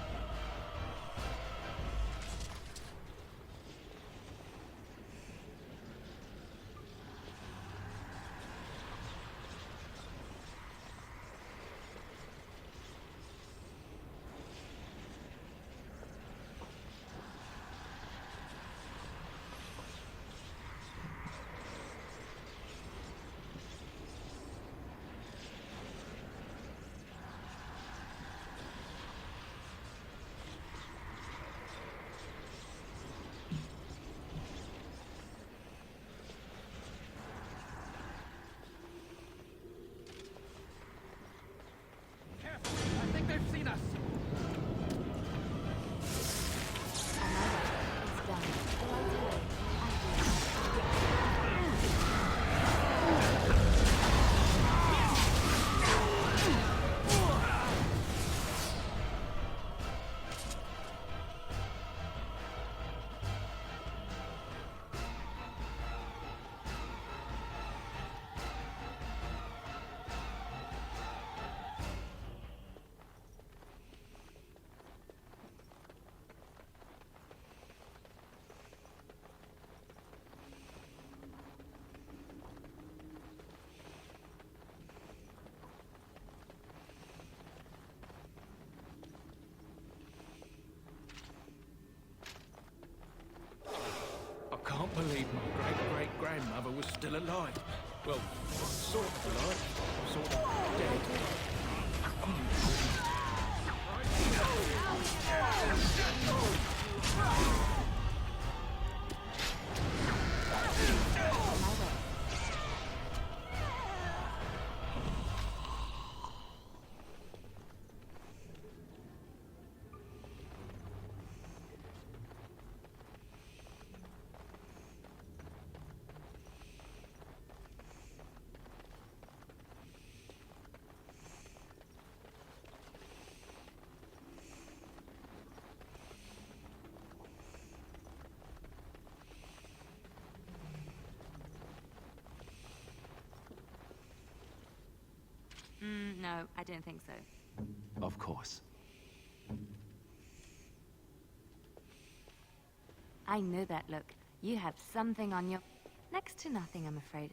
I think they've seen us. It's done. Right away. I can't believe my great-great-grandmother was still alive. Well, sort of alive, sort of dead. No, I don't think so. Of course. I know that look. You have something on your... Next to nothing, I'm afraid.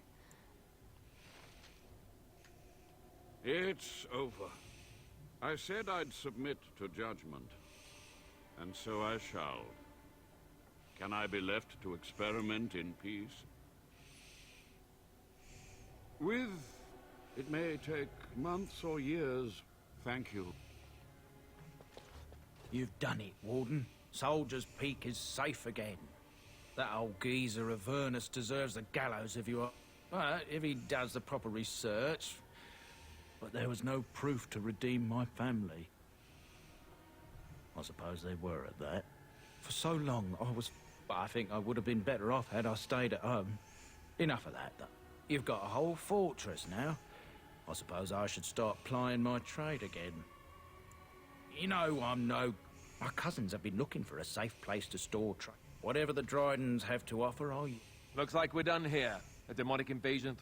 It's over. I said I'd submit to judgment. And so I shall. Can I be left to experiment in peace? With... It may take months or years. Thank you. You've done it, Warden. Soldier's Peak is safe again. That old geezer Avernus deserves the gallows if you are... if he does the proper research. But there was no proof to redeem my family. I suppose they were at that. For so long, I think I would have been better off had I stayed at home. Enough of that, though. You've got a whole fortress now. I suppose I should start plying my trade again. You know, my cousins have been looking for a safe place to store trade. Whatever the Drydens have to offer, Looks like we're done here. A demonic invasion.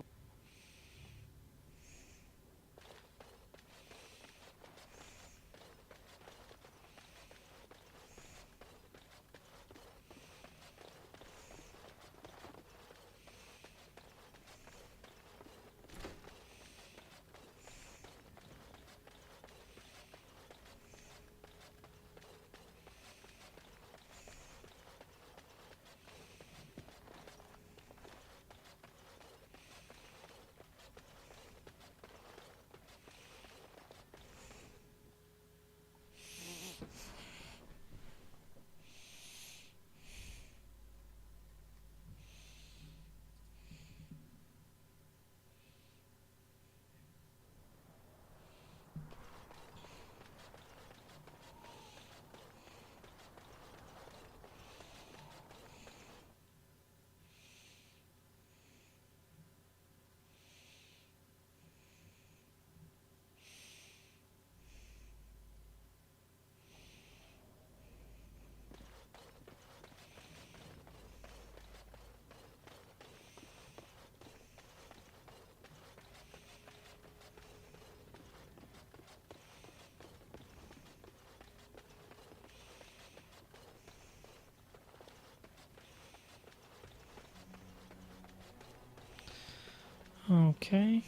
Okay.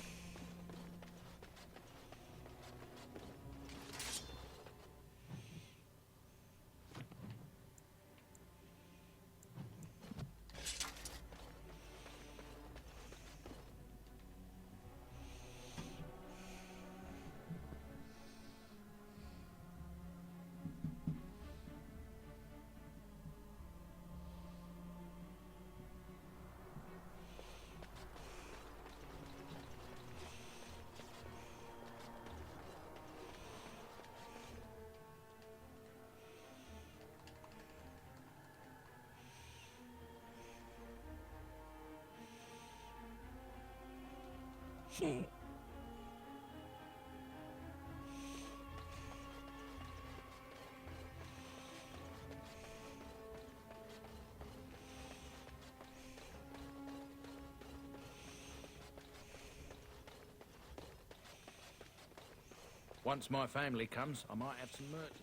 Once my family comes, I might have some merchandise.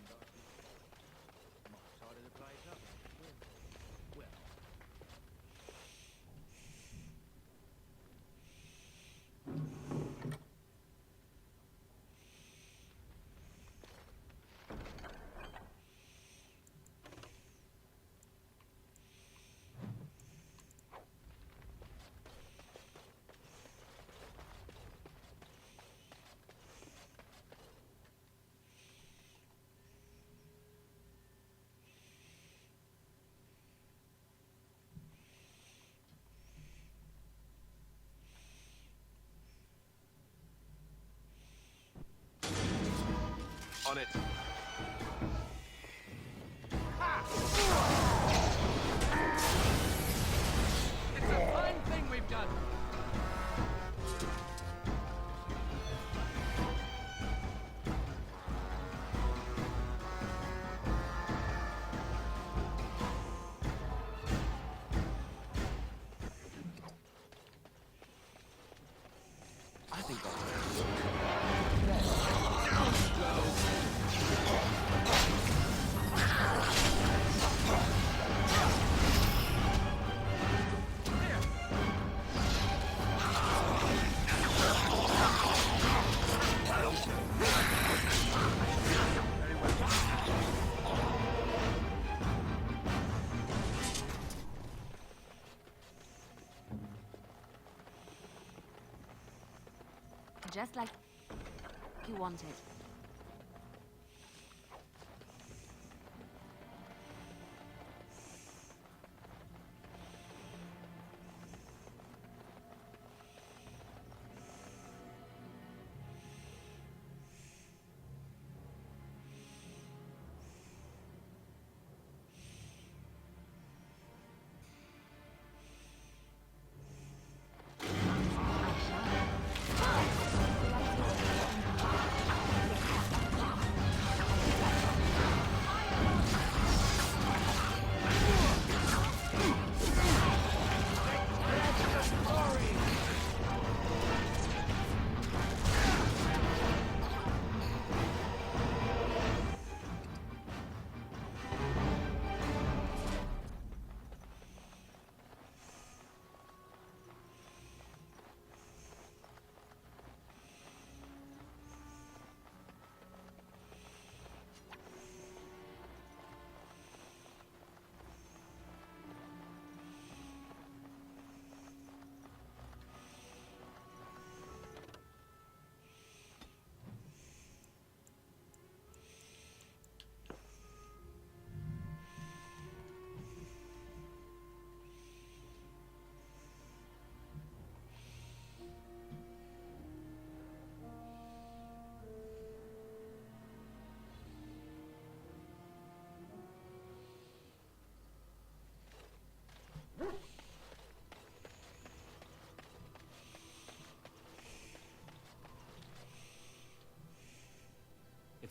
Might tidy the place up. Well. On it. It's a fine thing we've done. I think Just like you wanted.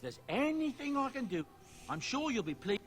there's anything I can do, I'm sure you'll be pleased.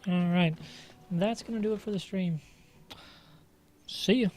Alright, that's going to do it for the stream. See ya.